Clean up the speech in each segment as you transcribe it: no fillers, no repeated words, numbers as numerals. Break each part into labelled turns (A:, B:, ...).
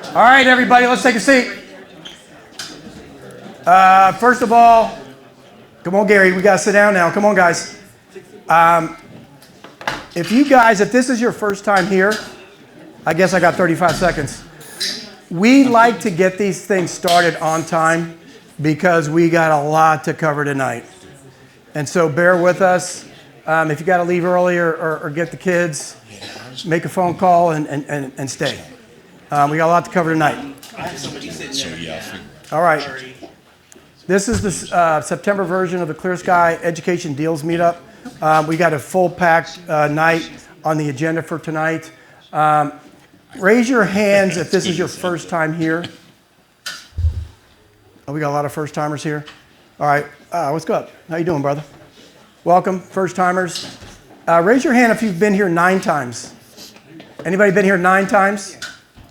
A: All right, everybody, let's take a seat. First of all, come on, Gary, we got to sit down now. Come on, guys. If this is your first time here, I guess I got 35 seconds. We like to get these things started on time because we got a lot to cover tonight. And so bear with us. If you got to leave early or get the kids, make a phone call and stay. We got a lot to cover tonight. All right. This is the September version of the Clear Sky Education Deals Meetup. We got a full packed night on the agenda for tonight. Raise your hands if this is your first time here. Oh, we got a lot of first timers here. All right. What's up? How you doing, brother? Welcome, first timers. Raise your hand if you've been here 9 times. Anybody been here 9 times?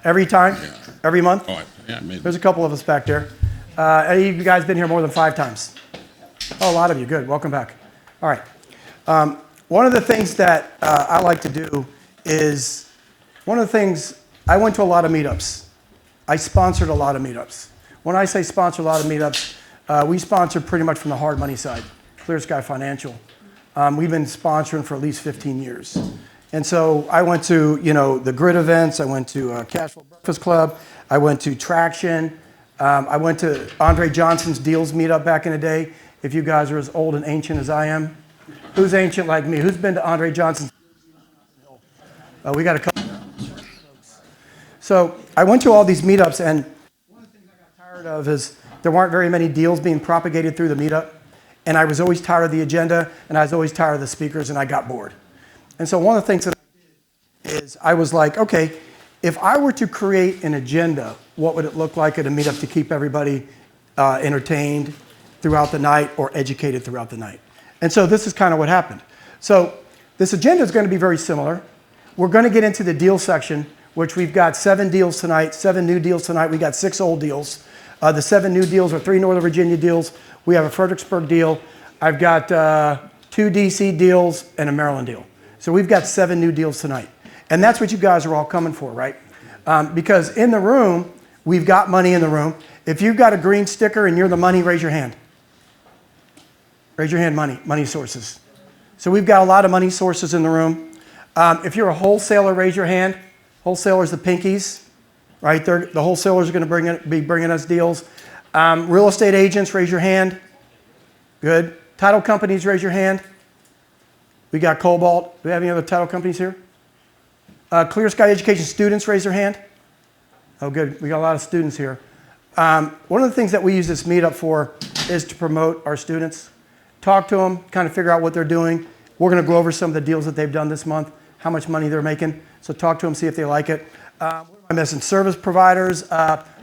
A: Every time? Every month?
B: Oh, yeah, maybe.
A: There's a couple of us back there. Any of you guys been here more than 5 times? Oh, a lot of you. Good. Welcome back. All right. One of the things that I like to do is, I went to a lot of meetups. I sponsored a lot of meetups. When I say sponsor a lot of meetups, we sponsor pretty much from the hard money side, Clear Sky Financial. We've been sponsoring for at least 15 years. And so I went to, the grid events. I went to Cashflow Breakfast Club. I went to Traction. I went to Andre Johnson's Deals Meetup back in the day. If you guys are as old and ancient as I am. Who's ancient like me? Who's been to Andre Johnson's? We got a couple. So I went to all these meetups, and one of the things I got tired of is there weren't very many deals being propagated through the meetup. And I was always tired of the agenda, and I was always tired of the speakers, and I got bored. And so one of the things that I did is I was like, okay, if I were to create an agenda, what would it look like at a meetup to keep everybody entertained throughout the night or educated throughout the night? And so this is kind of what happened. So this agenda is going to be very similar. We're going to get into the deal section, which we've got 7 deals tonight, 7 new deals tonight. We got 6 old deals. The 7 new deals are 3 Northern Virginia deals. We have a Fredericksburg deal. I've got 2 DC deals and a Maryland deal. So we've got 7 new deals tonight. And that's what you guys are all coming for, right? Because in the room, we've got money in the room. If you've got a green sticker and you're the money, raise your hand. Raise your hand, money sources. So we've got a lot of money sources in the room. If you're a wholesaler, raise your hand. Wholesalers, the pinkies, right? The wholesalers are going to be bringing us deals. Real estate agents, raise your hand. Good. Title companies, raise your hand. We got Cobalt. Do we have any other title companies here? Clear Sky Education students, raise their hand. Oh, good. We got a lot of students here. One of the things that we use this meetup for is to promote our students. Talk to them, kind of figure out what they're doing. We're going to go over some of the deals that they've done this month, how much money they're making. So talk to them, see if they like it. What am I missing? Service providers,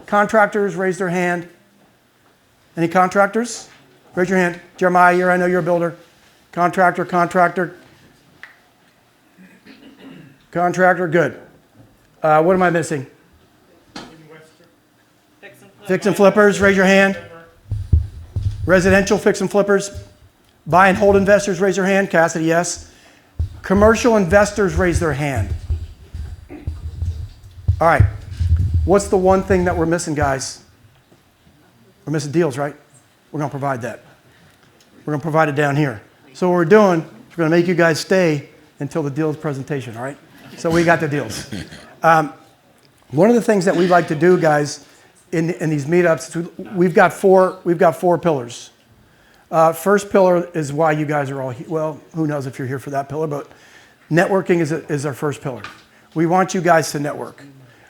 A: contractors, raise their hand. Any contractors? Raise your hand. Jeremiah, I know you're a builder. Contractor, good. What am I missing? Fix and flippers, raise your hand. Residential fix and flippers. Buy and hold investors, raise your hand. Cassidy, yes. Commercial investors, raise their hand. All right. What's the one thing that we're missing, guys? We're missing deals, right? We're going to provide that. We're going to provide it down here. So what we're doing is we're going to make you guys stay until the deals presentation, all right? So we got the deals. One of the things that we like to do, guys, in these meetups, we've got four pillars. First pillar is why you guys are all here. Well, who knows if you're here for that pillar, but networking is our first pillar. We want you guys to network,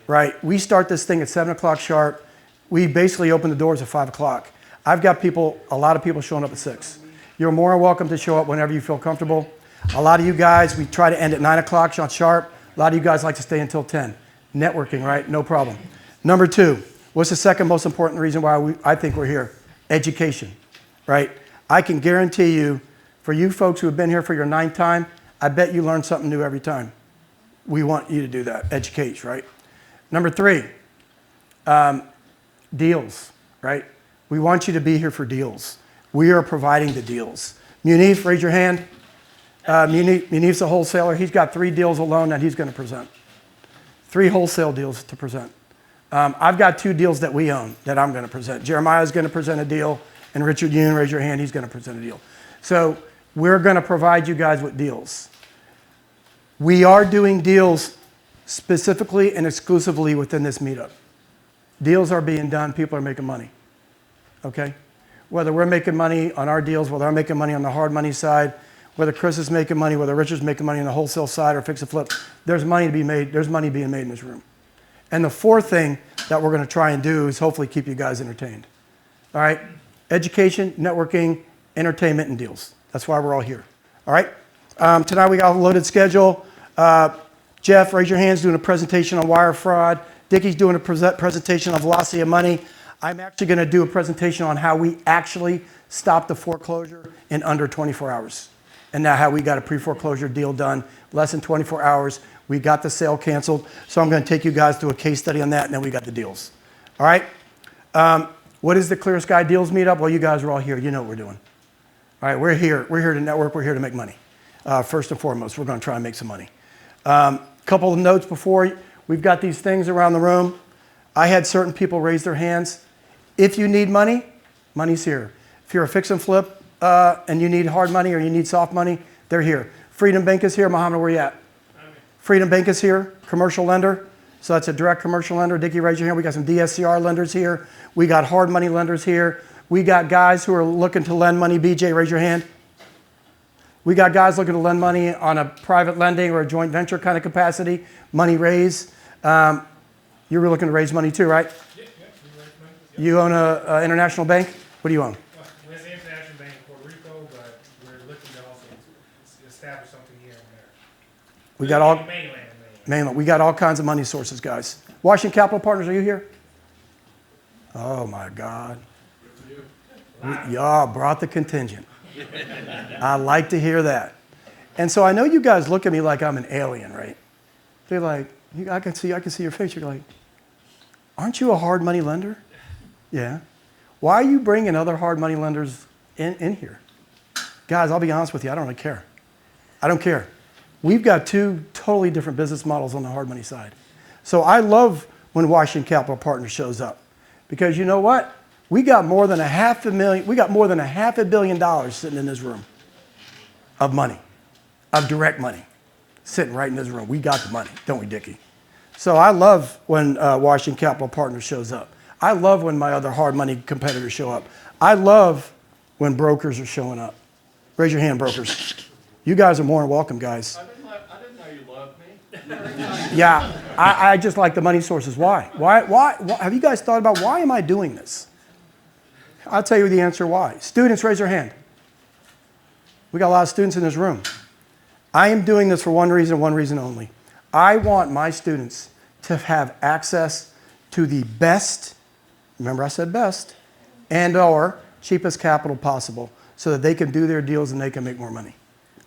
A: right? We start this thing at 7 o'clock sharp. We basically open the doors at 5 o'clock. I've got a lot of people showing up at 6. You're more than welcome to show up whenever you feel comfortable. A lot of you guys, we try to end at 9 o'clock sharp. A lot of you guys like to stay until 10. Networking, right? No problem. Number 2, what's the second most important reason why I think we're here? Education, right? I can guarantee you, for you folks who have been here for your 9th time, I bet you learn something new every time. We want you to do that, educate, right? Number 3, deals, right? We want you to be here for deals. We are providing the deals. Munif, raise your hand. Munif's a wholesaler. He's got 3 deals alone that he's going to present. 3 wholesale deals to present. I've got 2 deals that we own that I'm going to present. Jeremiah's going to present a deal, and Richard Yoon, raise your hand, he's going to present a deal. So we're going to provide you guys with deals. We are doing deals specifically and exclusively within this meetup. Deals are being done, people are making money, okay? Whether we're making money on our deals, whether I'm making money on the hard money side, whether Chris is making money, whether Richard's making money on the wholesale side or fix and flip, there's money to be made, there's money being made in this room. And the 4th thing that we're going to try and do is hopefully keep you guys entertained. All right? Education, networking, entertainment, and deals. That's why we're all here. All right? Tonight we got a loaded schedule. Jeff, raise your hands, doing a presentation on wire fraud. Dickie's doing a presentation on velocity of money. I'm actually going to do a presentation on how we actually stop the foreclosure in under 24 hours. And now how we got a pre-foreclosure deal done, less than 24 hours. We got the sale canceled. So I'm going to take you guys through a case study on that, and then we got the deals. All right? What is the Clear Sky Deals Meetup? Well, you guys are all here. You know what we're doing. All right, we're here. We're here to network. We're here to make money. First and foremost, we're going to try and make some money. Couple of notes before. We've got these things around the room. I had certain people raise their hands. If you need money, money's here. If you're a fix and flip and you need hard money or you need soft money, they're here. Freedom Bank is here. Mohammed, where you at? Freedom Bank is here, commercial lender. So that's a direct commercial lender. Dickie, raise your hand. We got some DSCR lenders here. We got hard money lenders here. We got guys who are looking to lend money. BJ, raise your hand. We got guys looking to lend money on a private lending or a joint venture kind of capacity, money raise. You were looking to raise money too, right?
B: Yep.
A: You own an international bank? What do you own?
B: We're the International Bank in Puerto Rico, but we're looking to also establish something here and there.
A: We got all
B: Mainland.
A: We got all kinds of money sources, guys. Washington Capital Partners, are you here? Oh my God. Y'all brought the contingent. I like to hear that. And so I know you guys look at me like I'm an alien, right? They're like, I can see your face. You're like, aren't you a hard money lender? Yeah. Why are you bringing other hard money lenders in here? Guys, I'll be honest with you. I don't really care. I don't care. We've got 2 totally different business models on the hard money side. So I love when Washington Capital Partners shows up because you know what? We got more than $500 million sitting in this room of money, of direct money, sitting right in this room. We got the money, don't we, Dickie? So I love when Washington Capital Partners shows up. I love when my other hard money competitors show up. I love when brokers are showing up. Raise your hand, brokers. You guys are more than welcome, guys.
C: I didn't know you loved me.
A: Yeah, I just like the money sources. Why? Why? Have you guys thought about why am I doing this? I'll tell you the answer why. Students, raise your hand. We got a lot of students in this room. I am doing this for one reason only. I want my students to have access to the best, remember I said best, and or cheapest capital possible so that they can do their deals and they can make more money.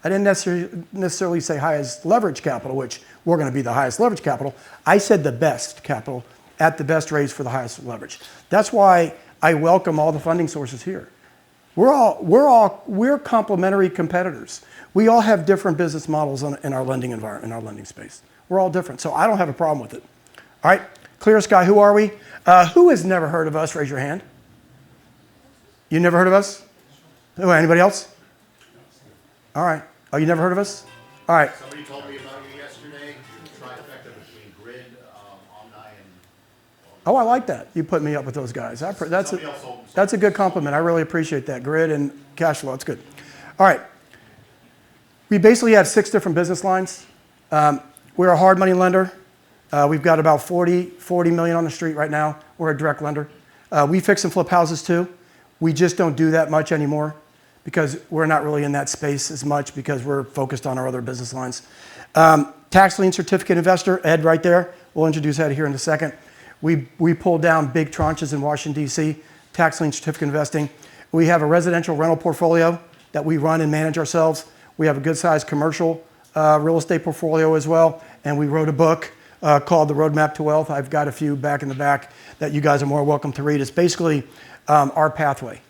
A: I didn't necessarily say highest leverage capital, which we're going to be the highest leverage capital. I said the best capital at the best rates for the highest leverage. That's why I welcome all the funding sources here. We're complementary competitors. We all have different business models in our lending environment, in our lending space. We're all different, so I don't have a problem with it. All right, Clear Sky, who are we? Who has never heard of us? Raise your hand. You never heard of us? Oh, anybody else? All right. Oh, you never heard of us? All right.
D: Somebody told me about you yesterday. The trifecta between Grid, Omni, and...
A: Oh, I like that. You put me up with those guys. That's a good compliment. I really appreciate that. Grid and cash flow. That's good. All right. We basically have 6 different business lines. We're a hard money lender. We've got about 40 million on the street right now. We're a direct lender. We fix and flip houses too. We just don't do that much anymore because we're not really in that space as much because we're focused on our other business lines. Tax lien certificate investor, Ed right there. We'll introduce Ed here in a second. We pull down big tranches in Washington, D.C., tax lien certificate investing. We have a residential rental portfolio that we run and manage ourselves. We have a good-sized commercial real estate portfolio as well, and we wrote a book called The Roadmap to Wealth. I've got a few back in the back that you guys are more welcome to read. It's basically our pathway.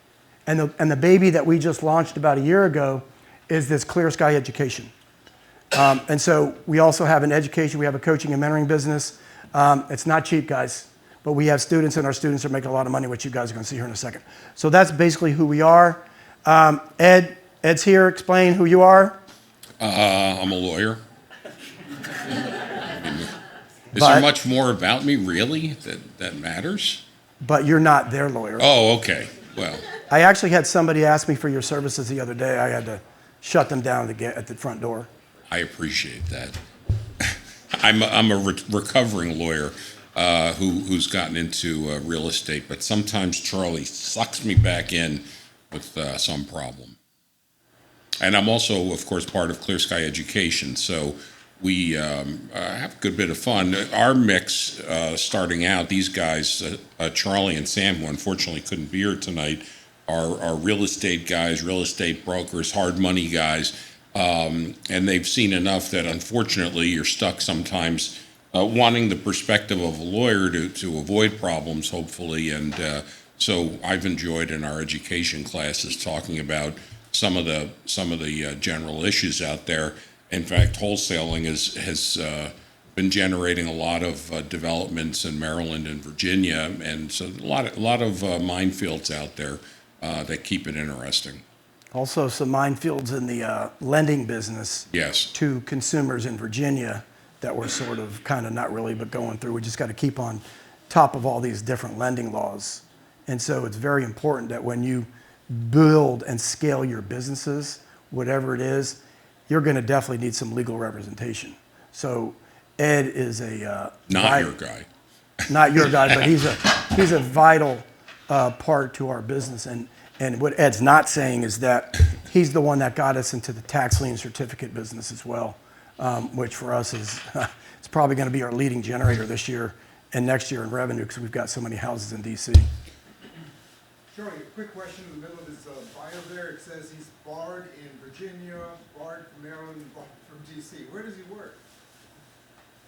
A: And the baby that we just launched about a year ago is this Clear Sky Education. And so we also have an education, we have a coaching and mentoring business. It's not cheap, guys, but we have students, and our students are making a lot of money, which you guys are going to see here in a second. So that's basically who we are. Ed's here. Explain who you are.
E: I'm a lawyer. Is
A: But-
E: there much more about me, really, that matters?
A: But you're not their lawyer.
E: Oh, okay. Well,
A: I actually had somebody ask me for your services the other day. I had to shut them down at the front door.
E: I appreciate that. I'm a recovering lawyer who's gotten into real estate, but sometimes Charlie sucks me back in with some problem. And I'm also, of course, part of Clear Sky Education, so we have a good bit of fun. Our mix, starting out, these guys, Charlie and Sam, who unfortunately couldn't be here tonight, are real estate guys, real estate brokers, hard money guys, and they've seen enough that unfortunately you're stuck sometimes wanting the perspective of a lawyer to avoid problems, hopefully. And so I've enjoyed in our education classes talking about some of the general issues out there. In fact, wholesaling has been generating a lot of developments in Maryland and Virginia, and so a lot of minefields out there that keep it interesting.
A: Also, some minefields in the lending business
E: Yes.
A: to consumers in Virginia that we're sort of kind of not really, but going through. We just got to keep on top of all these different lending laws. And so it's very important that when you build and scale your businesses, whatever it is, you're going to definitely need some legal representation. So Ed is a
E: Not your guy.
A: not your guy, but he's a vital part to our business. And what Ed's not saying is that he's the one that got us into the tax lien certificate business as well, which for us is it's probably going to be our leading generator this year and next year in revenue because we've got so many houses in DC.
F: Charlie, a quick question in the middle of his bio there. It says he's barred in Virginia, barred from Maryland, barred from DC. Where does he work?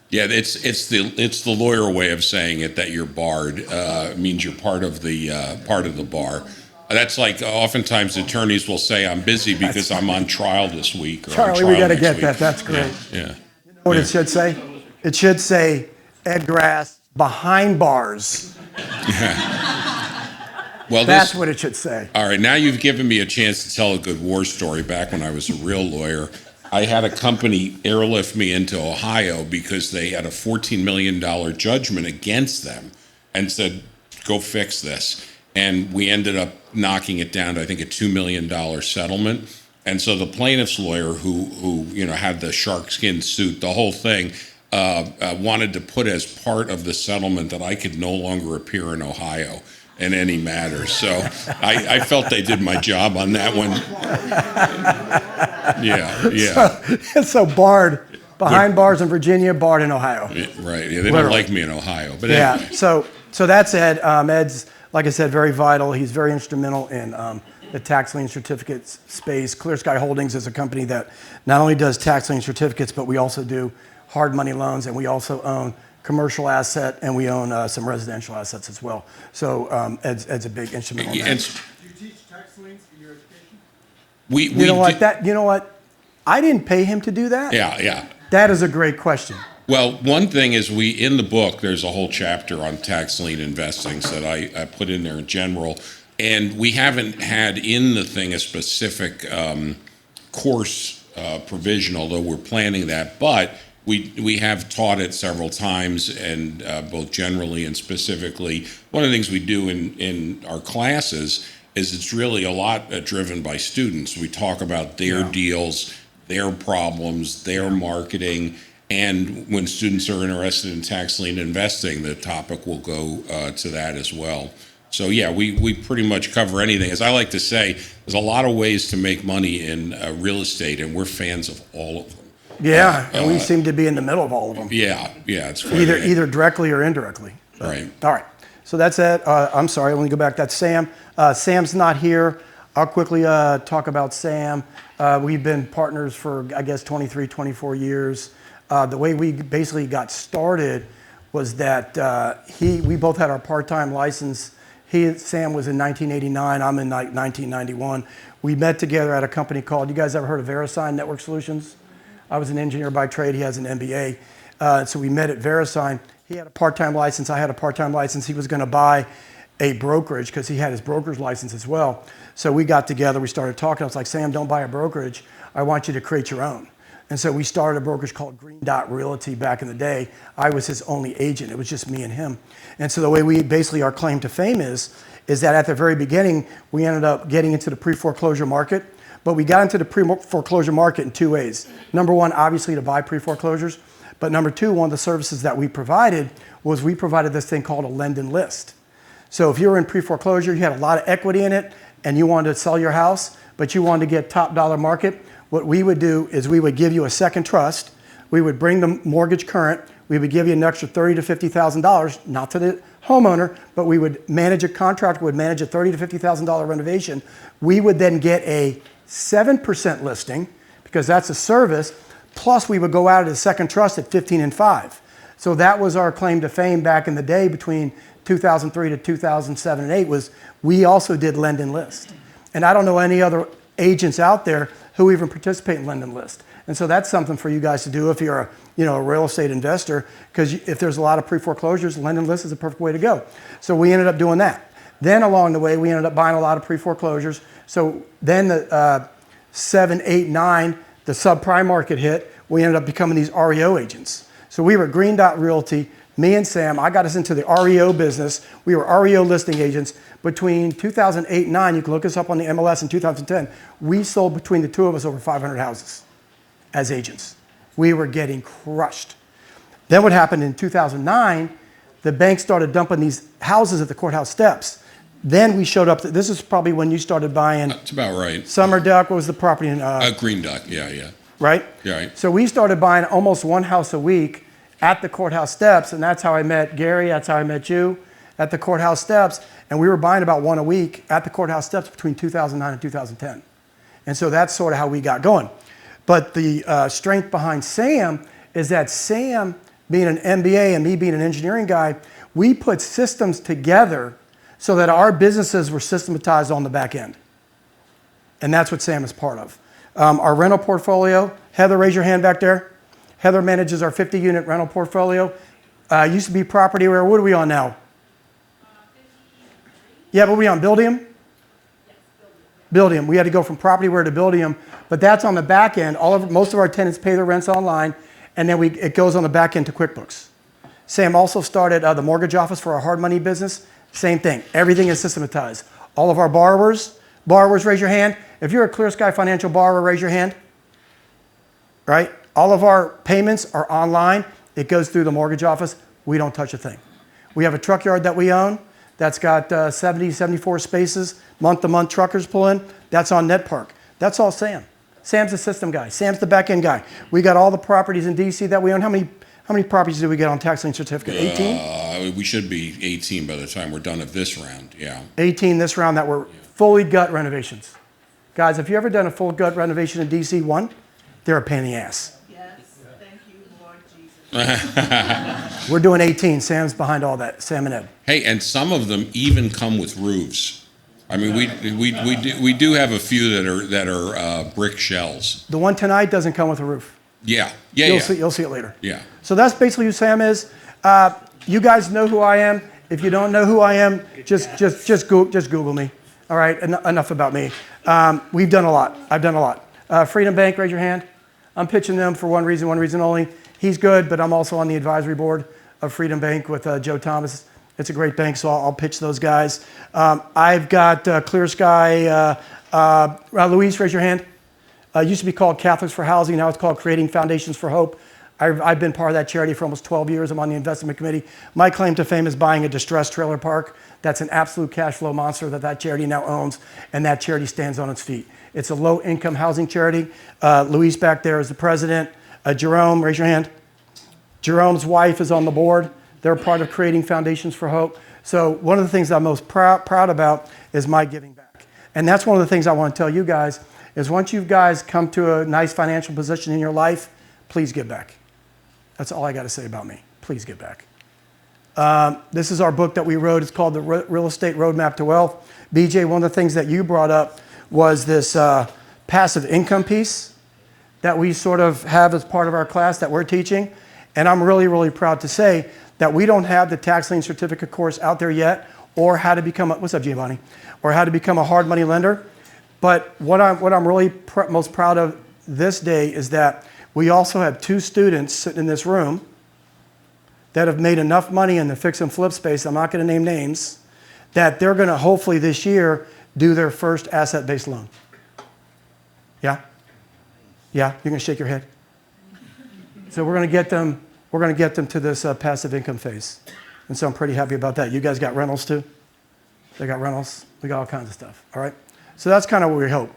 E: Yeah, it's the lawyer way of saying it that you're barred means you're part of the bar. That's like oftentimes attorneys will say I'm busy because I'm on trial this week. Or
A: Charlie,
E: on
A: we
E: trial
A: got to
E: next
A: get
E: week.
A: that. That's great.
E: Yeah.
A: You know what it should say? It should say Ed Grass behind bars.
E: Well,
A: That's what it should say.
E: All right, now you've given me a chance to tell a good war story. Back when I was a real lawyer, I had a company airlift me into Ohio because they had a $14 million judgment against them and said, go fix this. And we ended up knocking it down to, I think, a $2 million settlement. And so the plaintiff's lawyer who had the shark skin suit, the whole thing, wanted to put as part of the settlement that I could no longer appear in Ohio in any matter. So I felt they did my job on that one. Yeah.
A: So barred behind bars in Virginia, barred in Ohio.
E: Right. Yeah, they
A: Literally.
E: don't like me in Ohio. But
A: Yeah.
E: anyway.
A: So that's Ed. Ed's, like I said, very vital. He's very instrumental in the tax lien certificates space. Clear Sky Holdings is a company that not only does tax lien certificates, but we also do hard money loans, and we also own commercial asset, and we own some residential assets as well. So Ed's a big instrument on that.
E: And
F: Do you teach tax liens in your education?
E: we
A: You know what? I didn't pay him to do that.
E: Yeah.
A: That is a great question.
E: Well, one thing is in the book, there's a whole chapter on tax lien investing that I put in there in general. And we haven't had in the thing a specific course provision, although we're planning that. But we have taught it several times, and both generally and specifically. One of the things we do in our classes is it's really a lot driven by students. We talk about their deals, their problems, their marketing. And when students are interested in tax lien investing, the topic will go to that as well. So yeah, we pretty much cover anything. As I like to say, there's a lot of ways to make money in real estate, and we're fans of all of them.
A: Yeah, and we seem to be in the middle of all of them.
E: Yeah, it's quite
A: Either directly or indirectly.
E: right.
A: All right. So that's it. I'm sorry. Let me go back. That's Sam. Sam's not here. I'll quickly talk about Sam. We've been partners for, I guess, 23, 24 years. The way we basically got started was that we both had our part-time license. Sam was in 1989. I'm in 1991. We met together at a company called, you guys ever heard of VeriSign Network Solutions? I was an engineer by trade. He has an MBA. So we met at VeriSign. He had a part-time license. I had a part-time license. He was going to buy a brokerage because he had his broker's license as well. So we got together. We started talking. I was like, Sam, don't buy a brokerage. I want you to create your own. And so we started a brokerage called Green Dot Realty back in the day. I was his only agent. It was just me and him. And so the way we basically, our claim to fame is that at the very beginning, we ended up getting into the pre-foreclosure market. But we got into the pre-foreclosure market in two ways. Number one, obviously to buy pre-foreclosures. But number two, one of the services that we provided was we provided this thing called a lend and list. So if you were in pre-foreclosure, you had a lot of equity in it, and you wanted to sell your house, but you wanted to get top dollar market, what we would do is we would give you a second trust. We would bring the mortgage current. We would give you an extra $30,000 to $50,000, not to the homeowner, but we would manage a contractor would manage a $30,000 to $50,000 renovation. We would then get a 7% listing because that's a service. Plus, we would go out at a second trust at 15 and 5. So that was our claim to fame back in the day between 2003 to 2007 and 8 was we also did lend and list. And I don't know any other agents out there who even participate in lend and list. And so that's something for you guys to do if you're a real estate investor, because if there's a lot of pre-foreclosures, lend and list is a perfect way to go. So we ended up doing that. Then along the way, we ended up buying a lot of pre-foreclosures. So then the 7, 8, 9, the subprime market hit, we ended up becoming these REO agents. So we were Green Dot Realty, me and Sam, I got us into the REO business. We were REO listing agents. Between 2008 and 9, you can look us up on the MLS in 2010, we sold between the two of us over 500 houses as agents. We were getting crushed. Then what happened in 2009, the bank started dumping these houses at the courthouse steps. Then we showed up, this is probably when you started buying.
E: That's about right.
A: Summer Duck, what was the property in?
E: Green Duck, yeah.
A: Right?
E: Yeah, right.
A: So we started buying almost one house a week at the courthouse steps, and that's how I met Gary, that's how I met you, at the courthouse steps. And we were buying about one a week at the courthouse steps between 2009 and 2010. And so that's sort of how we got going. But the strength behind Sam is that Sam, being an MBA and me being an engineering guy, we put systems together so that our businesses were systematized on the back end. And that's what Sam is part of. Our rental portfolio, Heather, raise your hand back there. Heather manages our 50-unit rental portfolio. Used to be Property Where, what are we on now? Yeah, but we on Buildium? Yes, Buildium. We had to go from Propertyware to Buildium, but that's on the back end. Most of our tenants pay their rents online, and then it goes on the back end to QuickBooks. Sam also started the mortgage office for our hard money business. Same thing. Everything is systematized. All of our borrowers, raise your hand. If you're a Clear Sky Financial borrower, raise your hand. Right? All of our payments are online. It goes through the mortgage office. We don't touch a thing. We have a truck yard that we own. That's got 70, 74 spaces. Month-to-month truckers pull in. That's on NetPark. That's all Sam. Sam's the system guy. Sam's the back-end guy. We got all the properties in DC that we own. How many properties do we get on tax lien certificate? 18?
E: We should be 18 by the time we're done of this round, yeah.
A: 18 this round that were fully gut renovations. Guys, have you ever done a full gut renovation in DC? One, they're a pain in the ass.
G: Yes, thank you, Lord Jesus.
A: We're doing 18. Sam's behind all that, Sam and Ed.
E: Hey, and some of them even come with roofs. I mean, we do have a few that are brick shells.
A: The one tonight doesn't come with a roof.
E: Yeah.
A: You'll see it later.
E: Yeah.
A: So that's basically who Sam is. You guys know who I am. If you don't know who I am, just Google me. All right, enough about me. We've done a lot. I've done a lot. Freedom Bank, raise your hand. I'm pitching them for one reason only. He's good, but I'm also on the advisory board of Freedom Bank with Joe Thomas. It's a great bank, so I'll pitch those guys. I've got Clear Sky. Luis, raise your hand. Used to be called Catholics for Housing. Now it's called Creating Foundations for Hope. I've been part of that charity for almost 12 years. I'm on the investment committee. My claim to fame is buying a distressed trailer park. That's an absolute cash flow monster that charity now owns, and that charity stands on its feet. It's a low-income housing charity. Luis back there is the president. Jerome, raise your hand. Jerome's wife is on the board. They're part of Creating Foundations for Hope. So one of the things I'm most proud about is my giving back. And that's one of the things I want to tell you guys is once you guys come to a nice financial position in your life, please give back. That's all I got to say about me. Please give back. This is our book that we wrote. It's called The Real Estate Roadmap to Wealth. BJ, one of the things that you brought up was this passive income piece that we sort of have as part of our class that we're teaching. And I'm really, really proud to say that we don't have the tax lien certificate course out there yet, or how to become what's up, Giovanni? Or how to become a hard money lender. But what I'm really most proud of this day is that we also have 2 students sitting in this room that have made enough money in the fix and flip space, I'm not going to name names, that they're going to hopefully this year do their first asset-based loan. Yeah? Yeah? You're going to shake your head? So we're going to get them to this passive income phase. And so I'm pretty happy about that. You guys got rentals too? They got rentals? We got all kinds of stuff, all right? So that's kind of what we hope.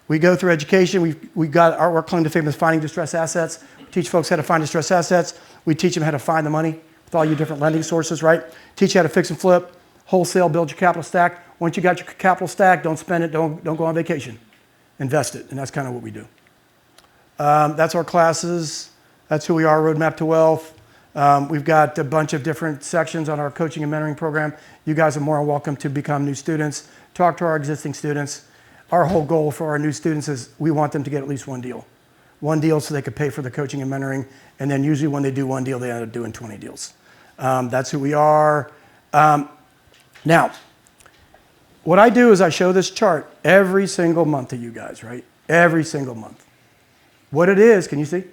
A: We go through education. We got our claim to fame is finding distressed assets. We teach folks how to find distressed assets. We teach them how to find the money with all your different lending sources, right? Teach you how to fix and flip, wholesale, build your capital stack. Once you got your capital stack, don't spend it, don't go on vacation. Invest it, and that's kind of what we do. That's our classes. That's who we are, Roadmap to Wealth. We've got a bunch of different sections on our coaching and mentoring program. You guys are more than welcome to become new students. Talk to our existing students. Our whole goal for our new students is we want them to get at least one deal. One deal so they could pay for the coaching and mentoring, and then usually when they do one deal, they end up doing 20 deals. That's who we are. Now, what I do is I show this chart every single month to you guys, right? Every single month. What it is, can you see?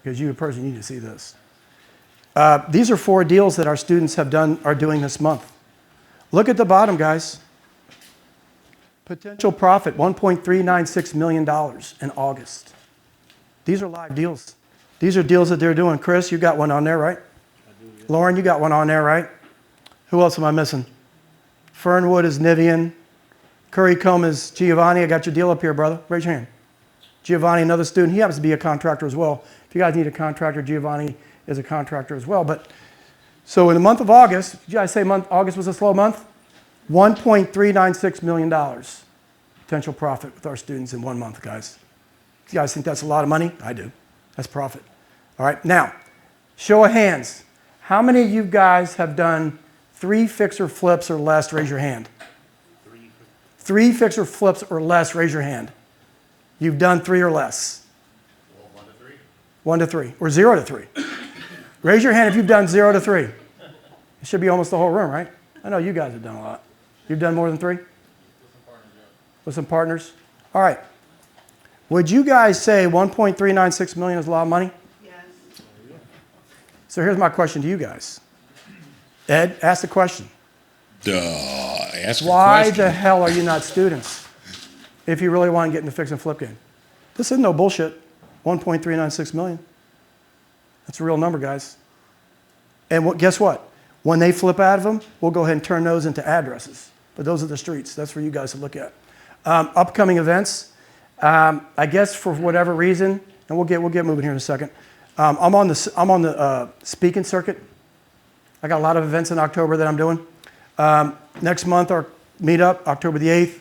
A: Because you personally need to see this. These are 4 deals that our students are doing this month. Look at the bottom, guys. Potential profit, $1.396 million in August. These are live deals. These are deals that they're doing. Chris, you got one on there, right? I do, yeah. Lauren, you got one on there, right? Who else am I missing? Fernwood is Nivian. Currycombe is Giovanni. I got your deal up here, brother. Raise your hand. Giovanni, another student. He happens to be a contractor as well. If you guys need a contractor, Giovanni is a contractor as well. But so in the month of August, did you guys say August was a slow month? $1.396 million potential profit with our students in 1 month, guys. You guys think that's a lot of money? I do. That's profit. All right. Now, show of hands. How many of you guys have done 3 fix or flips or less? Raise your hand. 3 fix or flips or less. Raise your hand. You've done 3 or less.
D: Well, 1 to 3.
A: 1 to 3 or 0 to 3. Raise your hand if you've done 0 to 3. It should be almost the whole room, right? I know you guys have done a lot. You've done more than 3? With some partners? All right. Would you guys say 1.396 million is a lot of money?
G: Yes.
A: So here's my question to you guys. Ed, ask the question.
E: Ask a
A: Why
E: question.
A: the hell are you not students if you really want to get in the fix and flip game? This isn't no bullshit. 1.396 million. That's a real number, guys. And guess what? When they flip out of them, we'll go ahead and turn those into addresses. But those are the streets. That's for you guys to look at. Upcoming events. I guess for whatever reason, and we'll get moving here in a second. I'm on the speaking circuit. I got a lot of events in October that I'm doing. Next month, our meetup, October the 8th.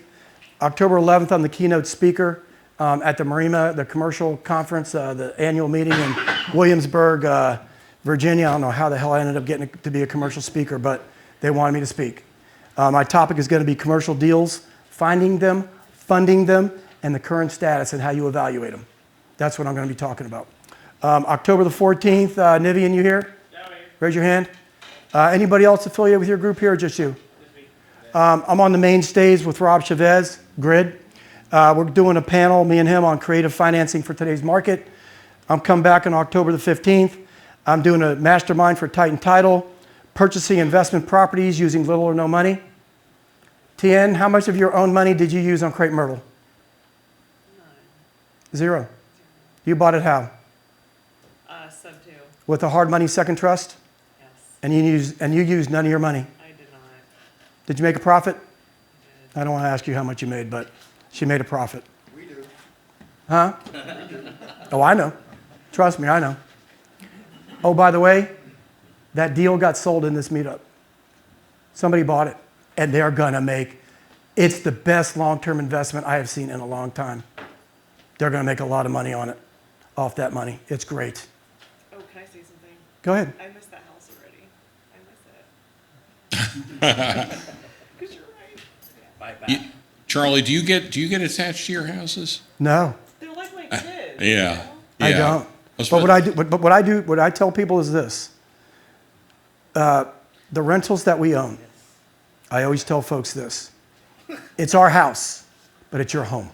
A: October 11th, I'm the keynote speaker at the Marima, the commercial conference, the annual meeting in Williamsburg, Virginia. I don't know how the hell I ended up getting to be a commercial speaker, but they wanted me to speak. My topic is going to be commercial deals, finding them, funding them, and the current status and how you evaluate them. That's what I'm going to be talking about. October the 14th, Nivian, you here? Yeah, I'm here. Raise your hand. Anybody else affiliated with your group here or just you? Just me. I'm on the main stage with Rob Chavez, Grid. We're doing a panel, me and him, on creative financing for today's market. I'm coming back on October the 15th. I'm doing a mastermind for Titan Title, purchasing investment properties using little or no money. Tien, how much of your own money did you use on Crepe Myrtle?
H: None.
A: 0. You bought it how?
H: Sub 2.
A: With a hard money second trust?
H: Yes.
A: And you used none of your money.
H: I did not.
A: Did you make a profit?
H: I did.
A: I don't want to ask you how much you made, but she made a profit.
F: We do.
A: Huh? Oh, I know. Trust me, I know. Oh, by the way, that deal got sold in this meetup. Somebody bought it, and they're going to make, it's the best long-term investment I have seen in a long time. They're going to make a lot of money on it, off that money. It's great.
H: Oh, can I say something?
A: Go ahead.
H: I miss that house already. I miss it. Because you're right.
E: You- Charlie, do you get attached to your houses?
A: No,
H: They're like my kids.
E: Yeah.
H: You know?
E: Yeah.
A: I don't.
E: Well,
A: But what I tell people is this. The rentals that we own, I always tell folks this. It's our house, but it's your home.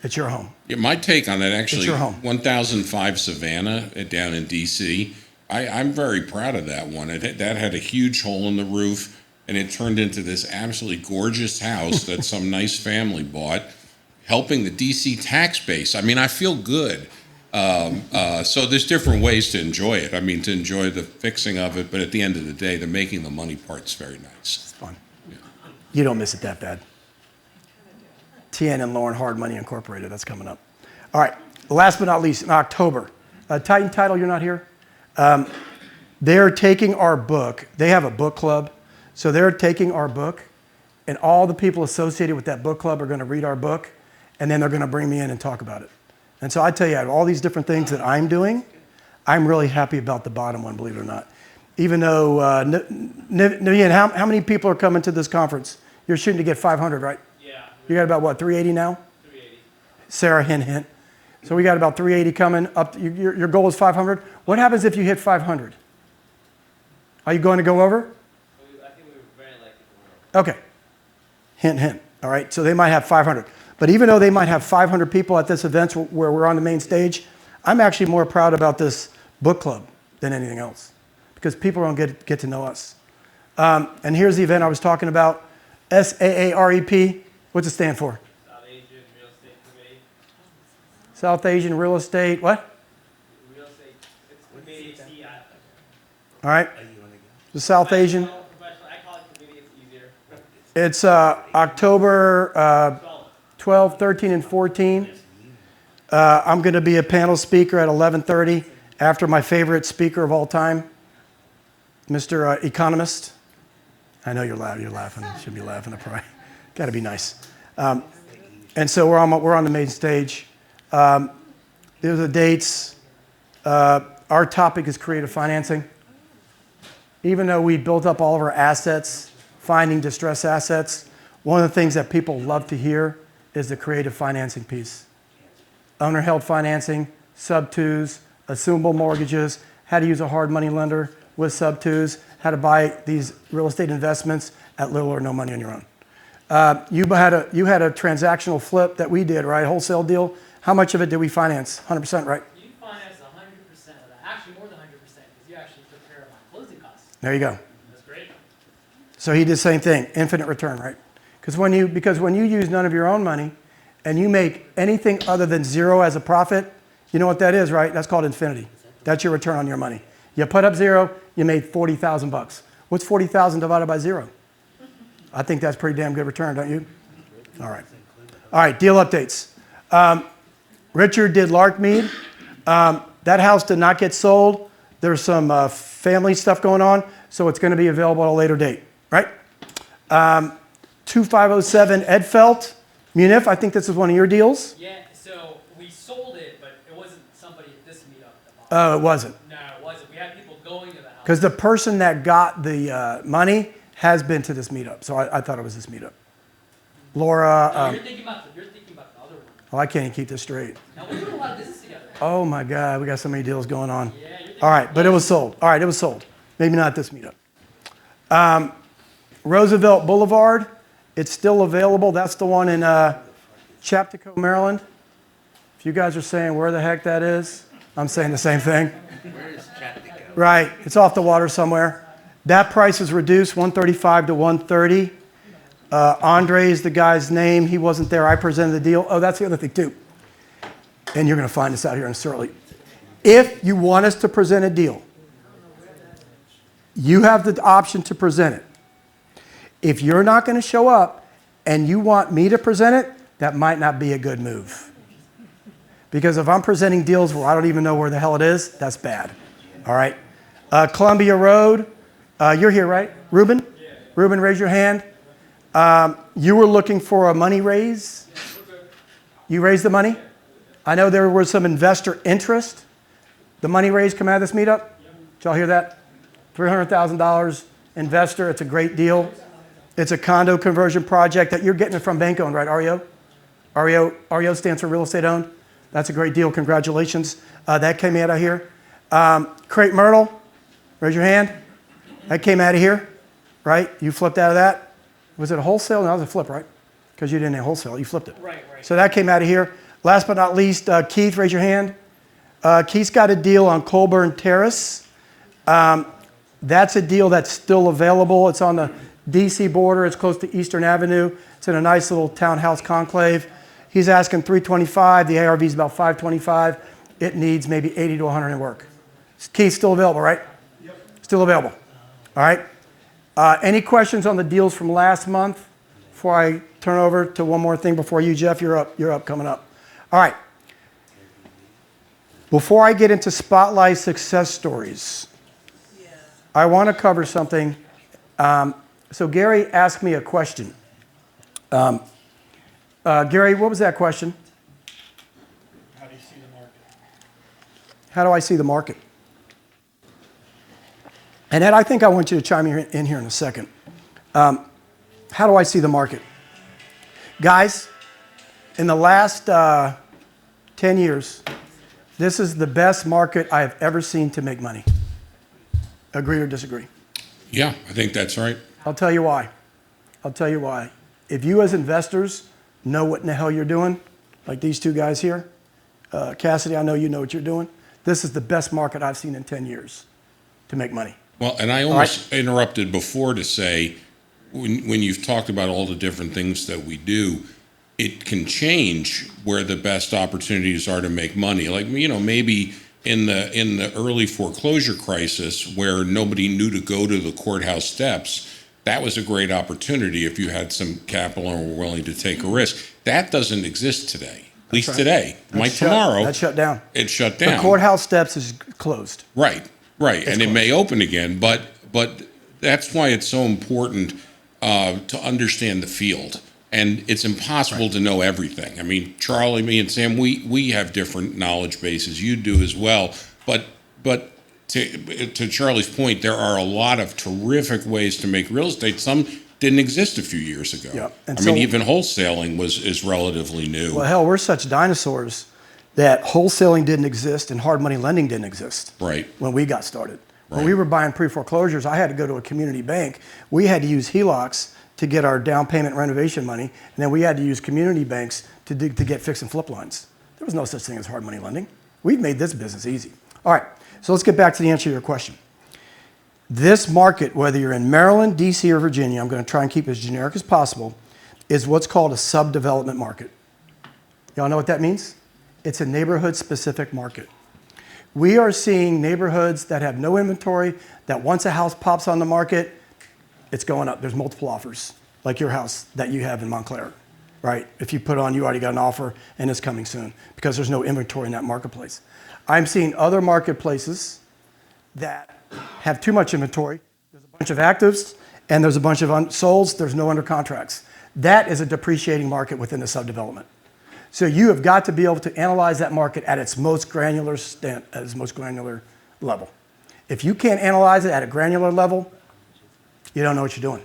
A: It's your home.
E: Yeah, my take on that, actually,
A: your home.
E: 1005 Savannah down in D.C., I'm very proud of that one. That had a huge hole in the roof, and it turned into this absolutely gorgeous house that some nice family bought, helping the D.C. tax base. I mean, I feel good. So there's different ways to enjoy it. I mean, to enjoy the fixing of it, but at the end of the day, the making the money part's very nice.
A: It's fun. You don't miss it that bad. TN and Lauren Hard Money Incorporated, that's coming up. All right, last but not least, in October, Titan Title, you're not here? They're taking our book. They have a book club. So they're taking our book, and all the people associated with that book club are going to read our book, and then they're going to bring me in and talk about it. And so I tell you, out of all these different things that I'm doing, I'm really happy about the bottom one, believe it or not. Even though, Naveen, how many people are coming to this conference? You're shooting to get 500, right?
I: Yeah.
A: You got about, what, 380 now?
I: 380.
A: Sarah, hint, hint. So we got about 380 coming up. Your goal is 500. What happens if you hit 500? Are you going to go over?
I: I think we were very likely to go over.
A: Okay. Hint, hint. All right. So they might have 500. But even though they might have 500 people at this event where we're on the main stage, I'm actually more proud about this book club than anything else because people don't get to know us. And here's the event I was talking about. SAAREP. What's it stand for?
I: South Asian Real Estate Committee.
A: South Asian Real Estate. What?
I: Real Estate. It's committee CI.
A: All right. The South Asian.
I: I call it committee. It's easier.
A: It's October 12, 13, and 14. I'm going to be a panel speaker at 11:30 after my favorite speaker of all time, Mr. Economist. I know you're laughing. You should be laughing. Got to be nice. And so we're on the main stage. There's the dates. Our topic is creative financing. Even though we built up all of our assets, finding distressed assets, one of the things that people love to hear is the creative financing piece. Owner-held financing, sub-twos, assumable mortgages, how to use a hard money lender with sub-twos, how to buy these real estate investments at little or no money on your own. You had a transactional flip that we did, right? Wholesale deal. How much of it did we finance? 100%, right?
J: You finance 100% of that. Actually, more than 100% because you actually took care of my closing costs.
A: There you go.
J: That's great.
A: So he did the same thing, infinite return, right? Because when you use none of your own money and you make anything other than zero as a profit, you know what that is, right? That's called infinity. That's your return on your money. You put up zero, you made 40,000 bucks. What's 40,000 divided by zero? I think that's pretty damn good return, don't you? All right. All right, deal updates. Richard did Larkmead. That house did not get sold. There's some family stuff going on, so it's going to be available at a later date, right? 2507 Edfelt, Munif, I think this is one of your deals.
J: Yeah, so we sold it, but it wasn't somebody at this meetup that bought it.
A: Oh, it wasn't.
J: No, it wasn't. We had people going to the house.
A: Because the person that got the money has been to this meetup, so I thought it was this meetup. Laura.
J: No, you're thinking about the other one.
A: Oh, I can't keep this straight.
J: Now, we're doing a lot of business together.
A: Oh my God, we got so many deals going on.
J: Yeah, you're
A: All right, but it was sold. All right, it was sold. Maybe not at this meetup. Roosevelt Boulevard, it's still available. That's the one in Chaptico, Maryland. If you guys are saying where the heck that is, I'm saying the same thing.
H: Where is Chaptico?
A: Right, it's off the water somewhere. That price is reduced, 135 to 130. Andre is the guy's name. He wasn't there. I presented the deal. Oh, that's the other thing too. And you're going to find this out here in Surly. If you want us to present a deal, you have the option to present it. If you're not going to show up and you want me to present it, that might not be a good move. Because if I'm presenting deals where I don't even know where the hell it is, that's bad. All right. Columbia Road, you're here, right? Ruben? Yeah. Ruben, raise your hand. You were looking for a money raise? You raised the money? I know there was some investor interest. The money raise come out of this meetup? Did y'all hear that? $300,000 investor. It's a great deal. It's a condo conversion project that you're getting it from bank owned, right, REO? REO stands for real estate owned. That's a great deal. Congratulations. That came out of here. Crate Myrtle, raise your hand. That came out of here, right? You flipped out of that. Was it a wholesale? No, it was a flip, right? Because you didn't have wholesale, you flipped it.
J: Right, right.
A: So that came out of here. Last but not least, Keith, raise your hand. Keith's got a deal on Colburn Terrace. That's a deal that's still available. It's on the DC border. It's close to Eastern Avenue. It's in a nice little townhouse conclave. He's asking $325. The ARV is about $525. It needs maybe 80 to 100 in work. Keith's still available, right? Yep. Still available. All right. Any questions on the deals from last month before I turn over to one more thing before you, Jeff? You're up. You're up, coming up. All right. Before I get into spotlight success stories, I want to cover something. So Gary asked me a question. Gary, what was that question?
B: How do you see the market?
A: How do I see the market? And Ed, I think I want you to chime in here in a second. How do I see the market? Guys, in the last 10 years, this is the best market I have ever seen to make money. Agree or disagree?
E: Yeah, I think that's right.
A: I'll tell you why. I'll tell you why. If you as investors know what in the hell you're doing, like these two guys here, Cassidy, I know you know what you're doing. This is the best market I've seen in 10 years to make money.
E: Well, and I almost interrupted before to say, when you've talked about all the different things that we do, it can change where the best opportunities are to make money. Like, you know, maybe in the early foreclosure crisis where nobody knew to go to the courthouse steps, that was a great opportunity if you had some capital and were willing to take a risk. That doesn't exist today, at least today. Tomorrow.
A: That's shut down.
E: It's shut down.
A: The courthouse steps is closed.
E: Right. And
A: closed.
E: it may open again, but that's why it's so important to understand the field. And it's impossible to know everything. I mean, Charlie, me, and Sam, we have different knowledge bases. You do as well. But to Charlie's point, there are a lot of terrific ways to make real estate. Some didn't exist a few years ago.
A: Yeah. And
E: I mean, even wholesaling is relatively new.
A: Well, hell, we're such dinosaurs that wholesaling didn't exist and hard money lending didn't exist.
E: Right.
A: When we got started.
E: Right.
A: When we were buying pre-foreclosures, I had to go to a community bank. We had to use HELOCs to get our down payment renovation money, and then we had to use community banks to get fix and flip lines. There was no such thing as hard money lending. We've made this business easy. All right, so let's get back to the answer to your question. This market, whether you're in Maryland, DC, or Virginia, I'm going to try and keep it as generic as possible, is what's called a subdevelopment market. Y'all know what that means? It's a neighborhood-specific market. We are seeing neighborhoods that have no inventory, that once a house pops on the market, it's going up. There's multiple offers, like your house that you have in Montclair, right? If you put on, you already got an offer, and it's coming soon because there's no inventory in that marketplace. I'm seeing other marketplaces that have too much inventory. There's a bunch of actives, and there's a bunch of unsolds. There's no under contracts. That is a depreciating market within the subdevelopment. So you have got to be able to analyze that market at its most granular level. If you can't analyze it at a granular level, you don't know what you're doing.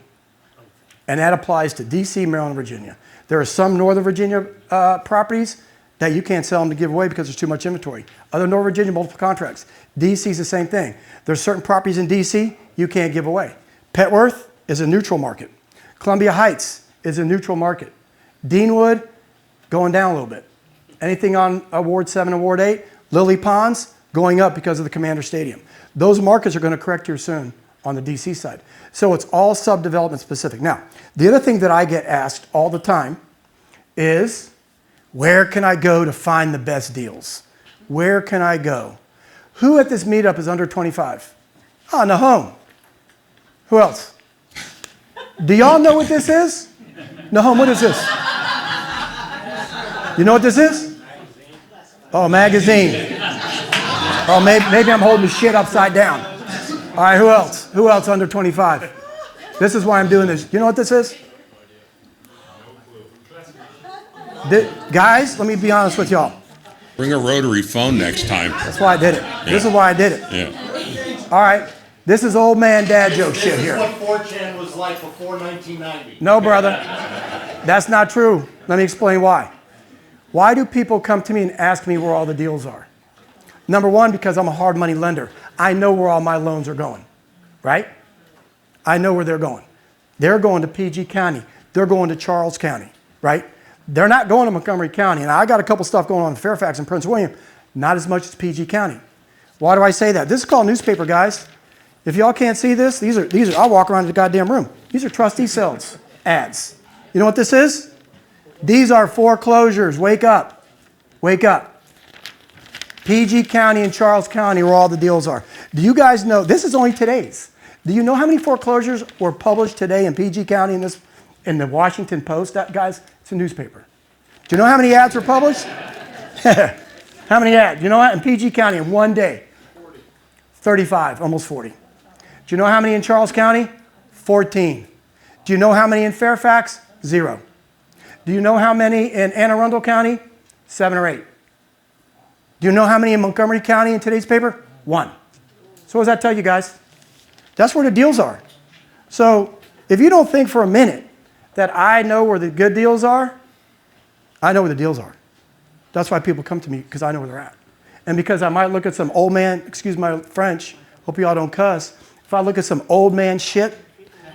A: And that applies to DC, Maryland, Virginia. There are some Northern Virginia properties that you can't sell them to give away because there's too much inventory. Other Northern Virginia, multiple contracts. DC is the same thing. There's certain properties in DC you can't give away. Petworth is a neutral market. Columbia Heights is a neutral market. Deanwood, going down a little bit. Anything on Ward 7 and Ward 8, Lily Ponds, going up because of the Commander Stadium. Those markets are going to correct here soon on the DC side. So it's all subdevelopment specific. Now, the other thing that I get asked all the time is, where can I go to find the best deals? Where can I go? Who at this meetup is under 25? Ah, Nahom. Who else? Do y'all know what this is? Nahom, what is this? You know what this is? Oh, magazine. Oh, maybe I'm holding the shit upside down. All right, who else? Who else under 25? This is why I'm doing this. You know what this is? Guys, let me be honest with y'all.
E: Bring a rotary phone next time.
A: That's why I did it.
E: Yeah.
A: This is why I did it.
E: Yeah.
A: All right. This is old man dad joke shit here.
D: This is what 4chan was like before 1990.
A: No, brother. That's not true. Let me explain why. Why do people come to me and ask me where all the deals are? Number one, because I'm a hard money lender. I know where all my loans are going, right? I know where they're going. They're going to PG County. They're going to Charles County, right? They're not going to Montgomery County. And I got a couple stuff going on in Fairfax and Prince William, not as much as PG County. Why do I say that? This is called newspaper, guys. If y'all can't see this, these are, I'll walk around the goddamn room. These are trustee sales ads. You know what this is? These are foreclosures. Wake up. Wake up. PG County and Charles County where all the deals are. Do you guys know, this is only today's. Do you know how many foreclosures were published today in PG County in the Washington Post? That, guys, it's a newspaper. Do you know how many ads were published? How many ads? You know what? In PG County in one day? 40. 35, almost 40. Do you know how many in Charles County? 14. Do you know how many in Fairfax? 0. Do you know how many in Anne Arundel County? 7 or 8. Do you know how many in Montgomery County in today's paper? 1. So what does that tell you guys? That's where the deals are. So if you don't think for a minute that I know where the good deals are, I know where the deals are. That's why people come to me, because I know where they're at. And because I might look at some old man, excuse my French, hope you all don't cuss, if I look at some old man shit,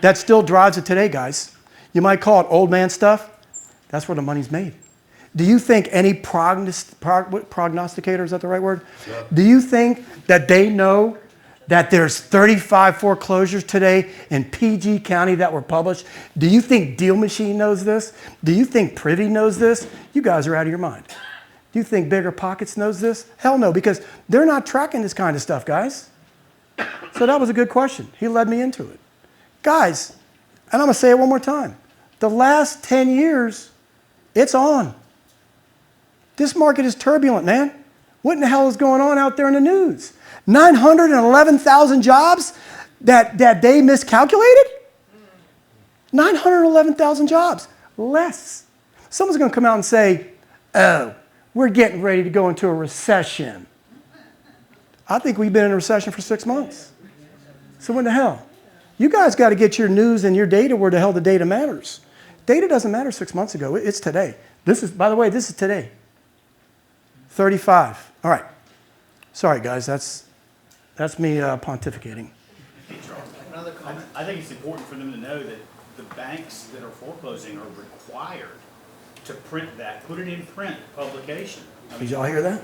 A: that still drives it today, guys. You might call it old man stuff. That's where the money's made. Do you think any prognosticator, is that the right word? Yeah. Do you think that they know that there's 35 foreclosures today in PG County that were published? Do you think Deal Machine knows this? Do you think Privy knows this? You guys are out of your mind. Do you think Bigger Pockets knows this? Hell no, because they're not tracking this kind of stuff, guys. So that was a good question. He led me into it. Guys, and I'm going to say it one more time. The last 10 years, it's on. This market is turbulent, man. What in the hell is going on out there in the news? 911,000 jobs that they miscalculated? 911,000 jobs, less. Someone's going to come out and say, oh, we're getting ready to go into a recession. I think we've been in a recession for 6 months. So what in the hell? You guys got to get your news and your data where the hell the data matters. Data doesn't matter 6 months ago. It's today. This is, by the way, this is today. 35. All right. Sorry, guys. That's me pontificating.
K: Hey, Charles, another comment. I think it's important for them to know that the banks that are foreclosing are required to print that, put it in print publication.
A: Did y'all hear that?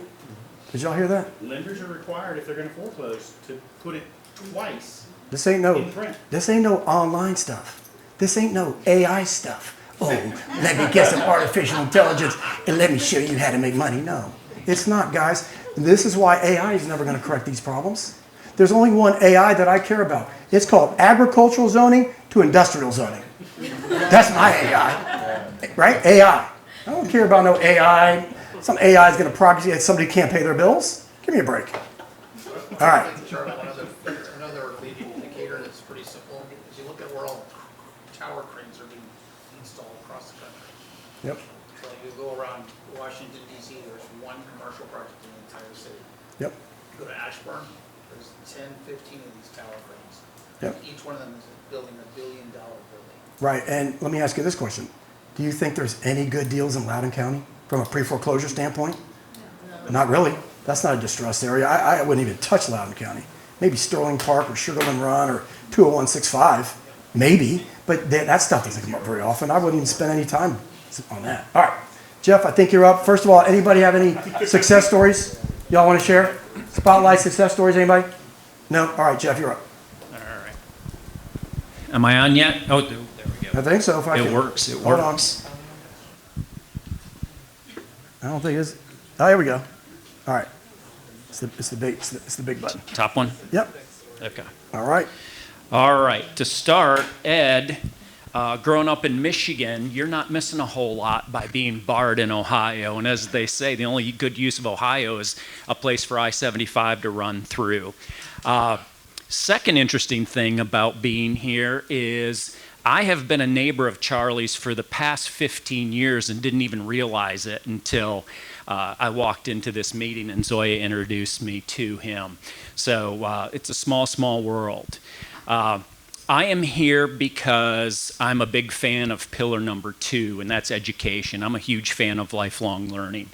A: Did y'all hear that?
K: Lenders are required, if they're going to foreclose, to put it twice
A: This ain't no,
K: in print.
A: this ain't no online stuff. This ain't no AI stuff. Oh, let me get some artificial intelligence and let me show you how to make money. No, it's not, guys. This is why AI is never going to correct these problems. There's only one AI that I care about. It's called agricultural zoning to industrial zoning. That's my AI, right? AI. I don't care about no AI. Some AI is going to proxy that somebody can't pay their bills. Give me a break. All right.
D: Charlie, another leading indicator that's pretty simple is you look at where all tower cranes are being installed across the country.
A: Yep.
D: So you go around Washington, D.C., there's one commercial project in the entire city.
A: Yep.
D: You go to Ashburn, there's 10, 15 of these tower cranes.
A: Yep.
D: Each one of them is building $1 billion building.
A: Right. And let me ask you this question. Do you think there's any good deals in Loudoun County from a pre-foreclosure standpoint? No. Not really. That's not a distressed area. I wouldn't even touch Loudoun County. Maybe Sterling Park or Sugarland Run or 20165. Maybe. But that stuff doesn't come up very often. I wouldn't even spend any time on that. All right. Jeff, I think you're up. First of all, anybody have any success stories y'all want to share? Spotlight success stories, anybody? No? All right, Jeff, you're up.
L: All right. Am I on yet? Oh, there we go.
A: I think so.
L: It works. It
A: Hold
L: works.
A: on. I don't think it's. Oh, here we go. All right. It's the big button.
L: Top one?
A: Yep.
L: Okay.
A: All right.
L: All right. To start, Ed, growing up in Michigan, you're not missing a whole lot by being barred in Ohio. And as they say, the only good use of Ohio is a place for I-75 to run through. Second interesting thing about being here is I have been a neighbor of Charlie's for the past 15 years and didn't even realize it until I walked into this meeting and Zoya introduced me to him. So it's a small, small world. I am here because I'm a big fan of pillar number 2, and that's education. I'm a huge fan of lifelong learning.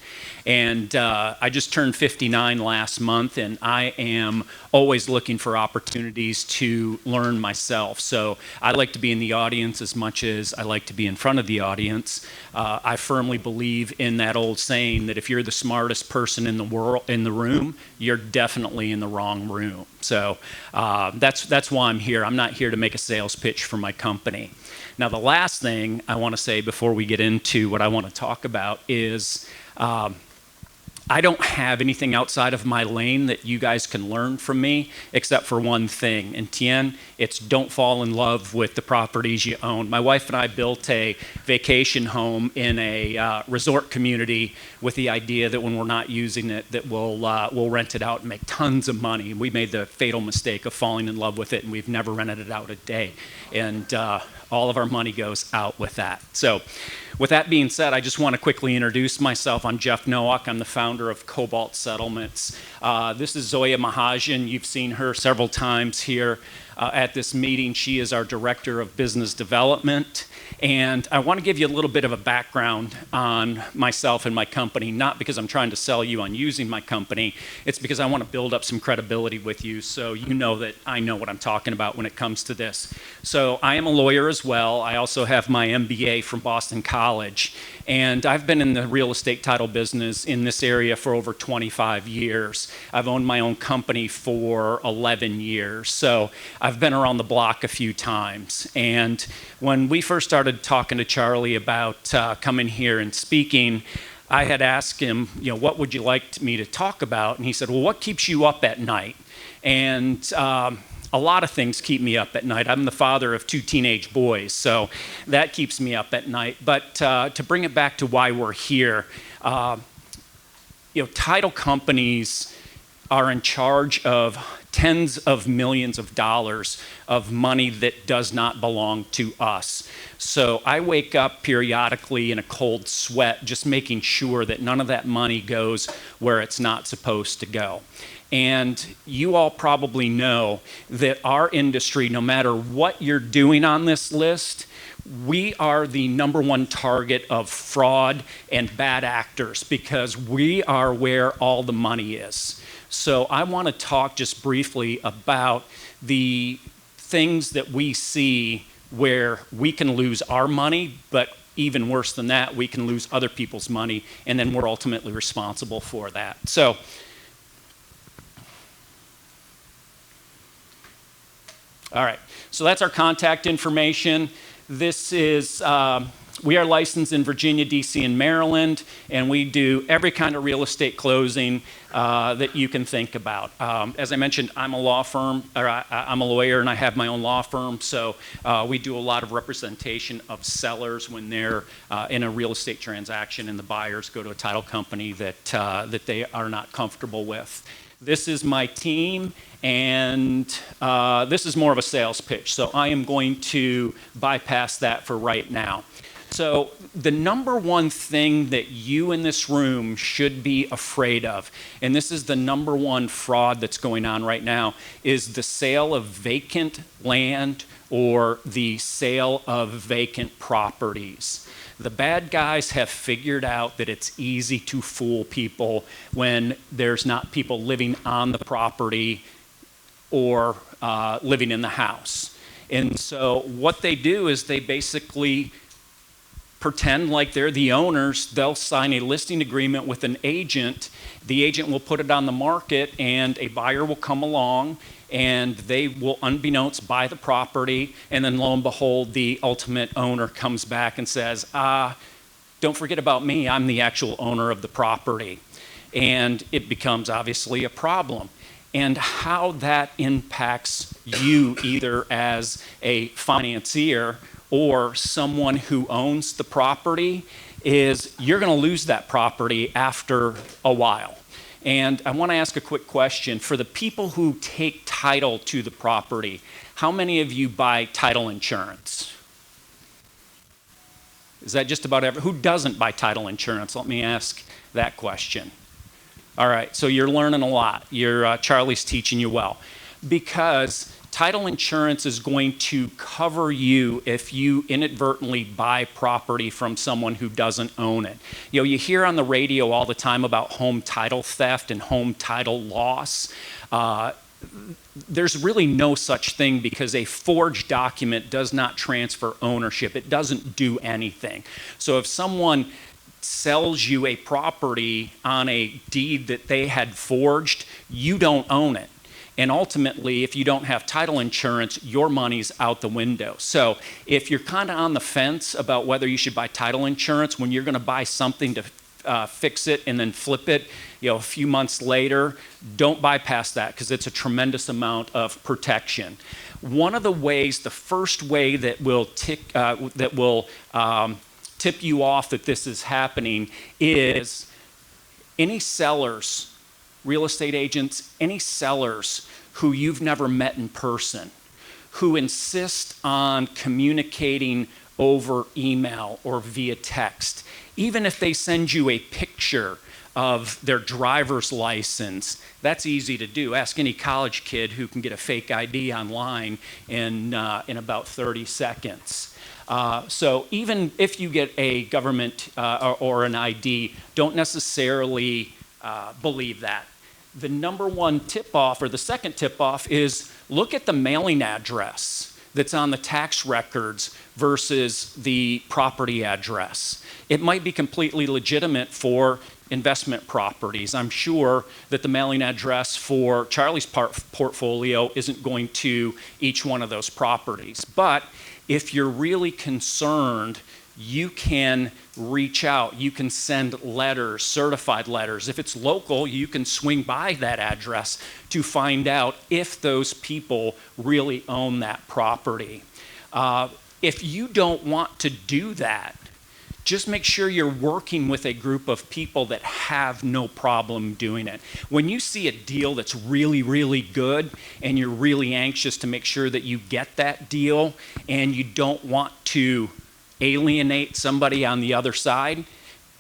L: And I just turned 59 last month, and I am always looking for opportunities to learn myself. So I like to be in the audience as much as I like to be in front of the audience. I firmly believe in that old saying that if you're the smartest person in the world, in the room, you're definitely in the wrong room. So that's why I'm here. I'm not here to make a sales pitch for my company. Now, the last thing I want to say before we get into what I want to talk about is I don't have anything outside of my lane that you guys can learn from me, except for one thing. And Tien, it's don't fall in love with the properties you own. My wife and I built a vacation home in a resort community with the idea that when we're not using it, that we'll rent it out and make tons of money. We made the fatal mistake of falling in love with it, and we've never rented it out a day. And all of our money goes out with that. So with that being said, I just want to quickly introduce myself. I'm Jeff Nowak. I'm the founder of Cobalt Settlements. This is Zoya Mahajan. You've seen her several times here at this meeting. She is our Director of Business Development. And I want to give you a little bit of a background on myself and my company, not because I'm trying to sell you on using my company. It's because I want to build up some credibility with you so you know that I know what I'm talking about when it comes to this. So I am a lawyer as well. I also have my MBA from Boston College. And I've been in the real estate title business in this area for over 25 years. I've owned my own company for 11 years. So I've been around the block a few times. And when we first started talking to Charlie about coming here and speaking, I had asked him, what would you like me to talk about? And he said, well, what keeps you up at night? And a lot of things keep me up at night. I'm the father of 2 teenage boys, so that keeps me up at night. But to bring it back to why we're here, title companies are in charge of tens of millions of dollars of money that does not belong to us. So I wake up periodically in a cold sweat just making sure that none of that money goes where it's not supposed to go. And you all probably know that our industry, no matter what you're doing on this list, we are the #1 target of fraud and bad actors because we are where all the money is. So I want to talk just briefly about the things that we see where we can lose our money, but even worse than that, we can lose other people's money, and then we're ultimately responsible for that. So all right, so that's our contact information. This is, we are licensed in Virginia, DC, and Maryland, and we do every kind of real estate closing that you can think about. As I mentioned, I'm a law firm, or I'm a lawyer, and I have my own law firm, so we do a lot of representation of sellers when they're in a real estate transaction and the buyers go to a title company that they are not comfortable with. This is my team, and this is more of a sales pitch, so I am going to bypass that for right now. So the #1 thing that you in this room should be afraid of, and this is the #1 fraud that's going on right now, is the sale of vacant land or the sale of vacant properties. The bad guys have figured out that it's easy to fool people when there's not people living on the property or living in the house. And so what they do is they basically pretend like they're the owners. They'll sign a listing agreement with an agent. The agent will put it on the market, and a buyer will come along, and they will, unbeknownst, buy the property, and then lo and behold, the ultimate owner comes back and says, don't forget about me, I'm the actual owner of the property. And it becomes obviously a problem. And how that impacts you either as a financier or someone who owns the property is you're going to lose that property after a while. And I want to ask a quick question. For the people who take title to the property, how many of you buy title insurance? Is that just about who doesn't buy title insurance? Let me ask that question. All right, so you're learning a lot. Charlie's teaching you well. Because Title insurance is going to cover you if you inadvertently buy property from someone who doesn't own it. You know, you hear on the radio all the time about home title theft and home title loss. There's really no such thing because a forged document does not transfer ownership. It doesn't do anything. So if someone sells you a property on a deed that they had forged, you don't own it. And ultimately, if you don't have title insurance, your money's out the window. So if you're kind of on the fence about whether you should buy title insurance, when you're going to buy something to fix it and then flip it, you know, a few months later, don't bypass that because it's a tremendous amount of protection. One of the ways, the first way that will tip you off that this is happening is any sellers, real estate agents, any sellers who you've never met in person, who insist on communicating over email or via text, even if they send you a picture of their driver's license, that's easy to do. Ask any college kid who can get a fake ID online in about 30 seconds. So even if you get a government or an ID, don't necessarily believe that. The number one tip-off, or the second tip-off, is look at the mailing address that's on the tax records versus the property address. It might be completely legitimate for investment properties. I'm sure that the mailing address for Charlie's portfolio isn't going to each one of those properties. But if you're really concerned, you can reach out. You can send letters, certified letters. If it's local, you can swing by that address to find out if those people really own that property. If you don't want to do that, just make sure you're working with a group of people that have no problem doing it. When you see a deal that's really, really good and you're really anxious to make sure that you get that deal and you don't want to alienate somebody on the other side,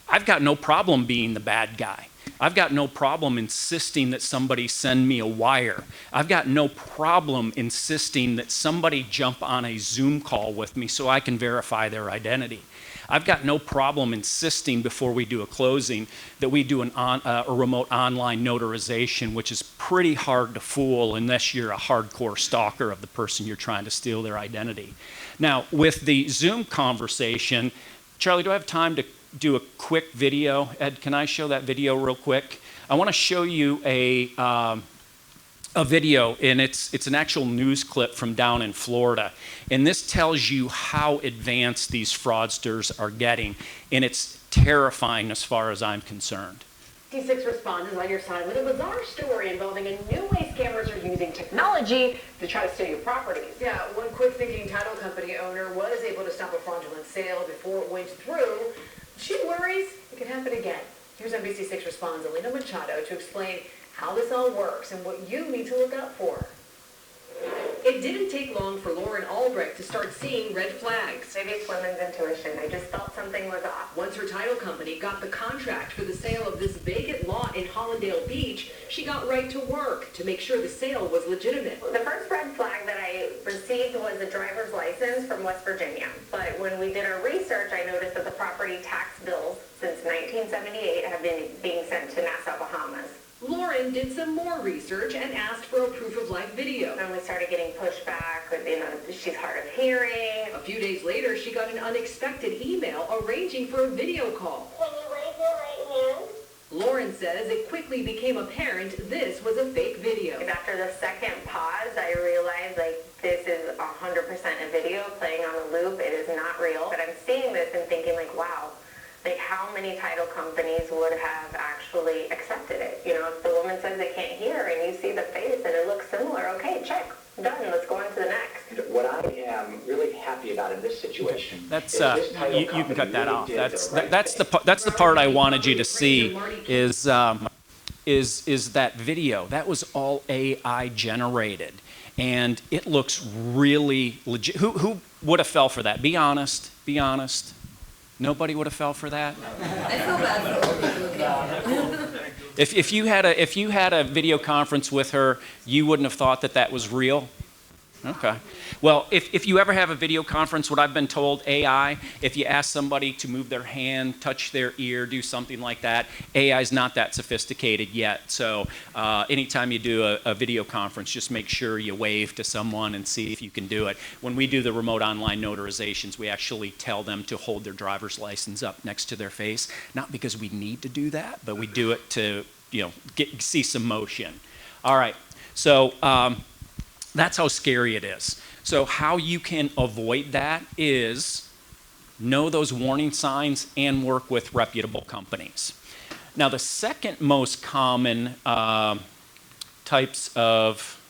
L: I've got no problem being the bad guy. I've got no problem insisting that somebody send me a wire. I've got no problem insisting that somebody jump on a Zoom call with me so I can verify their identity. I've got no problem insisting before we do a closing that we do a remote online notarization, which is pretty hard to fool unless you're a hardcore stalker of the person you're trying to steal their identity. Now, with the Zoom conversation, Charlie, do I have time to do a quick video? Ed, can I show that video real quick? I want to show you a video, and it's an actual news clip from down in Florida. And this tells you how advanced these fraudsters are getting. And it's terrifying as far as I'm concerned.
M: 56 responders on your side with a bizarre story involving a new way scammers are using technology to try to steal your properties. Yeah, one quick-thinking title company owner was able to stop a fraudulent sale before it went through. She worries it could happen again. Here's NBC6 responds Alina Machado to explain how this all works and what you need to look out for. It didn't take long for Lauren Albrecht to start seeing red flags. Maybe it's women's intuition. I just felt something was off. Once her title company got the contract for the sale of this vacant lot in Hollandale Beach, she got right to work to make sure the sale was legitimate.
N: The first red flag that I received was a driver's license from West Virginia. But when we did our research, I noticed that the property tax bills since 1978 have been being sent to Nassau, Bahamas.
M: Lauren did some more research and asked for a proof of life video.
N: And we started getting pushback with, she's hard of hearing.
M: A few days later, she got an unexpected email arranging for a video call.
N: Can you raise your right hand?
M: Lauren says it quickly became apparent this was a fake video.
N: After the second pause, I realized this is 100% a video playing on a loop. It is not real. But I'm seeing this and thinking wow, how many title companies would have actually accepted it? If the woman says they can't hear and you see the face and it looks similar, okay, check, done, let's go on to the next.
O: What I am really happy about in this situation
L: that's you can cut that off. That's the part I wanted you to see is that video. That was all AI generated, and it looks really legit. Who would have fell for that? Be honest. Be honest. Nobody would have fell for that.
P: I feel bad for old people.
L: If you had a video conference with her, you wouldn't have thought that was real. Okay. Well, if you ever have a video conference, what I've been told, AI, if you ask somebody to move their hand, touch their ear, do something like that, AI is not that sophisticated yet. So anytime you do a video conference, just make sure you wave to someone and see if you can do it. When we do the remote online notarizations, we actually tell them to hold their driver's license up next to their face, not because we need to do that, but we do it to, see some motion. All right. So that's how scary it is. So how you can avoid that is know those warning signs and work with reputable companies. Now, the second most common types of,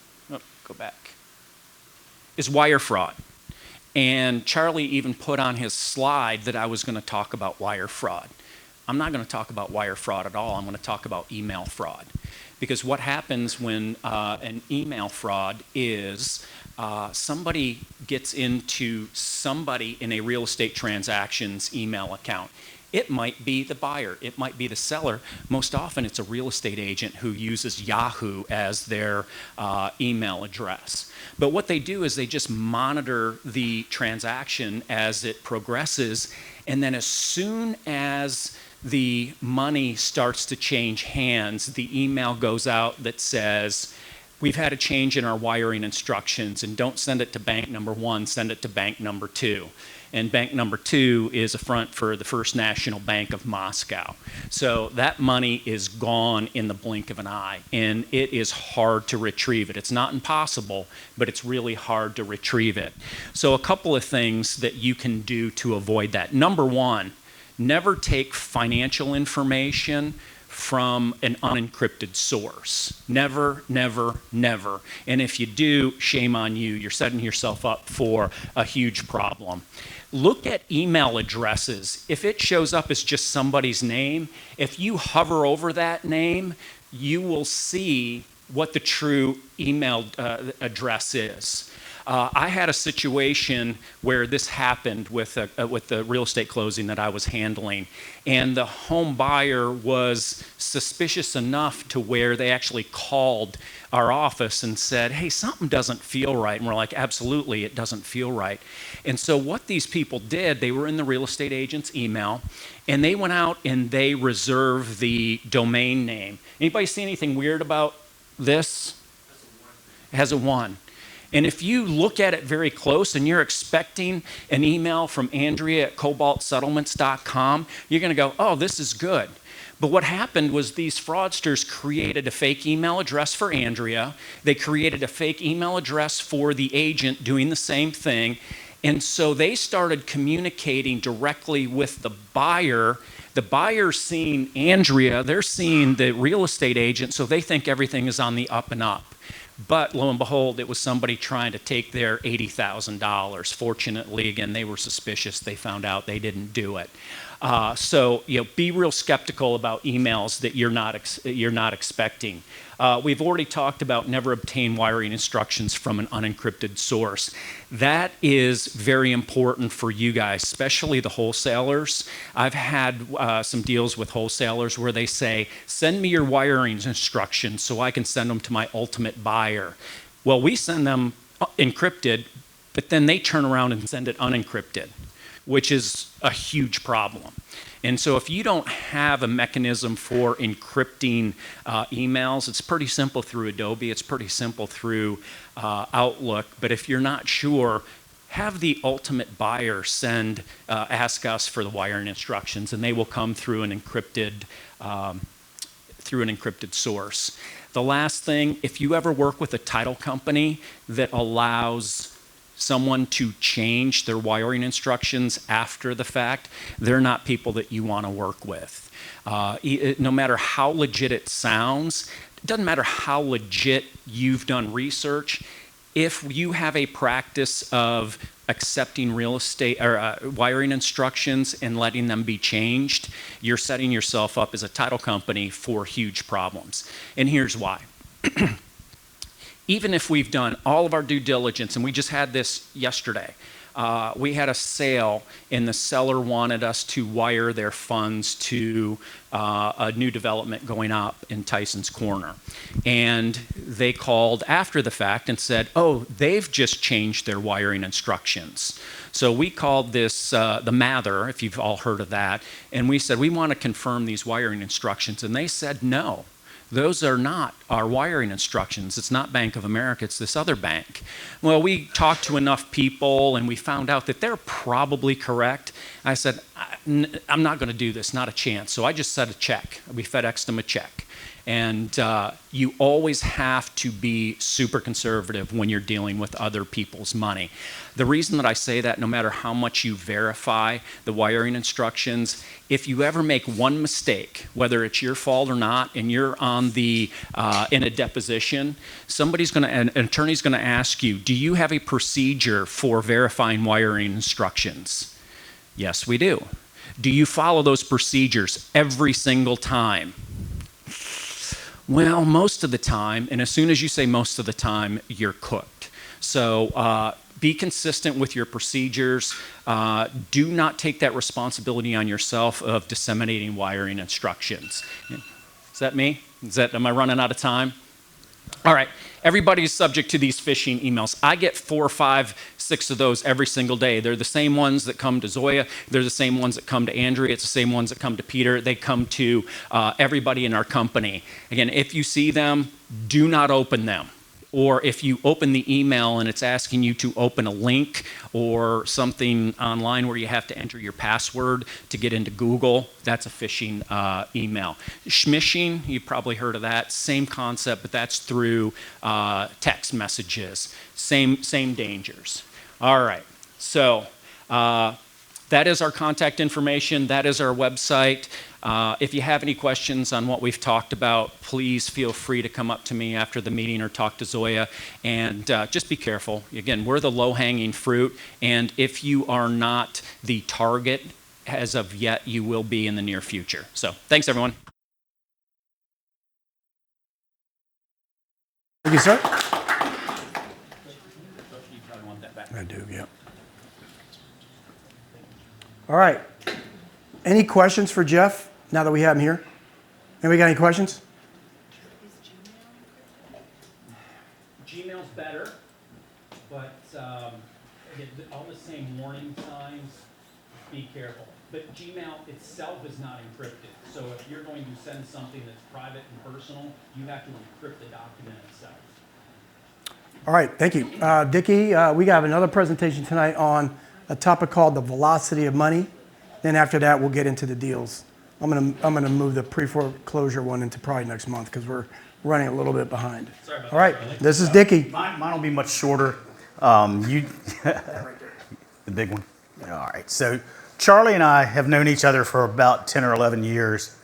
L: is wire fraud. And Charlie even put on his slide that I was going to talk about wire fraud. I'm not going to talk about wire fraud at all. I'm going to talk about email fraud. Because what happens when an email fraud is somebody gets into somebody in a real estate transaction's email account. It might be the buyer, it might be the seller. Most often it's a real estate agent who uses Yahoo as their email address. But what they do is they just monitor the transaction as it progresses, and then as soon as the money starts to change hands, the email goes out that says, we've had a change in our wiring instructions, and don't send it to bank number 1, send it to bank number 2. And bank number 2 is a front for the First National Bank of Moscow. So that money is gone in the blink of an eye, and it is hard to retrieve it. It's not impossible, but it's really hard to retrieve it. So a couple of things that you can do to avoid that. Number 1, never take financial information from an unencrypted source. Never, never, never. And if you do, shame on you. You're setting yourself up for a huge problem. Look at email addresses. If it shows up as just somebody's name, if you hover over that name, you will see what the true email address is. I had a situation where this happened with the real estate closing that I was handling, and the home buyer was suspicious enough to where they actually called our office and said, hey, something doesn't feel right. And we're like, absolutely, it doesn't feel right. And so what these people did, they were in the real estate agent's email, and they went out and they reserved the domain name. Anybody see anything weird about this? It has a 1. And if you look at it very close and you're expecting an email from Andrea at cobaltsettlements.com, you're going to go, oh, this is good. But what happened was these fraudsters created a fake email address for Andrea. They created a fake email address for the agent doing the same thing. And so they started communicating directly with the buyer. The buyer's seeing Andrea, they're seeing the real estate agent, so they think everything is on the up and up. But lo and behold, it was somebody trying to take their $80,000. Fortunately, again, they were suspicious. They found out they didn't do it. So be real skeptical about emails that you're not expecting. We've already talked about never obtain wiring instructions from an unencrypted source. That is very important for you guys, especially the wholesalers. I've had some deals with wholesalers where they say, send me your wiring instructions so I can send them to my ultimate buyer. Well, we send them encrypted, but then they turn around and send it unencrypted, which is a huge problem. And so if you don't have a mechanism for encrypting emails, it's pretty simple through Adobe, it's pretty simple through Outlook, but if you're not sure, have the ultimate buyer ask us for the wiring instructions, and they will come through an encrypted source. The last thing, if you ever work with a title company that allows someone to change their wiring instructions after the fact, they're not people that you want to work with. No matter how legit it sounds, it doesn't matter how legit you've done research, if you have a practice of accepting real estate or wiring instructions and letting them be changed, you're setting yourself up as a title company for huge problems. And here's why. Even if we've done all of our due diligence, and we just had this yesterday, we had a sale, and the seller wanted us to wire their funds to a new development going up in Tyson's Corner. And they called after the fact and said, oh, they've just changed their wiring instructions. So we called this the Mather, if you've all heard of that, and we said, we want to confirm these wiring instructions. And they said, no. Those are not our wiring instructions. It's not Bank of America, it's this other bank. Well, we talked to enough people and we found out that they're probably correct. I said, I'm not going to do this, not a chance. So I just sent a check. We FedExed them a check. And you always have to be super conservative when you're dealing with other people's money. The reason that I say that, no matter how much you verify the wiring instructions, if you ever make one mistake, whether it's your fault or not, and you're on the in a deposition, an attorney's going to ask you, do you have a procedure for verifying wiring instructions? Yes, we do. Do you follow those procedures every single time? Well, most of the time, and as soon as you say most of the time, you're cooked. So be consistent with your procedures. Do not take that responsibility on yourself of disseminating wiring instructions. Is that me? Am I running out of time? All right, everybody's subject to these phishing emails. I get 4, 5, 6 of those every single day. They're the same ones that come to Zoya. They're the same ones that come to Andrea. It's the same ones that come to Peter. They come to everybody in our company. Again, if you see them, do not open them. Or if you open the email and it's asking you to open a link or something online where you have to enter your password to get into Google, that's a phishing email. Smishing, you've probably heard of that. Same concept, but that's through text messages. Same dangers. All right, so that is our contact information. That is our website. If you have any questions on what we've talked about, please feel free to come up to me after the meeting or talk to Zoya. And just be careful. Again, we're the low-hanging fruit. And if you are not the target as of yet, you will be in the near future. So thanks, everyone.
A: Thank you, sir. I do, yeah. All right. Any questions for Jeff now that we have him here? Anybody got any questions?
L: Gmail's better, but again, all the same warning signs, be careful. But Gmail itself is not encrypted. So if you're going to send something that's private and personal, you have to encrypt the document itself.
A: All right, thank you. Dickie, we have another presentation tonight on a topic called the velocity of money. Then after that, we'll get into the deals. I'm gonna move the pre-foreclosure one into probably next month because we're running a little bit behind.
K: Sorry about
A: All right,
K: that.
A: this is Dickie.
K: Mine will be much shorter. The big one. All right. So Charlie and I have known each other for about 10 or 11 years,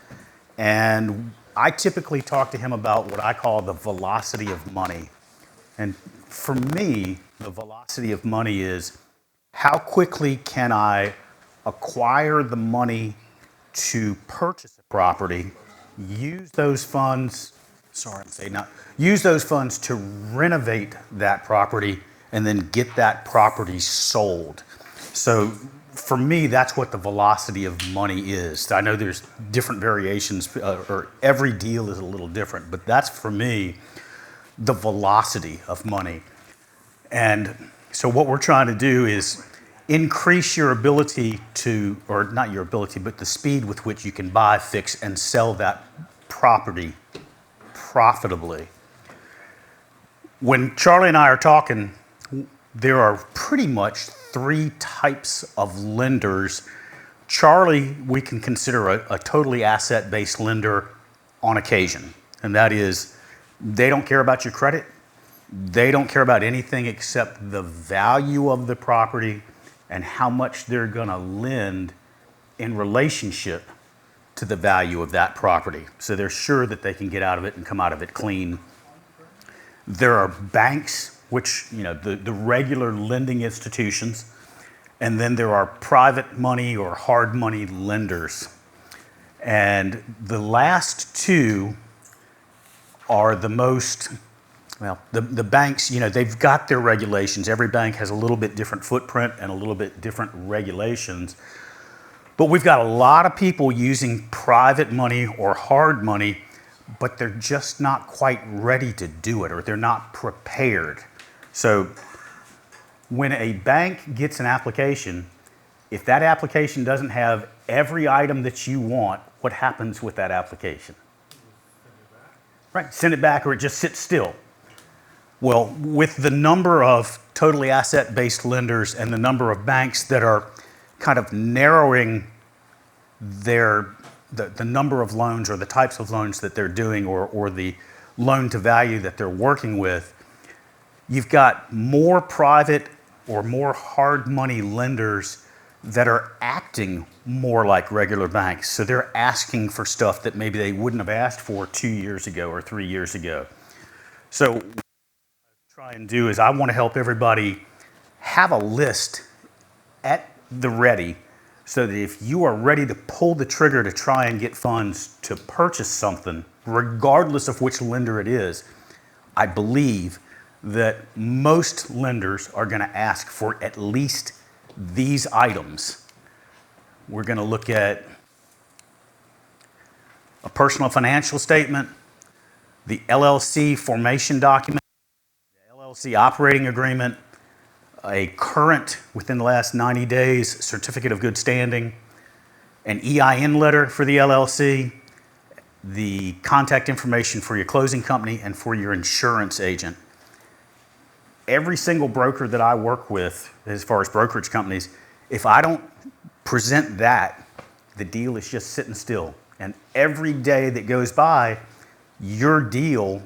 K: and I typically talk to him about what I call the velocity of money. And for me, the velocity of money is how quickly can I acquire the money to purchase a property, use those funds, use those funds to renovate that property and then get that property sold. So for me, that's what the velocity of money is. I know there's different variations, or every deal is a little different, but that's for me the velocity of money. And so what we're trying to do is increase your ability to, or not your ability, but the speed with which you can buy, fix, and sell that property profitably. When Charlie and I are talking, there are pretty much 3 types of lenders. Charlie, we can consider a totally asset-based lender on occasion, and that is they don't care about your credit. They don't care about anything except the value of the property and how much they're going to lend in relationship to the value of that property. So they're sure that they can get out of it and come out of it clean. There are banks, which, the regular lending institutions, and then there are private money or hard money lenders. And the last 2 are the most Well, the banks, they've got their regulations. Every bank has a little bit different footprint and a little bit different regulations. But we've got a lot of people using private money or hard money, but they're just not quite ready to do it, or they're not prepared. So when a bank gets an application, if that application doesn't have every item that you want, what happens with that application? Right, send it back, or it just sits still. Well, with the number of totally asset-based lenders and the number of banks that are kind of narrowing the number of loans or the types of loans that they're doing, or the loan to value that they're working with, you've got more private or more hard money lenders that are acting more like regular banks. So they're asking for stuff that maybe they wouldn't have asked for 2 years ago or 3 years ago. So what I try and do is I want to help everybody have a list at the ready, so that if you are ready to pull the trigger to try and get funds to purchase something, regardless of which lender it is, I believe that most lenders are going to ask for at least these items. We're going to look at a personal financial statement, the LLC formation document, the LLC operating agreement, a current, within the last 90 days, certificate of good standing, an EIN letter for the LLC, the contact information for your closing company and for your insurance agent. Every single broker that I work with, as far as brokerage companies, if I don't present that, the deal is just sitting still. And every day that goes by, your deal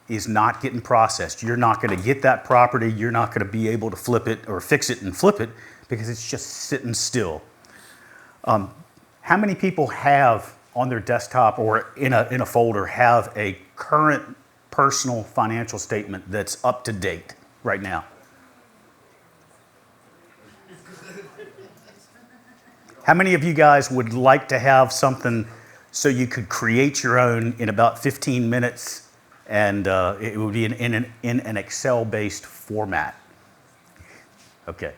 K: is not getting processed. You're not going to get that property. You're not going to be able to flip it or fix it and flip it because it's just sitting still. How many people have on their desktop or in a folder have a current personal financial statement that's up to date right now? How many of you guys would like to have something so you could create your own in about 15 minutes, and it would be in an Excel-based format? Okay.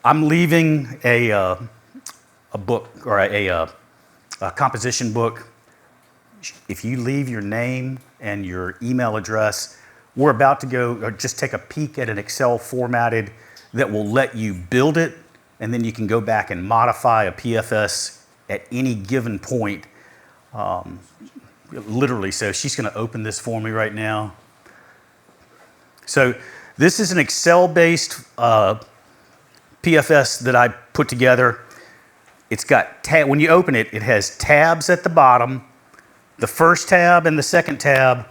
K: I'm leaving a book, or a composition book. If you leave your name and your email address, we're about to go, or just take a peek at an Excel formatted that will let you build it, and then you can go back and modify a PFS at any given point. Literally, so she's going to open this for me right now. So this is an Excel-based PFS that I put together. It's got, when you open it, it has tabs at the bottom. The first tab and the second tab,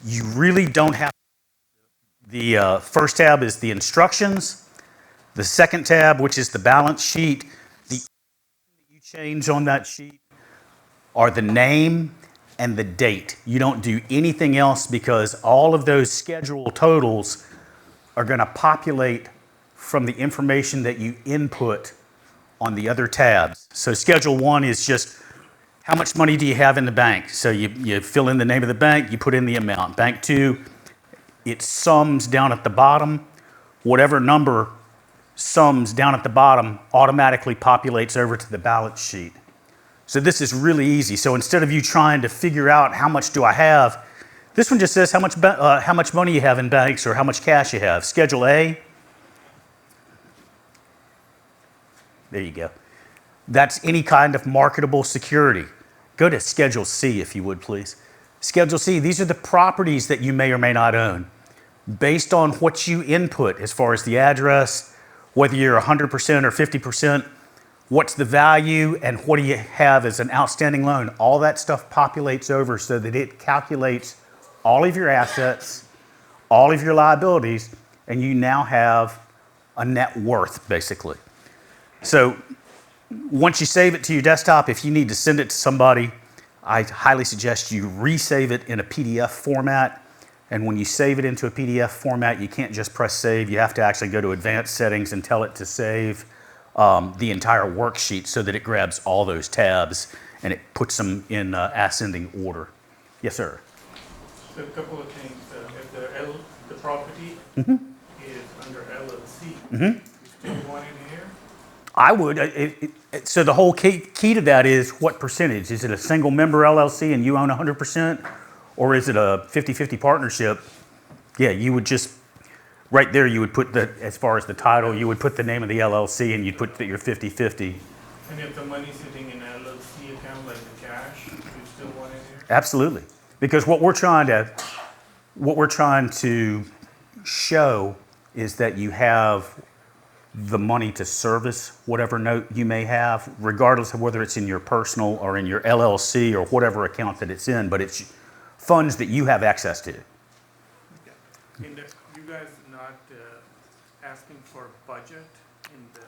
K: you really don't have. The first tab is the instructions. The second tab, which is the balance sheet, the that you change on that sheet are the name and the date. You don't do anything else because all of those schedule totals are going to populate from the information that you input on the other tabs. So Schedule 1 is just how much money do you have in the bank? So you fill in the name of the bank, you put in the amount. Bank 2, it sums down at the bottom. Whatever number sums down at the bottom automatically populates over to the balance sheet. So this is really easy. So instead of you trying to figure out how much do I have, this one just says how much money you have in banks or how much cash you have. Schedule A, there you go. That's any kind of marketable security. Go to Schedule C if you would, please. Schedule C, these are the properties that you may or may not own. Based on what you input as far as the address, whether you're 100% or 50%, what's the value, and what do you have as an outstanding loan. All that stuff populates over so that it calculates all of your assets, all of your liabilities, and you now have a net worth, basically. So once you save it to your desktop, if you need to send it to somebody, I highly suggest you resave it in a PDF format. And when you save it into a PDF format, you can't just press save. You have to actually go to advanced settings and tell it to save the entire worksheet so that it grabs all those tabs and it puts them in ascending order. Yes, sir.
C: So a couple of things, if the property
K: Mhm.
C: is under LLC,
K: Mhm.
C: you still want it here?
K: I would. So the whole key to that is what percentage? Is it a single member LLC and you own 100%? Or is it a 50-50 partnership? Yeah, you would just, right there, you would put as far as the title, you would put the name of the LLC and you'd put that you're 50-50.
C: And if the money's sitting in an LLC account like the cash, you still want it here?
K: Absolutely. Because what we're trying to show is that you have the money to service whatever note you may have, regardless of whether it's in your personal or in your LLC or whatever account that it's in, but it's funds that you have access to.
C: And you guys not asking for budget?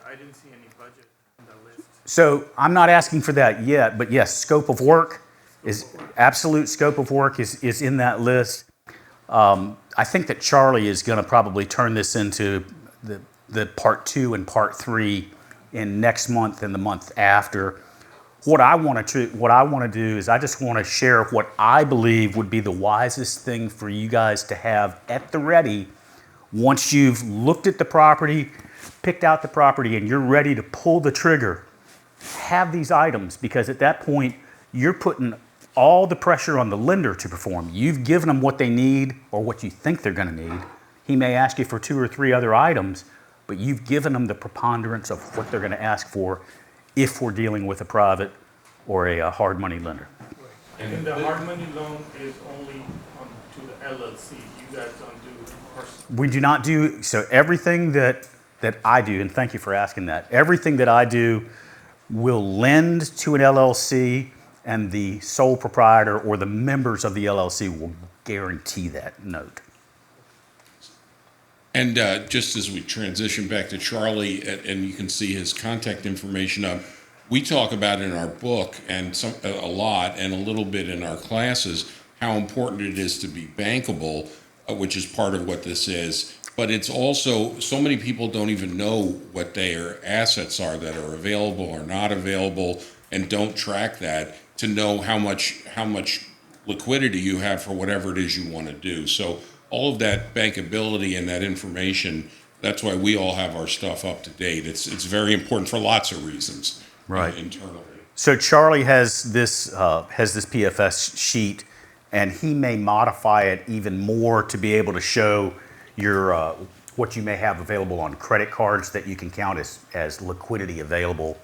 C: I didn't see any budget on the list.
K: So I'm not asking for that yet, but yes, scope of work is absolute scope of work is in that list. I think that Charlie is going to probably turn this into the part 2 and part 3 in next month and the month after. What I want to do is I just want to share what I believe would be the wisest thing for you guys to have at the ready once you've looked at the property, picked out the property, and you're ready to pull the trigger. Have these items, because at that point you're putting all the pressure on the lender to perform. You've given them what they need or what you think they're going to need. He may ask you for 2 or 3 other items, but you've given them the preponderance of what they're going to ask for if we're dealing with a private or a hard money lender.
C: And the hard money loan is only to the LLC. You guys don't do personal.
K: We do not do, so everything that I do, and thank you for asking that, everything that I do will lend to an LLC, and the sole proprietor or the members of the LLC will guarantee that note.
E: And just as we transition back to Charlie, and you can see his contact information up, we talk about in our book and a lot and a little bit in our classes how important it is to be bankable, which is part of what this is. But it's also, so many people don't even know what their assets are that are available or not available and don't track that to know how much liquidity you have for whatever it is you want to do. So all of that bankability and that information, that's why we all have our stuff up to date. It's very important for lots of reasons.
K: Right.
E: Internally.
K: So Charlie has this PFS sheet, and he may modify it even more to be able to show your what you may have available on credit cards that you can count as liquidity available.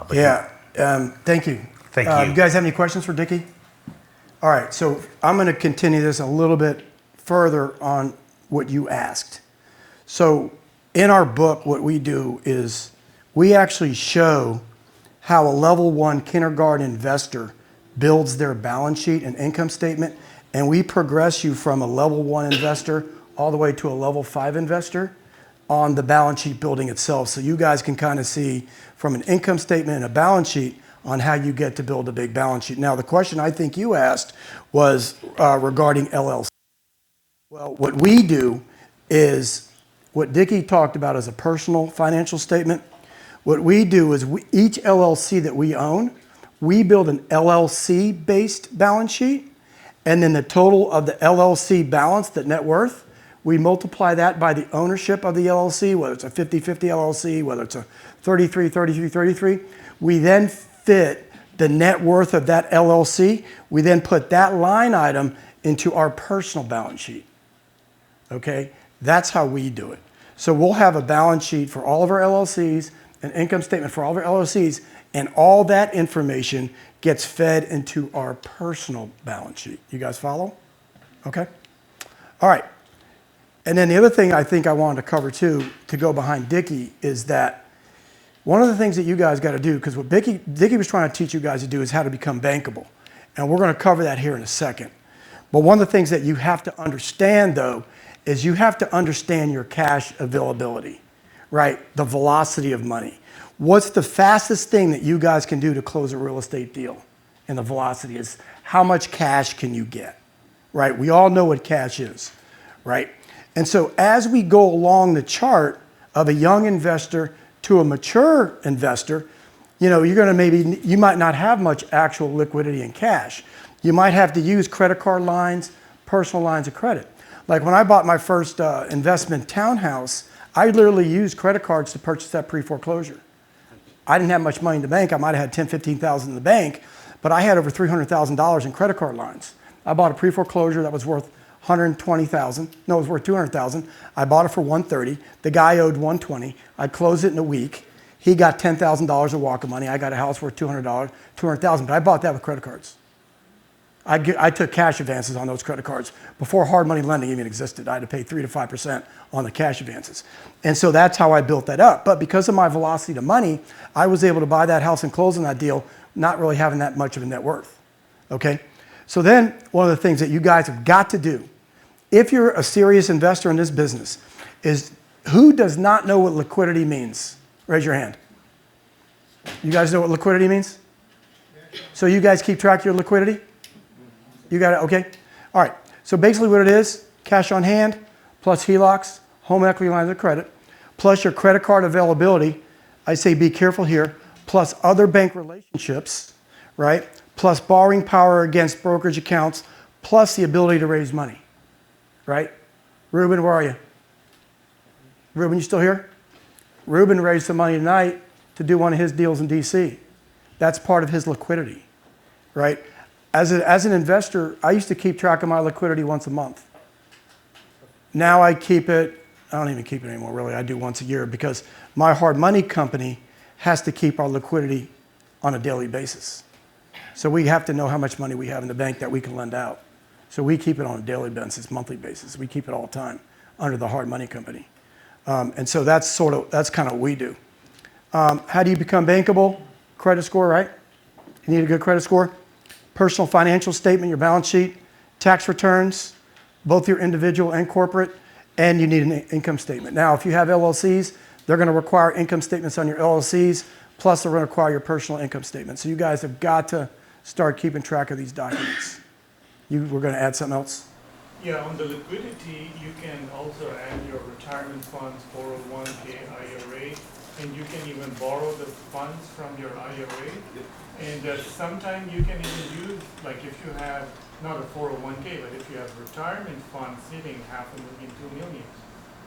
A: Thank you.
K: Thank you.
A: You guys have any questions for Dickie? All right, so I'm going to continue this a little bit further on what you asked. So in our book, what we do is we actually show how a level 1 kindergarten investor builds their balance sheet and income statement, and we progress you from a level 1 investor all the way to a level 5 investor on the balance sheet building itself. So you guys can kind of see from an income statement and a balance sheet on how you get to build a big balance sheet. Now, the question I think you asked was regarding LLC. Well, what we do is what Dickie talked about as a personal financial statement. What we do is each LLC that we own, we build an LLC-based balance sheet, and then the total of the LLC balance, the net worth, we multiply that by the ownership of the LLC, whether it's a 50-50 LLC, whether it's a 33-33-33. We then fit the net worth of that LLC. We then put that line item into our personal balance sheet. Okay? That's how we do it. So we'll have a balance sheet for all of our LLCs, an income statement for all of our LLCs, and all that information gets fed into our personal balance sheet. You guys follow? Okay? All right. And then the other thing I think I wanted to cover too, to go behind Dickie, is that one of the things that you guys got to do, because what Dickie was trying to teach you guys to do is how to become bankable. And we're going to cover that here in a second. But one of the things that you have to understand though, is you have to understand your cash availability, right? The velocity of money. What's the fastest thing that you guys can do to close a real estate deal? And the velocity is how much cash can you get, right? We all know what cash is, right? And so as we go along the chart of a young investor to a mature investor, you know, you might not have much actual liquidity in cash. You might have to use credit card lines, personal lines of credit. Like when I bought my first investment townhouse, I literally used credit cards to purchase that pre-foreclosure. I didn't have much money in the bank. I might have had $10,000, $15,000 in the bank, but I had over $300,000 in credit card lines. I bought a pre-foreclosure that was worth $120,000. No, it was worth $200,000. I bought it for $130,000. The guy owed $120,000. I closed it in a week. He got $10,000 of walk of money. I got a house worth $200,000, but I bought that with credit cards. I took cash advances on those credit cards before hard money lending even existed. I had to pay 3 to 5% on the cash advances. And so that's how I built that up. But because of my velocity to money, I was able to buy that house and close on that deal, not really having that much of a net worth. Okay? So then one of the things that you guys have got to do, if you're a serious investor in this business, is who does not know what liquidity means? Raise your hand. You guys know what liquidity means? So you guys keep track of your liquidity? You got it? Okay. All right. So basically what it is, cash on hand, plus HELOCs, home equity lines of credit, plus your credit card availability. I say be careful here, plus other bank relationships, right? Plus borrowing power against brokerage accounts, plus the ability to raise money, right? Ruben, where are you? Ruben, you still here? Ruben raised some money tonight to do one of his deals in DC. That's part of his liquidity, right? As an investor, I used to keep track of my liquidity once a month. Now I keep it, I don't even keep it anymore, really. I do once a year because my hard money company has to keep our liquidity on a daily basis. So we have to know how much money we have in the bank that we can lend out. So we keep it on a daily basis, monthly basis. We keep it all the time under the hard money company. And so that's kind of what we do. How do you become bankable? Credit score, right? You need a good credit score. Personal financial statement, your balance sheet, tax returns, both your individual and corporate, and you need an income statement. Now, if you have LLCs, they're going to require income statements on your LLCs, plus they're going to require your personal income statement. So you guys have got to start keeping track of these documents. You were going to add something else?
C: Yeah, on the liquidity, you can also add your retirement funds, 401k, IRA, and you can even borrow the funds from your IRA. And sometimes you can even use, like if you have, not a 401k, but if you have retirement funds sitting $500,000, $2 million,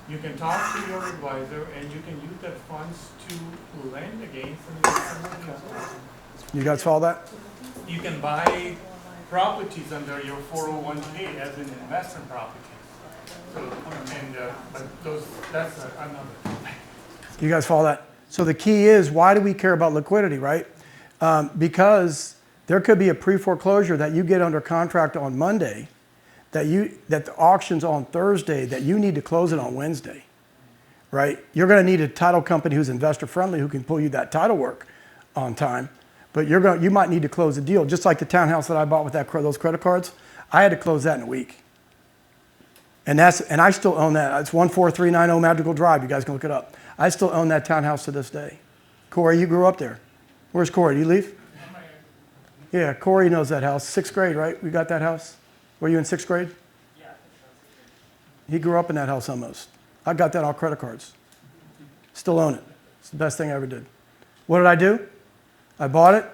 C: you can talk to your advisor and you can use that funds to lend against and get some money as well.
A: You guys follow that?
C: You can buy properties under your 401k as an investment property. So, but that's another.
A: You guys follow that? So the key is, why do we care about liquidity, right? Because there could be a pre-foreclosure that you get under contract on Monday, that the auction's on Thursday, that you need to close it on Wednesday, right? You're going to need a title company who's investor friendly, who can pull you that title work on time. But you might need to close a deal, just like the townhouse that I bought with those credit cards. I had to close that in a week. And I still own that. It's 14390 Magical Drive. You guys can look it up. I still own that townhouse to this day. Corey, you grew up there. Where's Corey? Did you leave? Yeah, Corey knows that house. 6th grade, right? We got that house. Were you in 6th grade?
I: Yeah.
A: He grew up in that house almost. I got that on credit cards. Still own it. It's the best thing I ever did. What did I do? I bought it,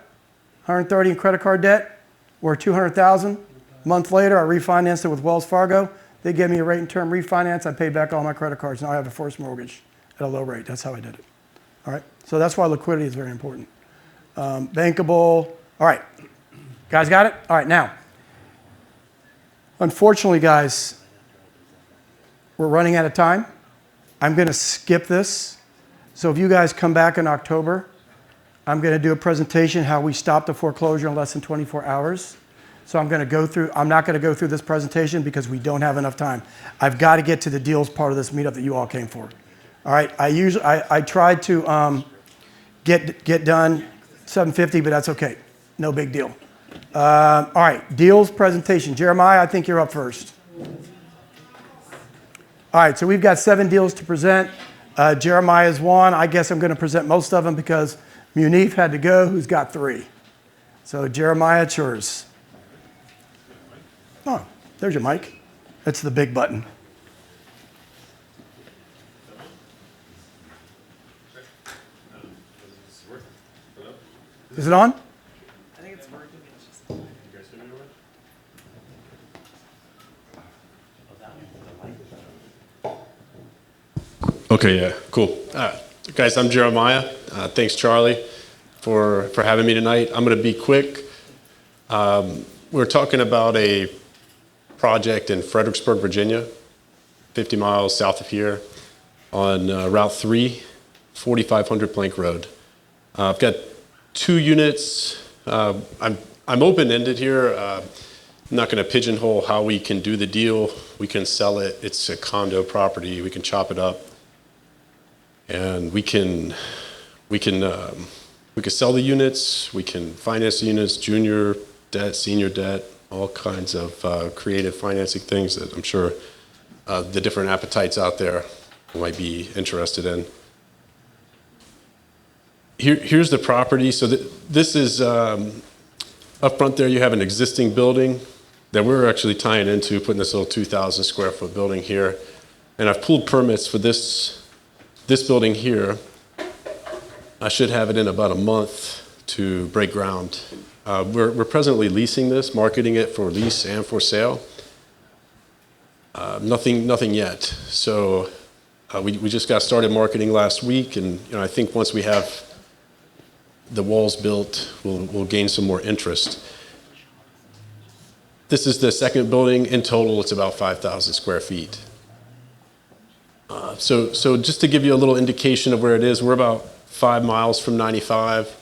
A: $130,000 in credit card debt, or $200,000. A month later, I refinanced it with Wells Fargo. They gave me a rate and term refinance. I paid back all my credit cards. Now I have a first mortgage at a low rate. That's how I did it. All right. So that's why liquidity is very important. Bankable. All right. Guys got it? All right. Now, unfortunately, guys, we're running out of time. I'm going to skip this. So if you guys come back in October, I'm going to do a presentation how we stop the foreclosure in less than 24 hours. So I'm not going to go through this presentation because we don't have enough time. I've got to get to the deals part of this meetup that you all came for. All right. I tried to get done 7:50, but that's okay. No big deal. All right. Deals presentation. Jeremiah, I think you're up first. All right. So we've got 7 deals to present. Jeremiah's one. I guess I'm going to present most of them because Munif had to go, who's got 3. So Jeremiah, it's yours. Oh, there's your mic. That's the big button. Is it on?
J: I think it's working. It's just...
Q: Okay, yeah, cool. Guys, I'm Jeremiah. Thanks, Charlie, for having me tonight. I'm going to be quick. We're talking about a project in Fredericksburg, Virginia, 50 miles south of here on Route 3, 4500 Plank Road. I've got 2 units. I'm open-ended here. I'm not going to pigeonhole how we can do the deal. We can sell it. It's a condo property. We can chop it up. And we can sell the units, we can finance the units, junior debt, senior debt, all kinds of creative financing things that I'm sure the different appetites out there might be interested in. Here's the property. So this is up front there. You have an existing building that we're actually tying into, putting this little 2,000 square foot building here, and I've pulled permits for this building here. I should have it in about a month to break ground. We're presently leasing this, marketing it for lease and for sale. Nothing yet. So we just got started marketing last week, and I think once we have the walls built, we'll gain some more interest. This is the second building. In total, it's about 5,000 square feet. So just to give you a little indication of where it is, we're about 5 miles from 95.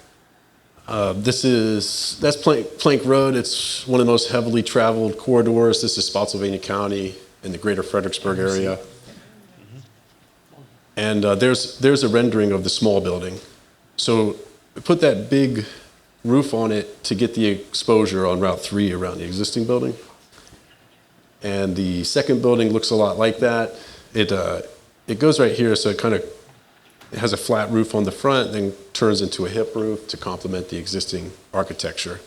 Q: That's Plank Road. It's one of the most heavily traveled corridors. This is Spotsylvania County in the greater Fredericksburg area. And there's a rendering of the small building. So we put that big roof on it to get the exposure on Route 3 around the existing building. And the second building looks a lot like that. It goes right here, so it has a flat roof on the front, then turns into a hip roof to complement the existing architecture.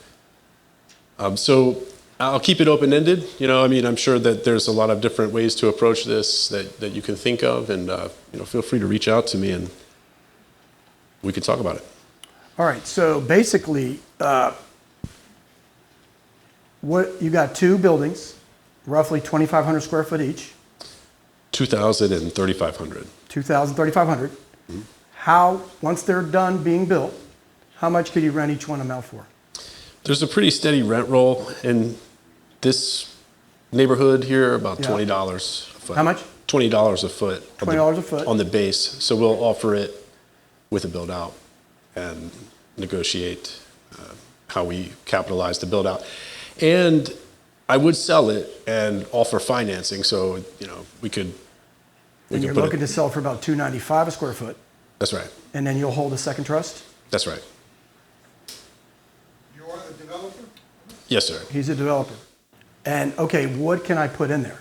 Q: So I'll keep it open-ended. I'm sure that there's a lot of different ways to approach this that you can think of, and feel free to reach out to me and we can talk about it.
A: All right, so basically, you got 2 buildings, roughly 2,500 square foot each.
Q: 2,000 and 3,500.
A: 2,000, 3,500. How, once they're done being built, how much could you rent each one of them out for?
Q: There's a pretty steady rent roll in this neighborhood here, about $20 a foot.
A: How much?
Q: $20 a foot.
A: $20 a foot.
Q: On the base. So we'll offer it with a build out and negotiate how we capitalize the build out. And I would sell it and offer financing, so we could.
A: And you're looking to sell for about $295 a square foot.
Q: That's right.
A: And then you'll hold a second trust?
Q: That's right.
F: You are the developer?
Q: Yes, sir.
A: He's a developer. And okay, what can I put in there?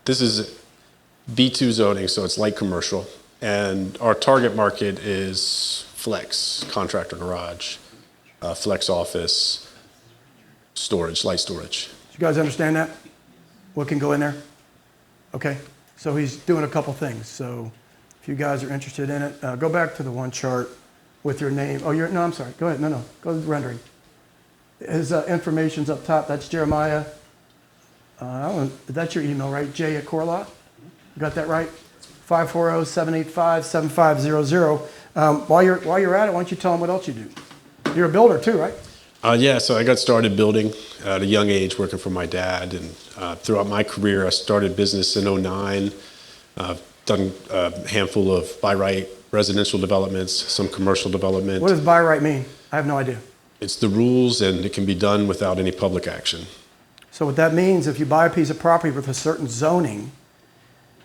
Q: This is B2 zoning, so it's light commercial. And our target market is flex, contractor garage, flex office, storage, light storage.
A: You guys understand that? What can go in there? Okay, so he's doing a couple things. So if you guys are interested in it, go back to the one chart with your name. Oh, no, I'm sorry. Go ahead. No, go to the rendering. His information's up top. That's Jeremiah. That's your email, right? J@Corlot. You got that right? 540-785-7500. While you're at it, why don't you tell them what else you do? You're a builder too, right?
Q: Yeah, so I got started building at a young age, working for my dad, and throughout my career, I started business in '09. Done a handful of by right residential developments, some commercial development.
A: What does by right mean? I have no idea.
Q: It's the rules, and it can be done without any public action.
A: So what that means, if you buy a piece of property with a certain zoning,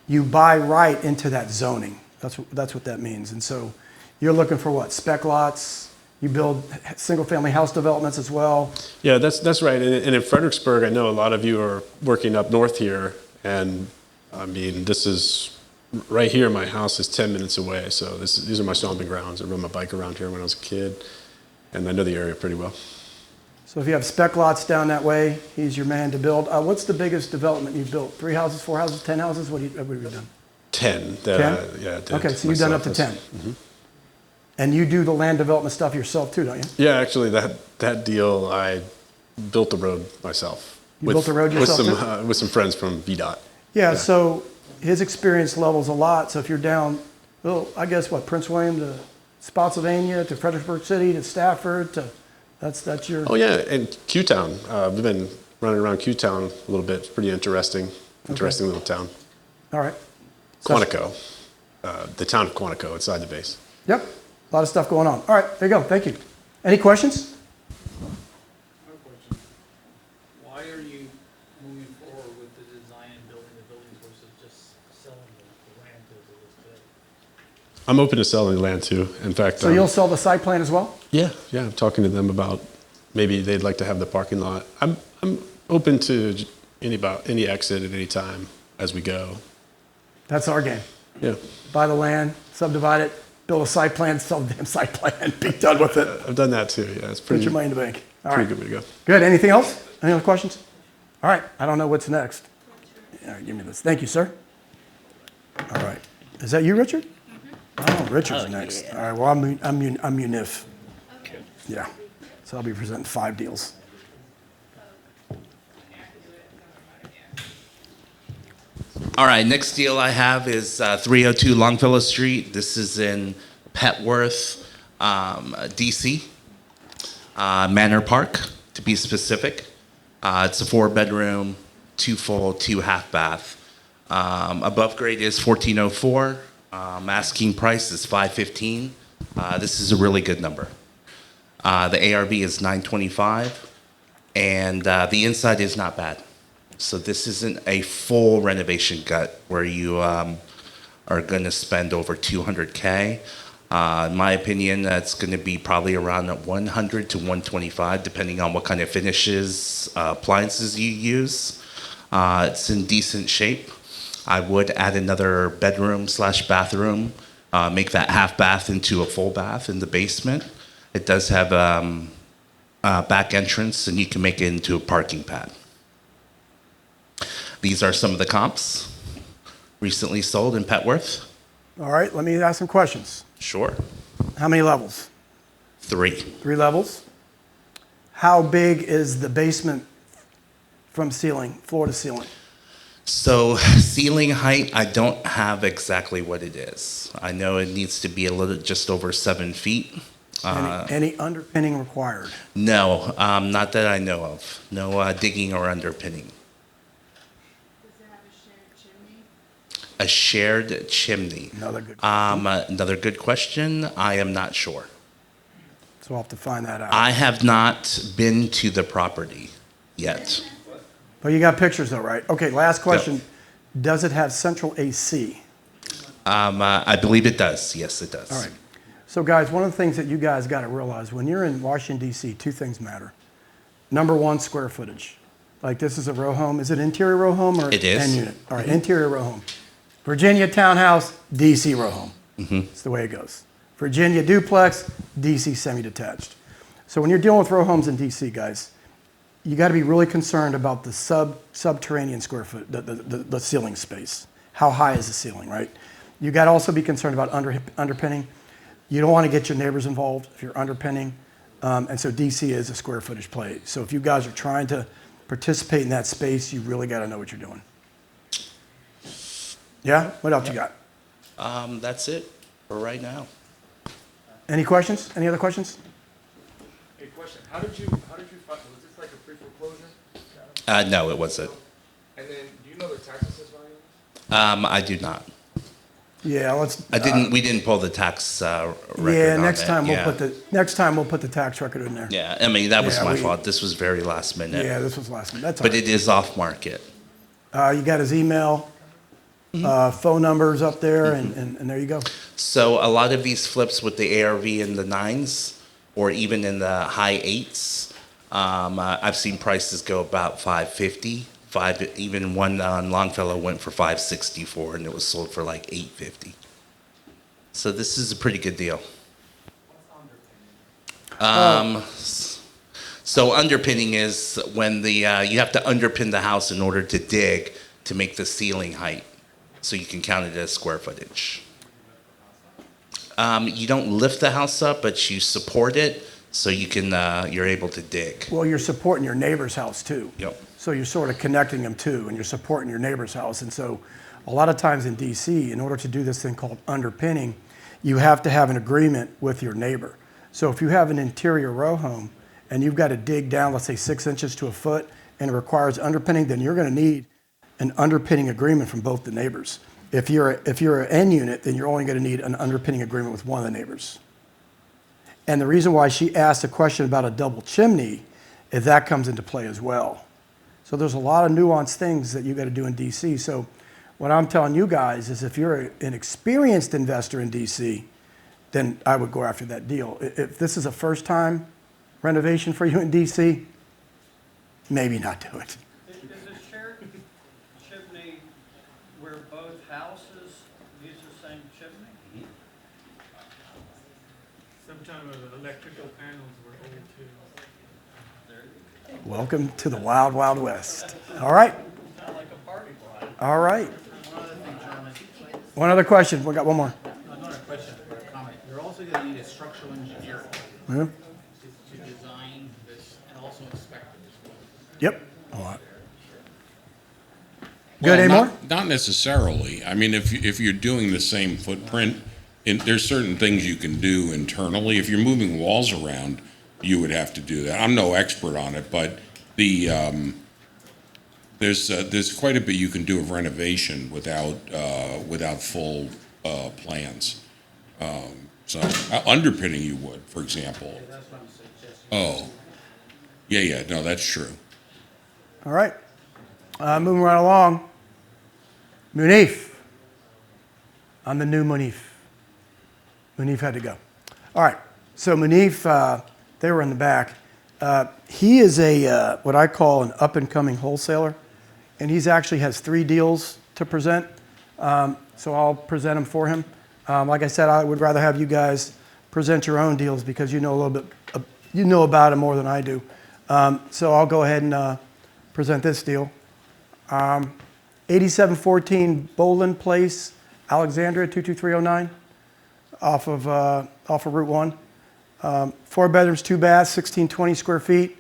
A: you buy right into that zoning. That's what that means. And so you're looking for what? Spec lots? You build single-family house developments as well?
Q: Yeah, that's right. And in Fredericksburg, I know a lot of you are working up north here, and I mean, this is right here. My house is 10 minutes away, so these are my stomping grounds. I rode my bike around here when I was a kid, and I know the area pretty well.
A: So if you have spec lots down that way, he's your man to build. What's the biggest development you've built? 3 houses, 4 houses, 10 houses? What have you done?
Q: 10.
A: 10?
Q: Yeah, I did
A: okay, so you've done up to 10.
Q: Mm-hmm.
A: And you do the land development stuff yourself too, don't you?
Q: Yeah, actually, that deal, I built the road myself.
A: You built the road yourself
Q: with some friends from VDOT.
A: Yeah, so his experience level's a lot. So if you're down, well, I guess what, Prince William to Spotsylvania to Fredericksburg City to Stafford to, that's your.
Q: Oh yeah, and Q-Town. We've been running around Q-Town a little bit. It's pretty interesting little town.
A: All right.
Q: Quantico, the town of Quantico inside the base.
A: Yep, a lot of stuff going on. All right, there you go. Thank you. Any questions?
R: No question. Why are you moving forward with the design and building the buildings versus just selling the land as it is today?
Q: I'm open to selling land too. In fact,
A: So you'll sell the site plan as well?
Q: Yeah, I'm talking to them about maybe they'd like to have the parking lot. I'm open to any exit at any time as we go.
A: That's our game.
Q: Yeah.
A: Buy the land, subdivide it, build a site plan, sell the damn site plan, be done with it.
Q: I've done that too. Yeah, it's
A: Put
Q: pretty.
A: your money in the bank. All
Q: Pretty
A: right.
Q: good way to go.
A: Good. Anything else? Any other questions? All right. I don't know what's next. All right, give me this. Thank you, sir. All right. Is that you, Richard? Oh, Richard's next.
P: yeah.
A: All right. Well, I'm Munif. Yeah. So I'll be presenting 5 deals.
S: All right, next deal I have is 302 Longfellow Street. This is in Petworth, DC. Manor Park, to be specific. It's a 4-bedroom, 2 full, 2 half bath. Above grade is 1404. Asking price is 515. This is a really good number. The ARV is 925, and the inside is not bad. So this isn't a full renovation gut where you are going to spend over 200K. In my opinion, that's going to be probably around 100 to 125, depending on what kind of finishes, appliances you use. It's in decent shape. I would add another bedroom/bathroom, make that half bath into a full bath in the basement. It does have a back entrance, and you can make it into a parking pad. These are some of the comps recently sold in Petworth.
A: All right. Let me ask some questions.
S: Sure.
A: How many levels?
S: 3.
A: 3 levels. How big is the basement from ceiling, floor to ceiling?
S: So ceiling height, I don't have exactly what it is. I know it needs to be just over 7 feet.
A: Any underpinning required?
S: No, not that I know of. No digging or underpinning. A shared chimney.
A: Another good question.
S: Another good question. I am not sure.
A: So I'll have to find that out.
S: I have not been to the property yet.
A: But you got pictures though, right? Okay, last question. Does it have central AC?
S: I believe it does. Yes, it does.
A: All right. So guys, one of the things that you guys got to realize, when you're in Washington, D.C., 2 things matter. Number 1, square footage. Like this is a row home. Is it interior row home or
S: it is.
A: 10 unit? All right, interior row home. Virginia townhouse, D.C. row home.
S: Mm-hmm.
A: It's the way it goes. Virginia duplex, D.C. semi-detached. So when you're dealing with row homes in D.C., guys, you got to be really concerned about the subterranean square foot, the ceiling space. How high is the ceiling, right? You got to also be concerned about underpinning. You don't want to get your neighbors involved if you're underpinning. And so DC is a square footage play. So if you guys are trying to participate in that space, you really got to know what you're doing. Yeah? What else you got?
S: That's it for right now.
A: Any questions? Any other questions?
R: Hey, question. How did you find, was this like a pre-foreclosure?
S: No, it wasn't.
R: And then, do you know the tax assessed value?
S: I do not.
A: Yeah, let's.
S: We didn't pull the tax record.
A: Yeah,
S: on
A: next
S: it.
A: time
S: Yeah.
A: we'll put the tax record in there.
S: Yeah, I mean that was
A: Yeah,
S: my fault. This was very last minute.
A: Yeah, this was last minute. That's all
S: But
A: right.
S: it is off market.
A: You got his email, phone numbers up there, and there you go.
S: So a lot of these flips with the ARV in the 9s, or even in the high 8s, I've seen prices go about $550. Even one on Longfellow went for $564, and it was sold for like $850. So this is a pretty good deal. So underpinning is when you have to underpin the house in order to dig to make the ceiling height, so you can count it as square footage. You don't lift the house up, but you support it so you can you're able to dig.
A: Well, you're supporting your neighbor's house too.
S: Yep.
A: So you're sort of connecting them too, and you're supporting your neighbor's house. And so a lot of times in DC, in order to do this thing called underpinning, you have to have an agreement with your neighbor. So if you have an interior row home and you've got to dig down, let's say 6 inches to a foot, and it requires underpinning, then you're going to need an underpinning agreement from both the neighbors. If you're an end unit, then you're only going to need an underpinning agreement with one of the neighbors. And the reason why she asked a question about a double chimney is that comes into play as well. So there's a lot of nuanced things that you got to do in DC. So what I'm telling you guys is if you're an experienced investor in DC, then I would go after that deal. If this is a first time renovation for you in DC, maybe not do it.
R: Is the shared chimney where both houses use the same chimney?
C: Sometimes the electrical panels were old too.
A: Welcome to the Wild Wild West. All right.
R: Sound like a party block.
A: All right.
R: One other thing, Chairman.
A: One other question. We got one more.
R: Not a question, but a comment. You're also going to need a structural engineer
A: Yeah.
R: to design this and also inspect it as well.
A: Yep. A lot.
E: Well,
A: Good, any more?
E: Not necessarily. I mean, if you're doing the same footprint, there's certain things you can do internally. If you're moving walls around, you would have to do that. I'm no expert on it, but there's quite a bit you can do of renovation without full plans. So underpinning you would, for example.
R: That's what I'm suggesting.
E: Oh, yeah, no, that's true.
A: All right. Moving right along. Munif. I'm the new Munif. Munif had to go. All right. So Munif, they were in the back. He is a what I call an up-and-coming wholesaler, and he's actually has 3 deals to present. So I'll present them for him. Like I said, I would rather have you guys present your own deals because you know a little bit, you know about them more than I do. So I'll go ahead and present this deal. 8714 Boland Place, Alexandria, 22309, off of Route 1. 4 bedrooms, 2 baths, 1620 square feet.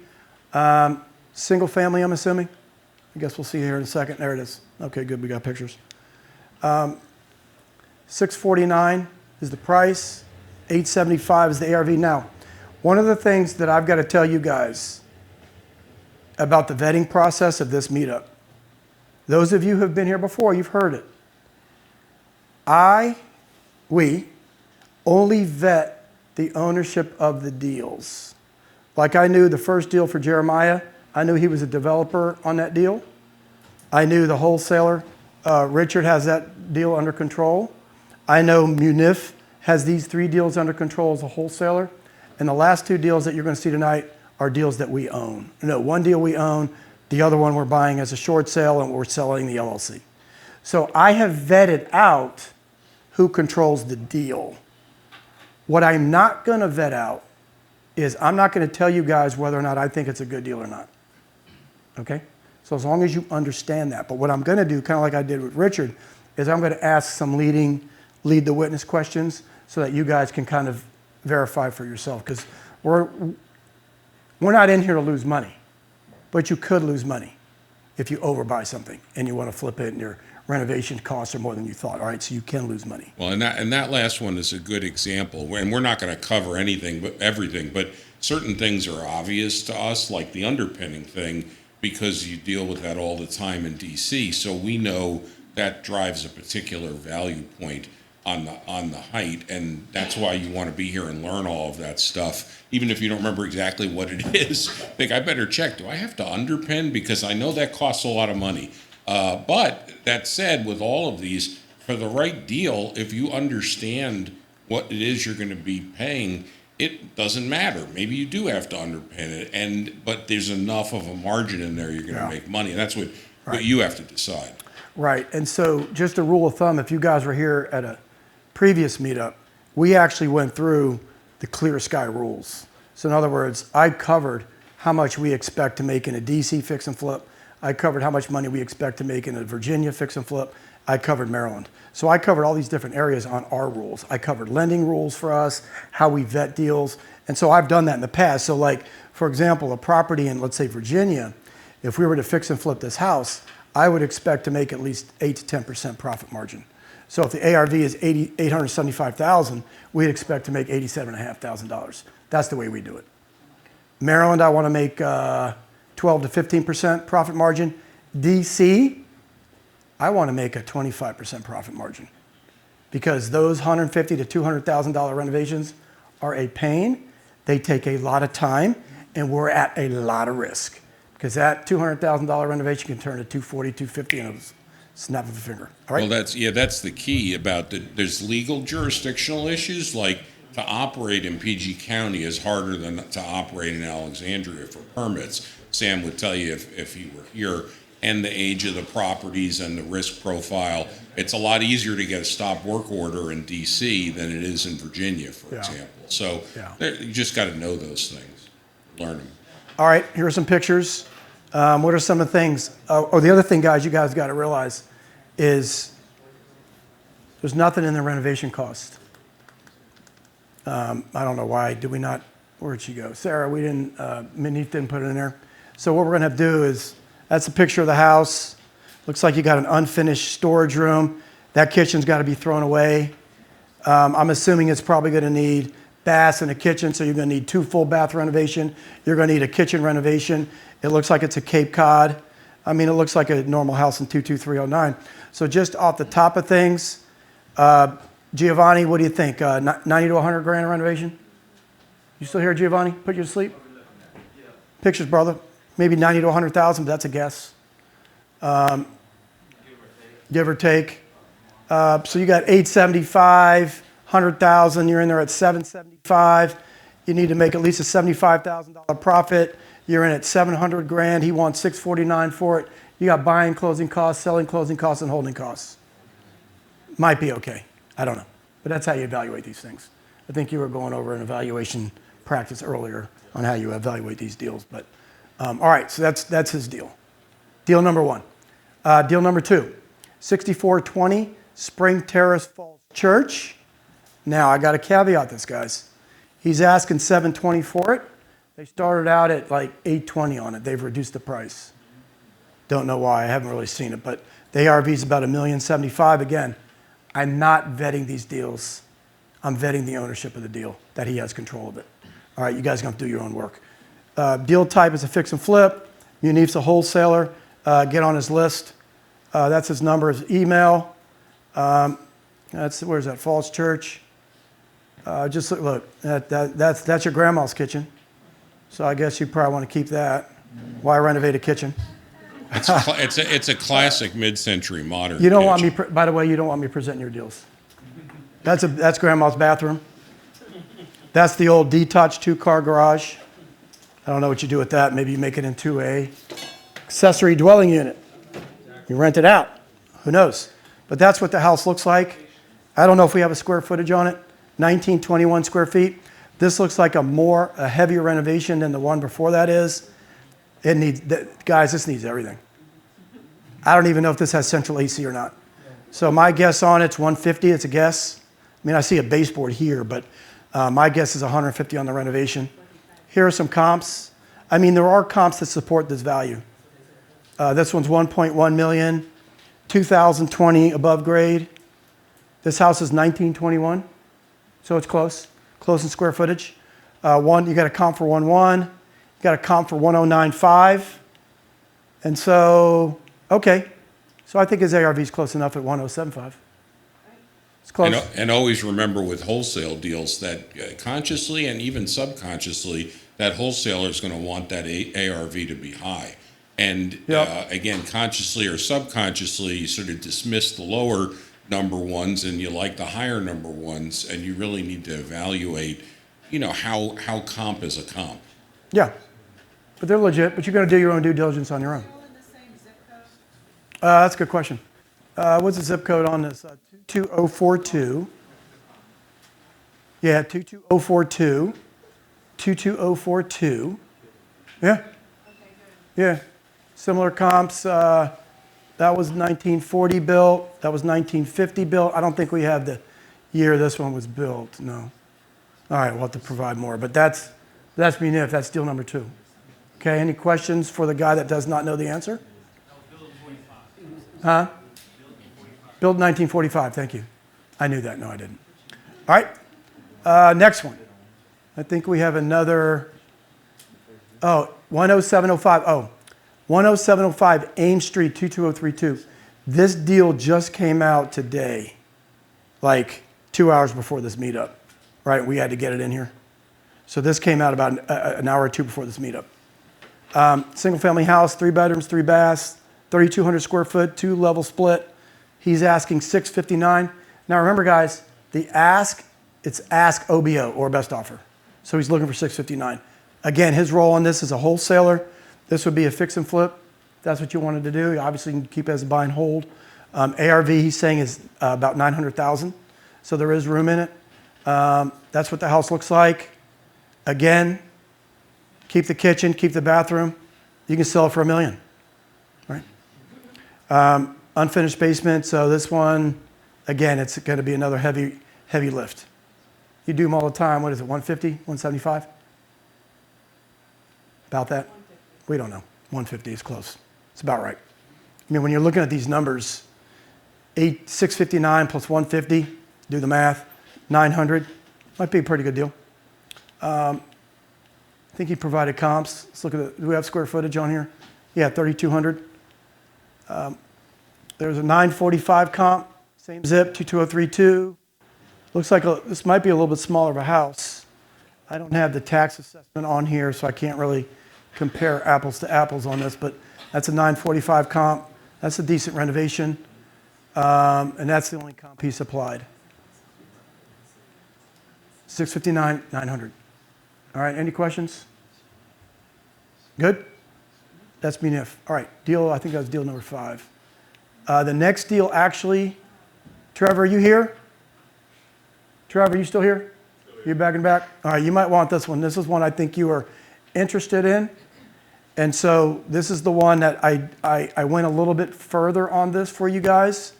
A: Single family, I'm assuming. I guess we'll see here in a second. There it is. Okay, good. We got pictures. 649 is the price. 875 is the ARV. Now, one of the things that I've got to tell you guys about the vetting process of this meetup. Those of you who have been here before, you've heard it. We only vet the ownership of the deals. Like I knew the first deal for Jeremiah, I knew he was a developer on that deal. I knew the wholesaler, Richard, has that deal under control. I know Munif has these 3 deals under control as a wholesaler. And the last 2 deals that you're going to see tonight are deals that we own. No, one deal we own, the other one we're buying as a short sale and we're selling the LLC. So I have vetted out who controls the deal. What I'm not going to vet out is I'm not going to tell you guys whether or not I think it's a good deal or not. Okay? So as long as you understand that. But what I'm going to do, kind of like I did with Richard, is I'm going to ask some lead the witness questions so that you guys can kind of verify for yourself. Because we're not in here to lose money. But you could lose money if you overbuy something and you want to flip it and your renovation costs are more than you thought. All right, so you can lose money.
E: Well, and that last one is a good example. And we're not going to cover everything, but certain things are obvious to us, like the underpinning thing, because you deal with that all the time in DC. So we know that drives a particular value point on the height, and that's why you want to be here and learn all of that stuff, even if you don't remember exactly what it is. Think, I better check. Do I have to underpin? Because I know that costs a lot of money. But that said, with all of these, for the right deal, if you understand what it is you're going to be paying, it doesn't matter. Maybe you do have to underpin it, but there's enough of a margin in there you're going to make money, and that's what you have to decide.
A: Right, and so just a rule of thumb, if you guys were here at a previous meetup, we actually went through the Clear Sky rules. So in other words, I covered how much we expect to make in a DC fix and flip. I covered how much money we expect to make in a Virginia fix and flip. I covered Maryland. So I covered all these different areas on our rules. I covered lending rules for us, how we vet deals. And so I've done that in the past. So like, for example, a property in, let's say, Virginia, If we were to fix and flip this house, I would expect to make at least 8 to 10% profit margin. So if the ARV is $875,000, we'd expect to make $87,500. That's the way we do it. Maryland, I want to make 12 to 15% profit margin. DC, I want to make a 25% profit margin because those $150,000 to $200,000 renovations are a pain. They take a lot of time, and we're at a lot of risk because that $200,000 renovation can turn to 240, 250 in a snap of a finger. All right?
E: Well, that's the key about there's legal jurisdictional issues, like to operate in PG County is harder than to operate in Alexandria for permits. Sam would tell you if he were here, and the age of the properties and the risk profile, it's a lot easier to get a stop work order in DC than it is in Virginia, for example. So you just got to know those things, learn them.
A: All right, here are some pictures. What are some of the things? The other thing, guys, you guys got to realize is there's nothing in the renovation cost. I don't know why. Did we not? Where'd she go? Sarah, we didn't, Minnie didn't put it in there. So what we're going to do is, that's a picture of the house. Looks like you got an unfinished storage room. That kitchen's got to be thrown away. I'm assuming it's probably going to need baths and a kitchen, so you're going to need 2 full bath renovation. You're going to need a kitchen renovation. It looks like it's a Cape Cod. I mean, it looks like a normal house in 22309. So just off the top of things, Giovanni, what do you think? 90 to 100 grand renovation? You still here, Giovanni? Put you to sleep? Pictures, brother. Maybe 90 to 100,000, but that's a guess. Give or take. So you got 875, 100,000. You're in there at 775. You need to make at least a $75,000 profit. You're in at 700 grand. He wants 649 for it. You got buying, closing costs, selling, closing costs, and holding costs. Might be okay. I don't know. But that's how you evaluate these things. I think you were going over an evaluation practice earlier on how you evaluate these deals. But all right, so that's his deal. Deal number 1. Deal number 2, 6420 Spring Terrace Falls Church. Now, I got to caveat this, guys. He's asking $720 for it. They started out at like $820 on it. They've reduced the price. Don't know why. I haven't really seen it, but the ARV is about $1,075,000. Again, I'm not vetting these deals. I'm vetting the ownership of the deal, that he has control of it. All right, you guys are going to have to do your own work. Deal type is a fix and flip. Munif's a wholesaler. Get on his list. That's his number, his email. Where's that? Falls Church. Just look. That's your grandma's kitchen. So I guess you probably want to keep that. Why renovate a kitchen?
E: It's a classic mid-century modern.
A: You don't
E: kitchen.
A: want me. By the way, you don't want me presenting your deals. That's grandma's bathroom. That's the old detached 2-car garage. I don't know what you do with that. Maybe you make it into a accessory dwelling unit. You rent it out. Who knows? But that's what the house looks like. I don't know if we have a square footage on it. 1921 square feet. This looks like a heavier renovation than the one before that is. Guys, this needs everything. I don't even know if this has central AC or not. So my guess on it's 150. It's a guess. I mean, I see a baseboard here, but my guess is 150 on the renovation. Here are some comps. I mean, there are comps that support this value. This one's 1.1 million, 2020 above grade. This house is 1921, so it's close in square footage. You got a comp for 1.1, you got a comp for 1.095, and so okay. So I think his ARV is close enough at 1.075. It's close.
E: And always remember with wholesale deals that consciously and even subconsciously, that wholesaler is going to want that ARV to be high. And again, consciously or subconsciously, you sort of dismiss the lower number ones and you like the higher number ones, and you really need to evaluate, how comp is a comp.
A: Yeah, but they're legit, but you're going to do your own due diligence on your own. That's a good question. What's the zip code on this? 22042. Yeah, 22042. 22042. Yeah. Yeah. Similar comps. That was 1940 built. That was 1950 built. I don't think we have the year this one was built. No. All right, we'll have to provide more. But that's Munif. That's deal number 2. Okay, any questions for the guy that does not know the answer? Huh? Built in 1945, thank you. I knew that, no I didn't. All right, next one. I think we have another, 10705, 10705 Ames Street, 22032. This deal just came out today, like 2 hours before this meetup, right? We had to get it in here. So this came out about an hour or two before this meetup. Single family house, 3 bedrooms, 3 baths, 3,200 square foot, 2-level split. He's asking $659. Now remember guys, the ask, it's ask OBO or best offer. So he's looking for $659. Again, his role on this is a wholesaler. This would be a fix and flip. That's what you wanted to do. Obviously, you can keep it as a buy and hold. ARV, he's saying, is about $900,000. So there is room in it. That's what the house looks like. Again, keep the kitchen, keep the bathroom. You can sell it for $1 million, right? Unfinished basement. So this one, again, it's going to be another heavy lift. You do them all the time. What is it, 150, 175? About that? We don't know. 150 is close. It's about right. I mean, when you're looking at these numbers, 659 plus 150, do the math, 900, might be a pretty good deal. I think he provided comps. Let's look at it. Do we have square footage on here? Yeah, 3,200. There's a 945 comp, same zip, 22032. Looks like this might be a little bit smaller of a house. I don't have the tax assessment on here, so I can't really compare apples to apples on this, but that's a 945 comp. That's a decent renovation, and that's the only comp he supplied. 659, 900. All right, any questions? Good? That's MUNIF. All right, deal, I think that was deal number 5. The next deal actually, Trevor, are you here? Trevor, you still here? You're back and back? All right, you might want this one. This is one I think you are interested in. And so this is the one that I went a little bit further on this for you guys.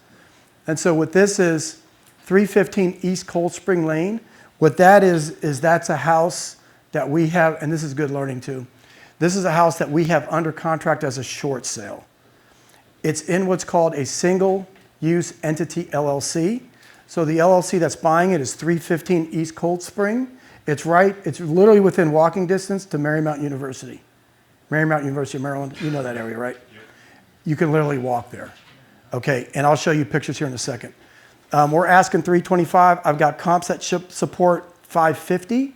A: And so what this is, 315 East Cold Spring Lane. What that is that's a house that we have, and this is good learning too. This is a house that we have under contract as a short sale. It's in what's called a single use entity LLC. So the LLC that's buying it is 315 East Cold Spring. It's literally within walking distance to Marymount University. Marymount University of Maryland, you know that area, right? Yep. You can literally walk there. Okay, and I'll show you pictures here in a second. We're asking $325. I've got comps that support $550.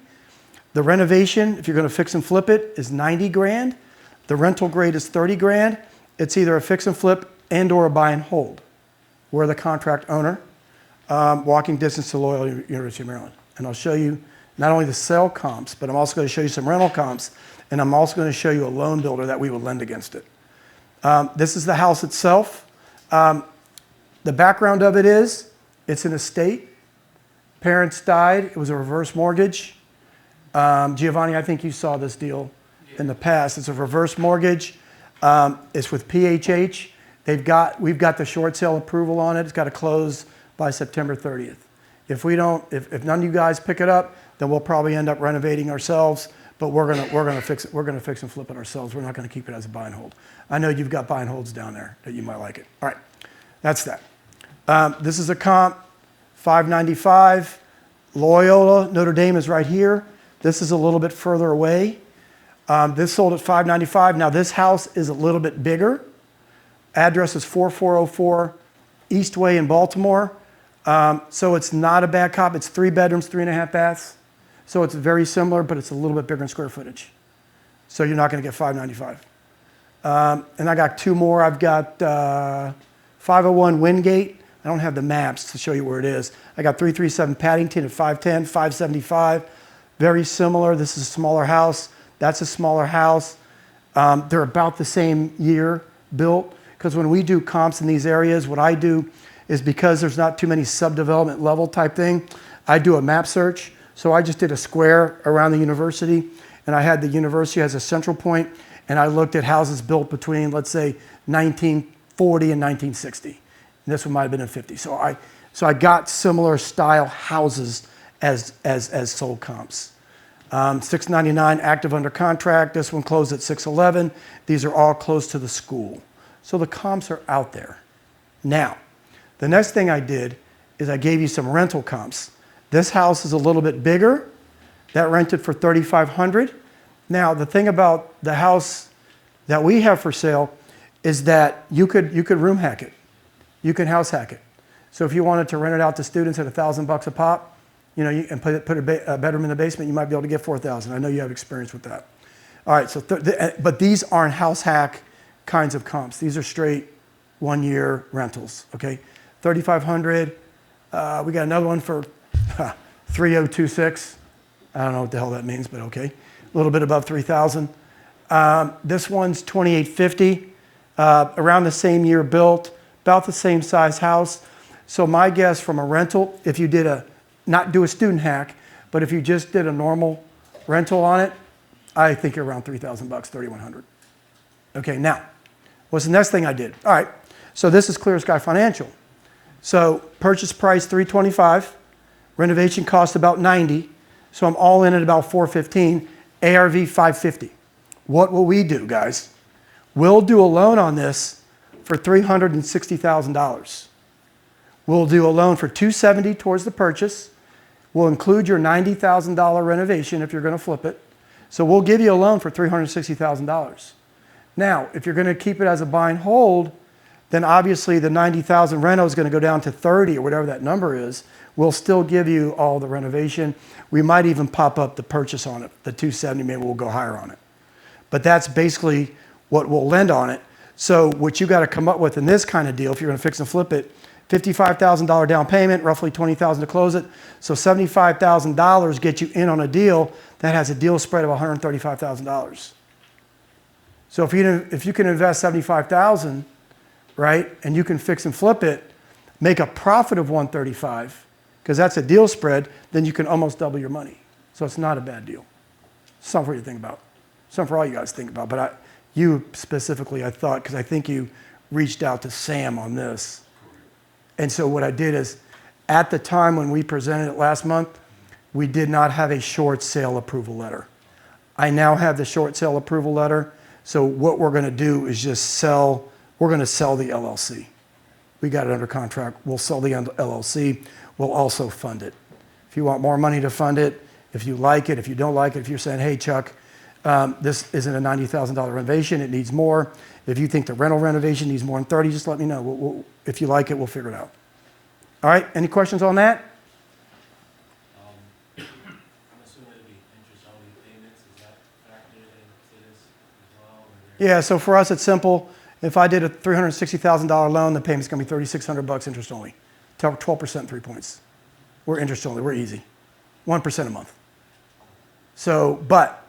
A: The renovation, if you're gonna fix and flip it, is $90 grand. The rental grade is $30 grand. It's either a fix and flip and or a buy and hold. We're the contract owner. Walking distance to Loyola University of Maryland. And I'll show you not only the sale comps, but I'm also going to show you some rental comps, and I'm also going to show you a loan builder that we would lend against it. This is the house itself. The background of it is, it's an estate. Parents died. It was a reverse mortgage. Giovanni, I think you saw this deal in the past. It's a reverse mortgage. It's with PHH. We've got the short sale approval on it. It's got to close by September 30th. If none of you guys pick it up, then we'll probably end up renovating ourselves, but we're gonna fix it. We're gonna fix and flip it ourselves. We're not gonna keep it as a buy and hold. I know you've got buy and holds down there that you might like it. All right, that's that. This is a comp, 595. Loyola, Notre Dame is right here. This is a little bit further away. This sold at 595. Now this house is a little bit bigger. Address is 4404 Eastway in Baltimore. So it's not a bad comp. It's 3 bedrooms, 3.5 baths. So it's very similar, but it's a little bit bigger in square footage. So you're not going to get 595. And I got 2 more. I've got 501 Wingate. I don't have the maps to show you where it is. I got 337 Paddington at 510, 575. Very similar. This is a smaller house. That's a smaller house. They're about the same year built. Because when we do comps in these areas, what I do is, because there's not too many subdevelopment level type thing, I do a map search. So I just did a square around the university, and I had the university as a central point, and I looked at houses built between, let's say, 1940 and 1960. And this one might have been in 50. So I got similar style houses as sold comps. 699 active under contract. This one closed at 611. These are all close to the school. So the comps are out there. Now, the next thing I did is I gave you some rental comps. This house is a little bit bigger. That rented for $3,500. Now, the thing about the house that we have for sale is that you could room hack it. You can house hack it. So if you wanted to rent it out to students at $1,000 a pop, and put a bedroom in the basement, you might be able to get $4,000. I know you have experience with that. All right, so but these aren't house hack kinds of comps. These are straight 1-year rentals, okay? $3,500. We got another one for 3026. I don't know what the hell that means, but okay. A little bit above 3,000. This one's 2850, around the same year built, about the same size house. So my guess from a rental, if you did not do a student hack, but if you just did a normal rental on it, I think you're around $3,000, $3,100. Okay, now, what's the next thing I did? All right, so this is Clear Sky Financial. So purchase price $325, renovation cost about $90, so I'm all in at about $415, ARV $550. What will we do, guys? We'll do a loan on this for $360,000. We'll do a loan for $270 towards the purchase. We'll include your $90,000 renovation if you're going to flip it. So we'll give you a loan for $360,000. Now, if you're going to keep it as a buy and hold, then obviously the $90,000 reno is going to go down to $30 or whatever that number is. We'll still give you all the renovation. We might even pop up the purchase on it, the $270, maybe we'll go higher on it. But that's basically what we'll lend on it. So what you got to come up with in this kind of deal, if you're going to fix and flip it, $55,000 down payment, roughly $20,000 to close it. So $75,000 gets you in on a deal that has a deal spread of $135,000. So if you can invest $75,000, right, and you can fix and flip it, make a profit of $135,000, because that's a deal spread, then you can almost double your money. So it's not a bad deal. Something for you to think about. Something for all you guys to think about. But you specifically, I thought, because I think you reached out to Sam on this. And so what I did is, at the time when we presented it last month, we did not have a short sale approval letter. I now have the short sale approval letter. So what we're going to do is just we're going to sell the LLC. We got it under contract. We'll sell the LLC. We'll also fund it. If you want more money to fund it, if you like it, if you don't like it, if you're saying, hey, Chuck, this isn't a $90,000 renovation, it needs more. If you think the rental renovation needs more than 30, just let me know. If you like it, we'll figure it out. All right, any questions on that?
R: I'm assuming it'll be interest-only payments. Is that factored into this as well?
A: Yeah, so for us, it's simple. If I did a $360,000 loan, the payment's going to be $3,600 interest only. 12%, 3 points. We're interest only. We're easy. 1% a month. So, but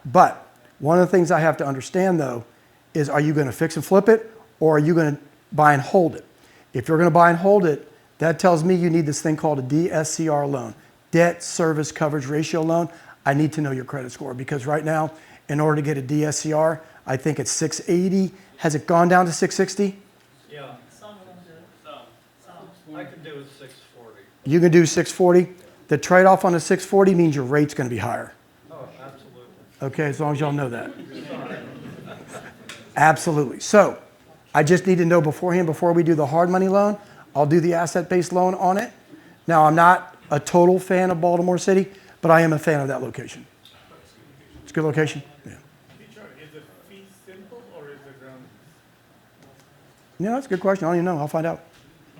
A: one of the things I have to understand, though, is are you going to fix and flip it, or are you going to buy and hold it? If you're going to buy and hold it, that tells me you need this thing called a DSCR loan, debt service coverage ratio loan. I need to know your credit score, because right now, in order to get a DSCR, I think it's 680. Has it gone down to 660?
R: Yeah. Some of them do. Some. I can do it 640.
A: You can do 640. The trade-off on the 640 means your rate's going to be higher.
R: Oh, absolutely.
A: Okay, as long as y'all know that. Absolutely. So I just need to know beforehand, before we do the hard money loan, I'll do the asset-based loan on it. Now, I'm not a total fan of Baltimore City, but I am a fan of that location. It's a good location. Yeah.
C: Is the fee simple or is it ground?
A: Yeah, that's a good question. I don't even know. I'll find out.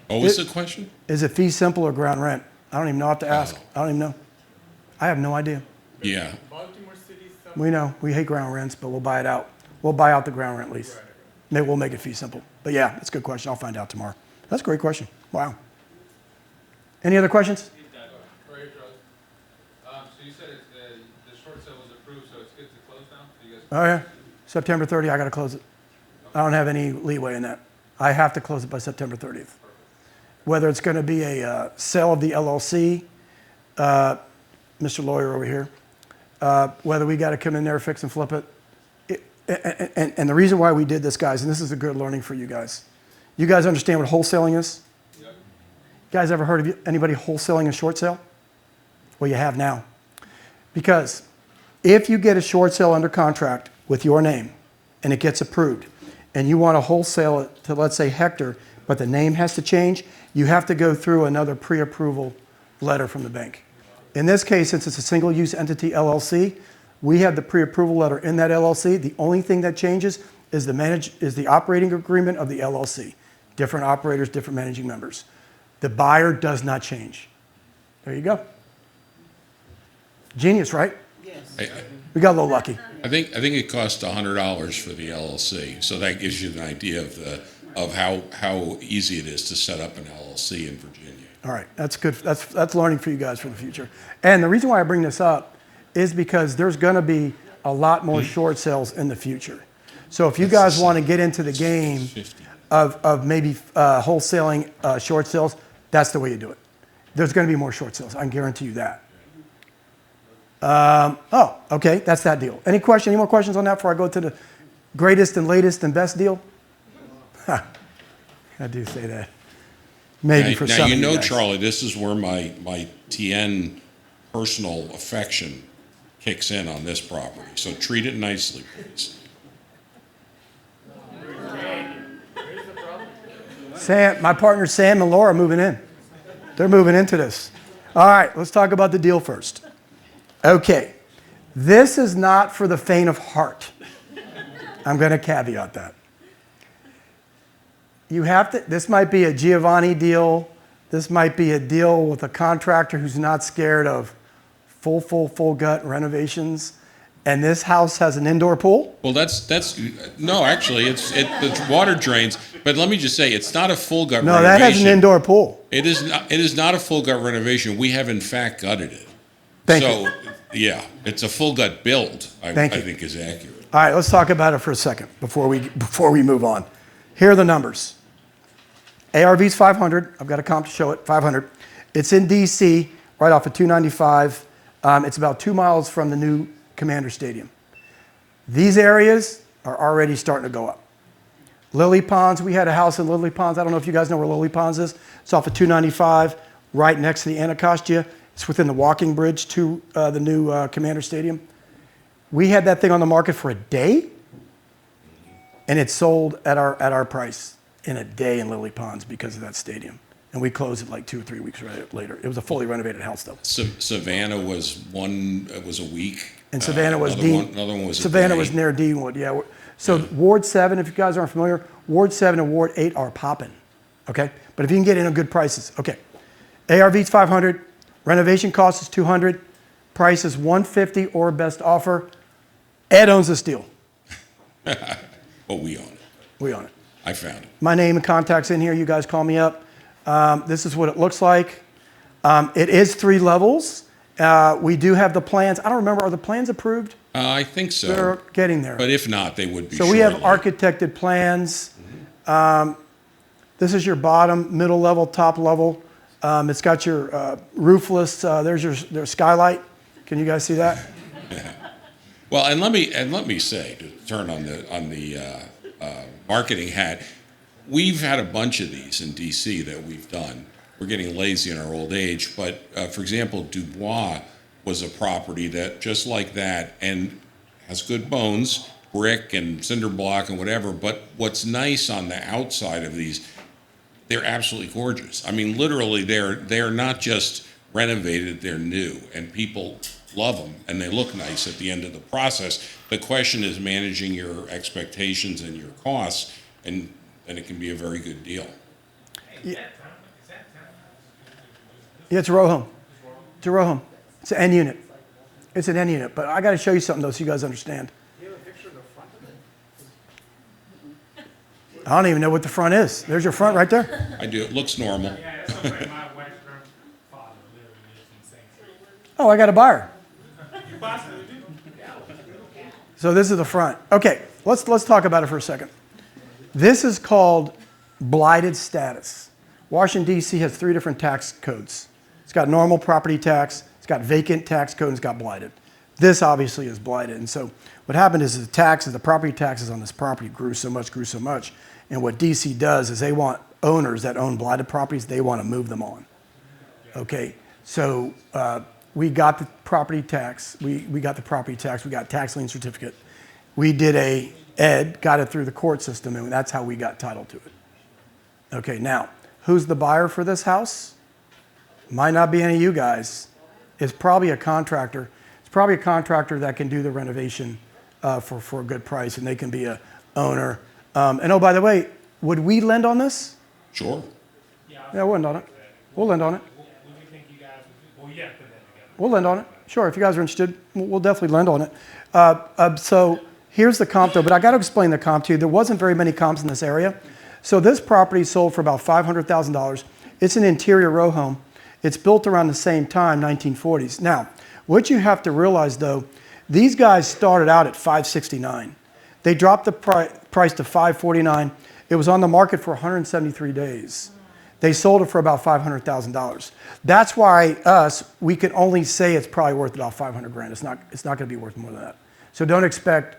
E: What was the question?
A: Is it fee simple or ground rent? I don't even know. I have to ask. I don't even know. I have no idea.
E: Yeah.
C: Baltimore City.
A: We know. We hate ground rents, but we'll buy it out. We'll buy out the ground rent lease. Maybe we'll make it fee simple. But yeah, that's a good question. I'll find out tomorrow. That's a great question. Wow. Any other questions?
T: So you said the short sale was approved, so it's good to close now? You guys
A: Oh yeah. September 30, I got to close it. I don't have any leeway in that. I have to close it by September 30th. Whether it's going to be a sale of the LLC, Mr. Lawyer over here, whether we got to come in there, fix and flip it. And the reason why we did this, guys, and this is a good learning for you guys. You guys understand what wholesaling is? Yep. You guys ever heard of anybody wholesaling a short sale? Well, you have now. Because If you get a short sale under contract with your name and it gets approved and you want to wholesale it to, let's say, Hector, but the name has to change, you have to go through another pre-approval letter from the bank. In this case, since it's a single-use entity LLC, we have the pre-approval letter in that LLC. The only thing that changes is the operating agreement of the LLC. Different operators, different managing members. The buyer does not change. There you go. Genius, right?
E: I,
A: We got a little lucky.
E: I think it costs $100 for the LLC, so that gives you an idea of how easy it is to set up an LLC in Virginia.
A: All right, that's good. That's learning for you guys for the future. And the reason why I bring this up is because there's going to be a lot more short sales in the future. So if you guys want to get into the game of maybe wholesaling short sales, that's the way you do it. There's going to be more short sales. I can guarantee you that. Oh, okay, that's that deal. Any more questions on that before I go to the greatest and latest and best deal? I do say that. Maybe for some of you
E: Now, you know,
A: guys.
E: Charlie, this is where my TN personal affection kicks in on this property. So treat it nicely, please.
A: Sam, my partners Sam and Laura are moving in. They're moving into this. All right, let's talk about the deal first. Okay, this is not for the faint of heart. I'm going to caveat that. You have to, this might be a Giovanni deal. This might be a deal with a contractor who's not scared of full gut renovations. And this house has an indoor pool?
E: Well, no, actually, the water drains. But let me just say, it's not a full gut renovation.
A: No, that has an indoor pool.
E: It is not a full gut renovation. We have, in fact, gutted it.
A: Thank you.
E: Yeah, it's a full gut build, I think is accurate.
A: All right, let's talk about it for a second before we move on. Here are the numbers. ARV's 500. I've got a comp to show it, 500. It's in DC, right off of 295. It's about 2 miles from the new Commander Stadium. These areas are already starting to go up. Lily Ponds, we had a house in Lily Ponds. I don't know if you guys know where Lily Ponds is. It's off of 295, right next to the Anacostia. It's within the walking bridge to the new Commander Stadium. We had that thing on the market for a day, and it sold at our price in a day in Lily Ponds because of that stadium. And we closed it like 2 or 3 weeks later. It was a fully renovated house, though.
E: Savannah was a week.
A: And Savannah was
E: another one was
A: Savannah
E: a day.
A: was near Deanwood, yeah. So Ward 7, if you guys aren't familiar, Ward 7 and Ward 8 are popping, okay? But if you can get in on good prices, okay. ARV's 500, renovation cost is 200, price is 150 or best offer. Ed owns this deal.
E: Well, we own it.
A: We own it.
E: I found it.
A: My name and contact's in here. You guys call me up. This is what it looks like. It is 3 levels. We do have the plans. I don't remember, are the plans approved?
E: I think so.
A: They're getting there.
E: But if not, they would be
A: So we have
E: shortly.
A: architected plans. This is your bottom, middle level, top level. It's got your roofless, there's your skylight. Can you guys see that?
E: Well, and let me say, to turn on the marketing hat, we've had a bunch of these in DC that we've done. We're getting lazy in our old age, but for example, Dubois was a property that just like that and has good bones, brick and cinder block and whatever. But what's nice on the outside of these, they're absolutely gorgeous. I mean, literally, they're not just renovated; they're new, and people love them, and they look nice at the end of the process. The question is managing your expectations and your costs, and it can be a very good deal.
A: Yeah, it's a row home. It's a row home. It's an N unit. It's an N unit. But I got to show you something, though, so you guys understand. I don't even know what the front is. There's your front right there.
E: I do. It looks normal.
B: Yeah, that's okay. My wife's grandfather literally lives in St. Street.
A: Oh, I got a buyer.
B: You possibly do.
A: So this is the front. Okay, let's talk about it for a second. This is called blighted status. Washington, D.C. has 3 different tax codes. It's got normal property tax, it's got vacant tax code, and it's got blighted. This obviously is blighted. And so what happened is the property taxes on this property grew so much. And what D.C. does is they want owners that own blighted properties, they want to move them on. Okay, so we got the property tax. We got the property tax. We got tax lien certificate. We did got it through the court system, and that's how we got title to it. Okay, now, who's the buyer for this house? Might not be any of you guys. It's probably a contractor. It's probably a contractor that can do the renovation for a good price, and they can be a owner. And oh, by the way, would we lend on this?
E: Sure.
A: Yeah, we'll lend on it. We'll lend on it.
B: What do you think you guys would do? Well, yeah, put that together.
A: We'll lend on it. Sure, if you guys are interested, we'll definitely lend on it. So here's the comp though, but I got to explain the comp to you. There wasn't very many comps in this area. So this property sold for about $500,000. It's an interior row home. It's built around the same time, 1940s. Now, what you have to realize though, these guys started out at $569. They dropped the price to $549. It was on the market for 173 days. They sold it for about $500,000. That's why we can only say it's probably worth about 500 grand. It's not going to be worth more than that. So don't expect,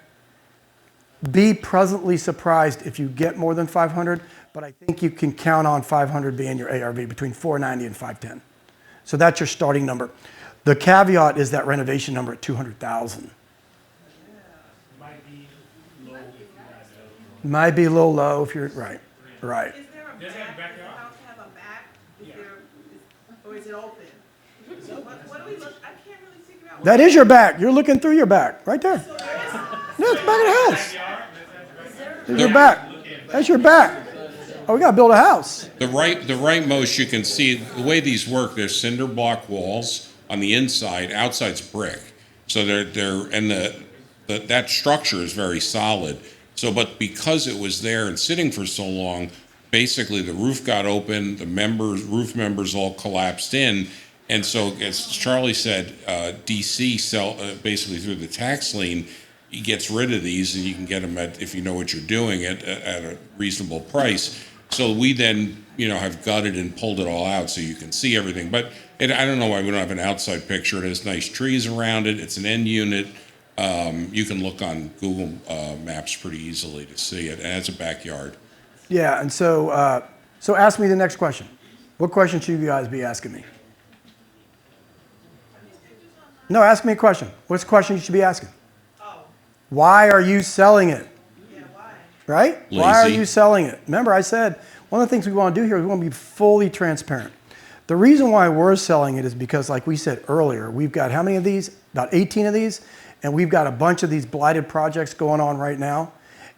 A: be pleasantly surprised if you get more than 500, but I think you can count on 500 being your ARV between 490 and 510. So that's your starting number. The caveat is that renovation number at 200,000. Might be a little low if you're, right.
G: Is there a back, does the house have a back? Or is it open? What do we look, I can't really figure out.
A: That is your back. You're looking through your back, right there. No, it's the back of the house. There's your back. That's your back. Oh, we got to build a house.
E: The rightmost, you can see the way these work. There's cinder block walls on the inside. Outside's brick. So that structure is very solid. So, but because it was there and sitting for so long, basically the roof got open. The roof members all collapsed in, and so as Charlie said, DC basically through the tax lien. He gets rid of these, and you can get them if you know what you're doing at a reasonable price. So we then, have gutted and pulled it all out so you can see everything. But I don't know why we don't have an outside picture. It has nice trees around it. It's an end unit. You can look on Google Maps pretty easily to see it, and it's a backyard.
A: Yeah, and so ask me the next question. What question should you guys be asking me? No, ask me a question. What's the question you should be asking? Why are you selling it?
G: Yeah, why?
A: Right?
E: Lazy.
A: Why are you selling it? Remember, I said one of the things we want to do here is we want to be fully transparent. The reason why we're selling it is because, like we said earlier, we've got how many of these? About 18 of these. And we've got a bunch of these blighted projects going on right now.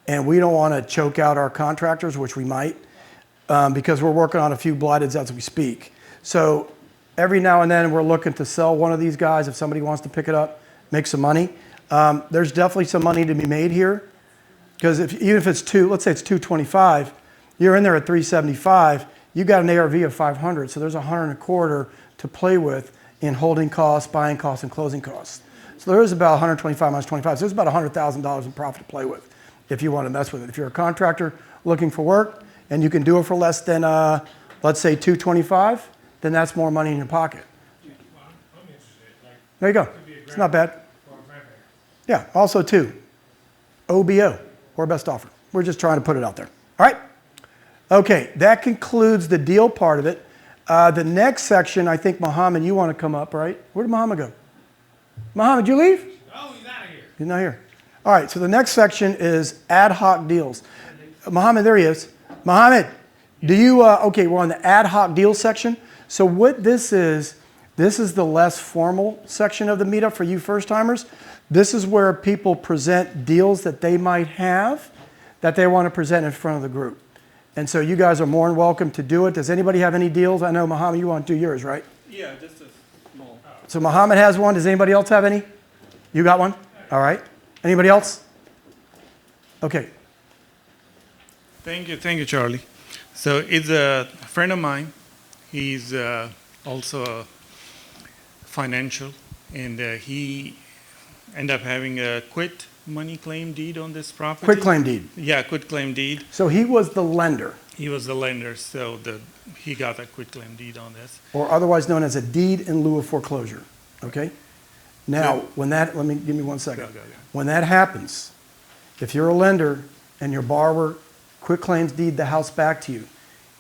A: And we don't want to choke out our contractors, which we might, because we're working on a few blighted as we speak. So every now and then we're looking to sell one of these guys if somebody wants to pick it up, make some money. There's definitely some money to be made here, because even if it's let's say it's 225, you're in there at 375, you got an ARV of 500, so there's 125 to play with in holding costs, buying costs, and closing costs. So there is about 125 minus 25, so there's about $100,000 in profit to play with if you want to mess with it. If you're a contractor looking for work and you can do it for less than, let's say 225, then that's more money in your pocket. There you go. It's not bad. Yeah, also too, OBO, or best offer. We're just trying to put it out there. All right? Okay, that concludes the deal part of it. The next section, I think, Mohammed, you want to come up, right? Where did Mohammed go? Mohammed, you leave?
B: No, he's out of here.
A: He's not here. All right, so the next section is ad hoc deals. Mohammed, there he is. Mohammed, do you, okay, we're on the ad hoc deals section. So what this is the less formal section of the meetup for you first-timers. This is where people present deals that they might have that they want to present in front of the group. And so you guys are more than welcome to do it. Does anybody have any deals? I know, Mohammed, you want to do yours, right?
R: Yeah, just a small.
A: So Mohammed has one. Does anybody else have any? You got one? All right. Anybody else? Okay.
C: Thank you, Charlie. So it's a friend of mine. He's also a financial, and he ended up having a quit money claim deed on this property.
A: Quit claim deed.
C: Yeah, quit claim deed.
A: So he was the lender.
C: He was the lender, so he got a quit claim deed on this.
A: Or otherwise known as a deed in lieu of foreclosure. Okay? Now, give me 1 second.
C: Go.
A: When that happens, if you're a lender and your borrower quit claims deed the house back to you,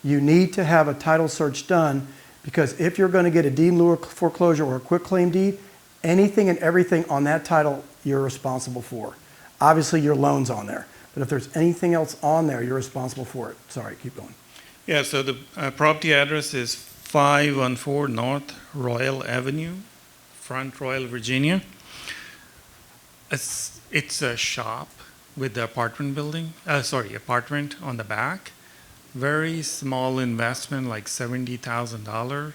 A: you need to have a title search done, Because if you're going to get a deed in lieu of foreclosure or a quitclaim deed, anything and everything on that title, you're responsible for. Obviously, your loan's on there. But if there's anything else on there, you're responsible for it. Sorry, keep going.
U: Yeah, so the property address is 514 North Royal Avenue, Front Royal, Virginia. It's a shop with the apartment apartment on the back. Very small investment, like $70,000.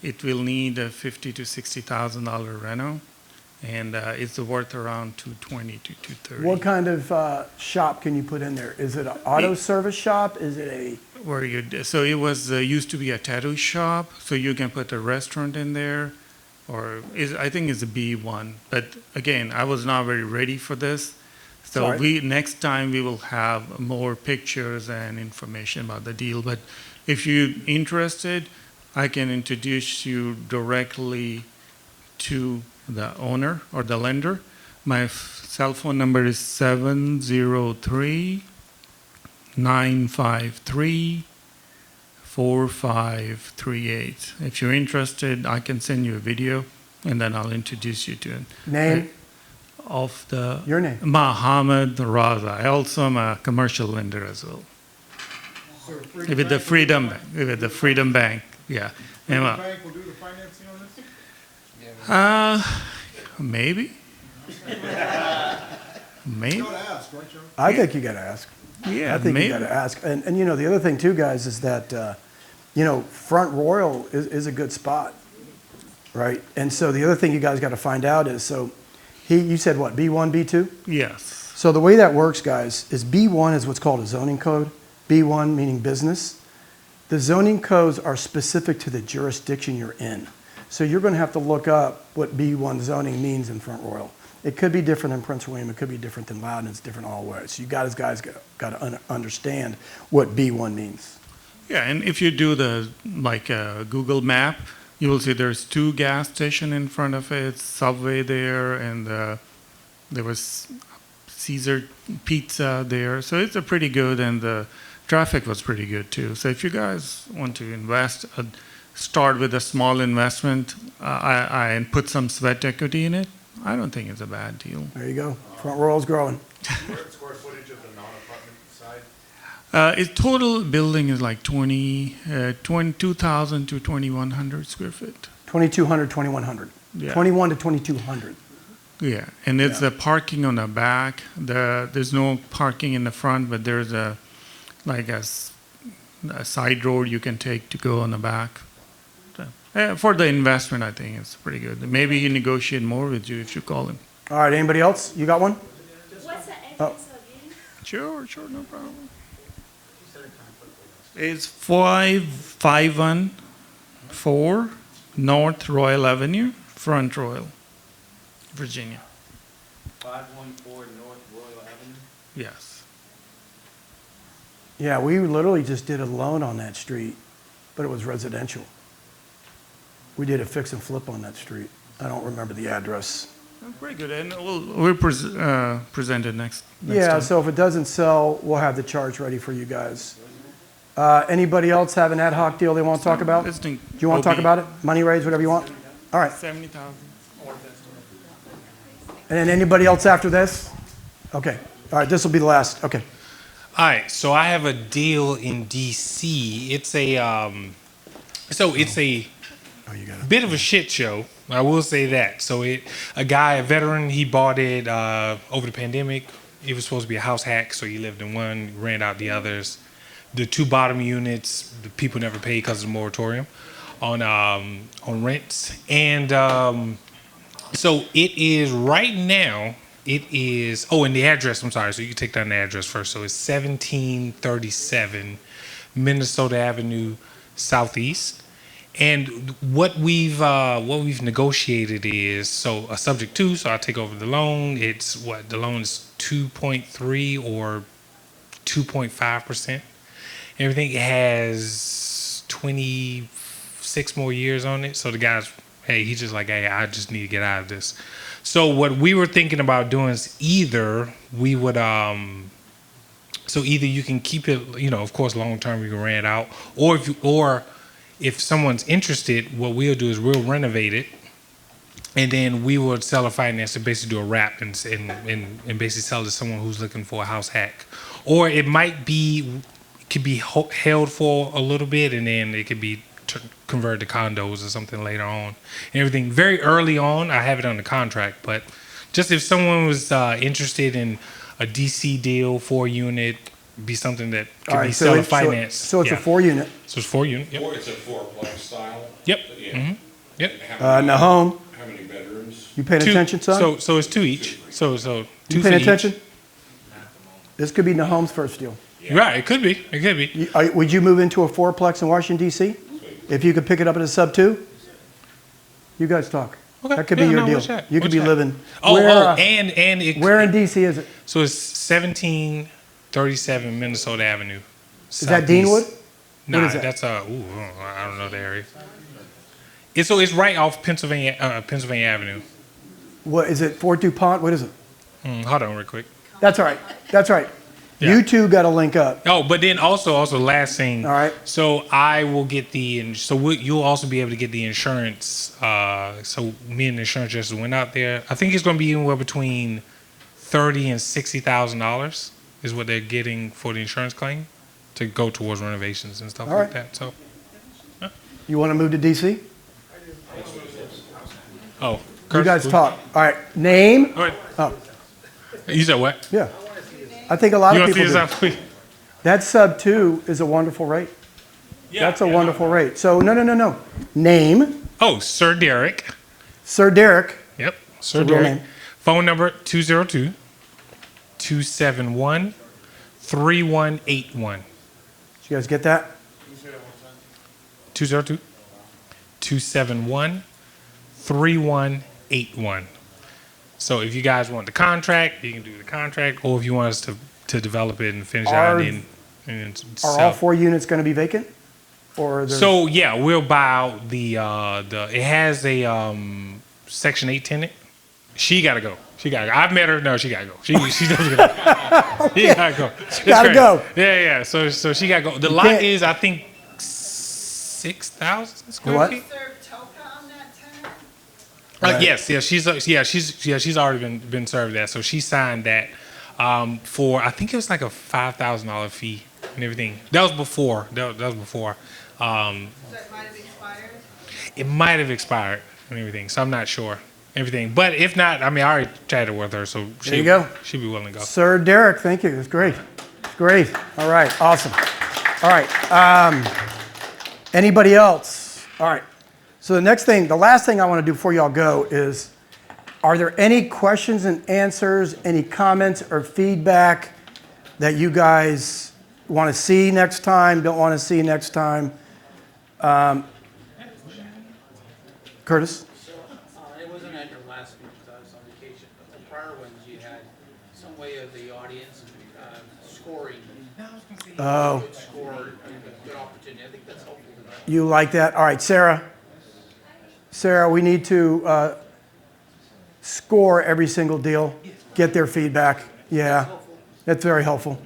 U: It will need a $50,000 to $60,000 reno, and it's worth around $220,000 to $230,000.
A: What kind of shop can you put in there? Is it an auto service shop? Is it a...
U: So it was used to be a tattoo shop, so you can put a restaurant in there, or I think it's a B1. But again, I was not very ready for this. So next time we will have more pictures and information about the deal. But if you're interested, I can introduce you directly to the owner or the lender. My cell phone number is 703-953-4538. If you're interested, I can send you a video, and then I'll introduce you to it.
A: Name?
U: Your name? Mohammed Raza. I also am a commercial lender as well. With the Freedom Bank, yeah.
F: Freedom Bank will do the financing on this?
U: Maybe. Maybe.
F: You gotta ask, right, Joe?
A: I think you got to ask.
U: Yeah,
A: I think
U: maybe.
A: you got to ask. And the other thing too, guys, is that, Front Royal is a good spot, right? And so the other thing you guys got to find out is, you said what, B1, B2?
U: Yes.
A: So the way that works, guys, is B1 is what's called a zoning code. B1 meaning business. The zoning codes are specific to the jurisdiction you're in. So you're going to have to look up what B1 zoning means in Front Royal. It could be different in Prince William. It could be different than Loudon. It's different all ways. So you guys got to understand what B1 means.
U: Yeah, and if you do the Google map, you will see there's 2 gas stations in front of it, Subway there, and there was Caesar Pizza there. So it's a pretty good, and the traffic was pretty good too. So if you guys want to invest, start with a small investment and put some sweat equity in it, I don't think it's a bad deal.
A: There you go. Front Royal's growing.
B: Square footage of the non-apartment side?
U: Its total building is like 22,000 to 2,100 square feet.
A: 2,200, 2,100.
U: Yeah.
A: 21 to 2,200.
U: Yeah, and it's the parking on the back. There's no parking in the front, but there's a side road you can take to go on the back. So, for the investment, I think it's pretty good. Maybe he negotiate more with you if you call him.
A: All right, anybody else? You got one?
P: What's the address again?
U: Sure, no problem. It's 514 North Royal Avenue, Front Royal, Virginia.
I: 514 North Royal Avenue?
U: Yes.
A: Yeah, we literally just did a loan on that street, but it was residential. We did a fix and flip on that street. I don't remember the address.
U: Pretty good, and we'll present it next time.
A: So if it doesn't sell, we'll have the charge ready for you guys. Anybody else have an ad hoc deal they want to talk about? Do you want to talk about it? Money raise, whatever you want? All right.
U: 70,000.
A: And then anybody else after this? Okay. All right, this will be the last. Okay.
V: All right, so I have a deal in DC. It's a bit of a shit show. I will say that. So a veteran, he bought it over the pandemic. It was supposed to be a house hack, so he lived in one, rent out the others. The 2 bottom units, the people never paid because of the moratorium on rents. And so it is right now. It is, and the address, I'm sorry, so you can take down the address first. So it's 1737 Minnesota Avenue Southeast. And what we've negotiated is, so a subject to, so I'll take over the loan. It's the loan is 2.3 or 2.5%. Everything has 26 more years on it. So the guy's, he's just like, I just need to get out of this. So what we were thinking about doing is either we would, either you can keep it, of course, long term you can rent it out, or if someone's interested, what we'll do is we'll renovate it, and then we will sell a finance to basically do a wrap and basically sell it to someone who's looking for a house hack. Or it might be, could be held for a little bit, and then it could be converted to condos or something later on. And everything very early on, I have it under contract, but just if someone was interested in a DC deal, 4-unit, be something that could be seller finance.
A: So it's a 4-unit.
V: So it's 4-unit. Yep.
E: Or it's a fourplex style.
V: Yep.
E: Yeah.
V: Mm-hmm. Yep.
A: Nahom.
E: How many bedrooms?
A: You paying attention, son?
V: So it's 2 each. So 2
A: you
V: for
A: paying
V: each.
A: attention? This could be Nahom's first deal.
V: Right. It could be. It could be.
A: Would you move into a 4-plex in Washington D.C. if you could pick it up at a sub 2? You guys talk.
V: Okay.
A: That could be your deal. You could be living.
V: And it,
A: where in D.C. is it?
V: So it's 1737 Minnesota Avenue.
A: Is that Deanwood?
V: No,
A: What is that?
V: that's I don't know the area. It's right off Pennsylvania Avenue.
A: What is it? Fort DuPont? What is it?
V: Hold on, real quick.
A: That's all right. That's right.
V: Yeah.
A: You two got to link up.
V: Oh, but then also last thing.
A: All right.
V: So I will get you'll also be able to get the insurance. So me and the insurance just went out there. I think it's going to be anywhere between $30,000 and $60,000 is what they're getting for the insurance claim to go towards renovations and stuff
A: All
V: like
A: right.
V: that. So.
A: You want to move to D.C.?
V: Oh.
A: You guys talk. All right. Name?
V: All right.
A: Oh.
V: You said what?
A: Yeah. I think a lot of people do.
V: Yourself?
A: That sub 2 is a wonderful rate.
V: Yeah,
A: That's a wonderful rate. So, no. Name?
V: Oh, Sir Derek.
A: Sir Derek.
V: Yep.
A: It's
V: Sir
A: a real
V: Derek.
A: name.
V: Phone number 202-271-3181.
A: Did you guys get that?
V: 202-271-3181. So if you guys want the contract, you can do the contract, or if you want us to develop it and finish it out and
A: Are
V: sell.
A: all 4 units going to be vacant? Or
V: So yeah, we'll buy out the it has a Section 8 tenant. She gotta go. I've met her. No, she gotta go. She doesn't go. She gotta go.
A: She gotta go.
V: Yeah. So she gotta go. The lot
A: can't-
V: is, I think, 6,000 square
A: What?
V: feet.
G: Serve Toka on that tenant?
V: Yes. She's already been served that. So she signed that for, I think it was like a $5,000 fee and everything. That was before. That was before.
G: So it might have expired?
V: It might have expired and everything. So I'm not sure. Everything, but if not, I mean, I already chatted with her, so
A: There you go.
V: she'd be willing to go.
A: Sir Derek, thank you. It's great. It's great. All right. Awesome. All right. Anybody else? All right. So the last thing I want to do before y'all go is, are there any questions and answers, any comments or feedback that you guys want to see next time, don't want to see next time? Curtis?
R: It wasn't at your last speech because I was on vacation, but the prior ones you had some way of the audience scoring.
A: Oh.
R: Good score, and a good opportunity. I think that's helpful to them.
A: You like that? All right, Sarah. Sarah, we need to score every single deal, get their feedback. Yeah, that's very helpful.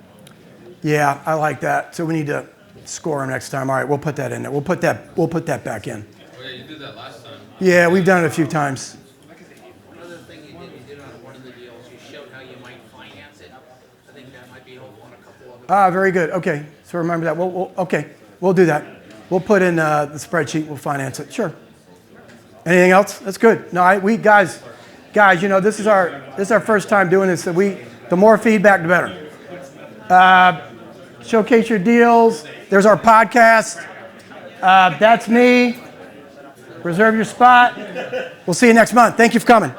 A: Yeah, I like that. So we need to score them next time. All right, we'll put that in there. We'll put that back in.
T: Oh yeah, you did that last time.
A: Yeah, we've done it a few times.
R: Another thing you did on one of the deals, you showed how you might finance it. I think that might be helpful on a couple of them.
A: Very good. Okay, so remember that. Okay, we'll do that. We'll put in the spreadsheet. We'll finance it. Sure. Anything else? That's good. No, we guys, you know, this is our first time doing this. So the more feedback, the better. Showcase your deals. There's our podcast. That's me. Reserve your spot. We'll see you next month. Thank you for coming.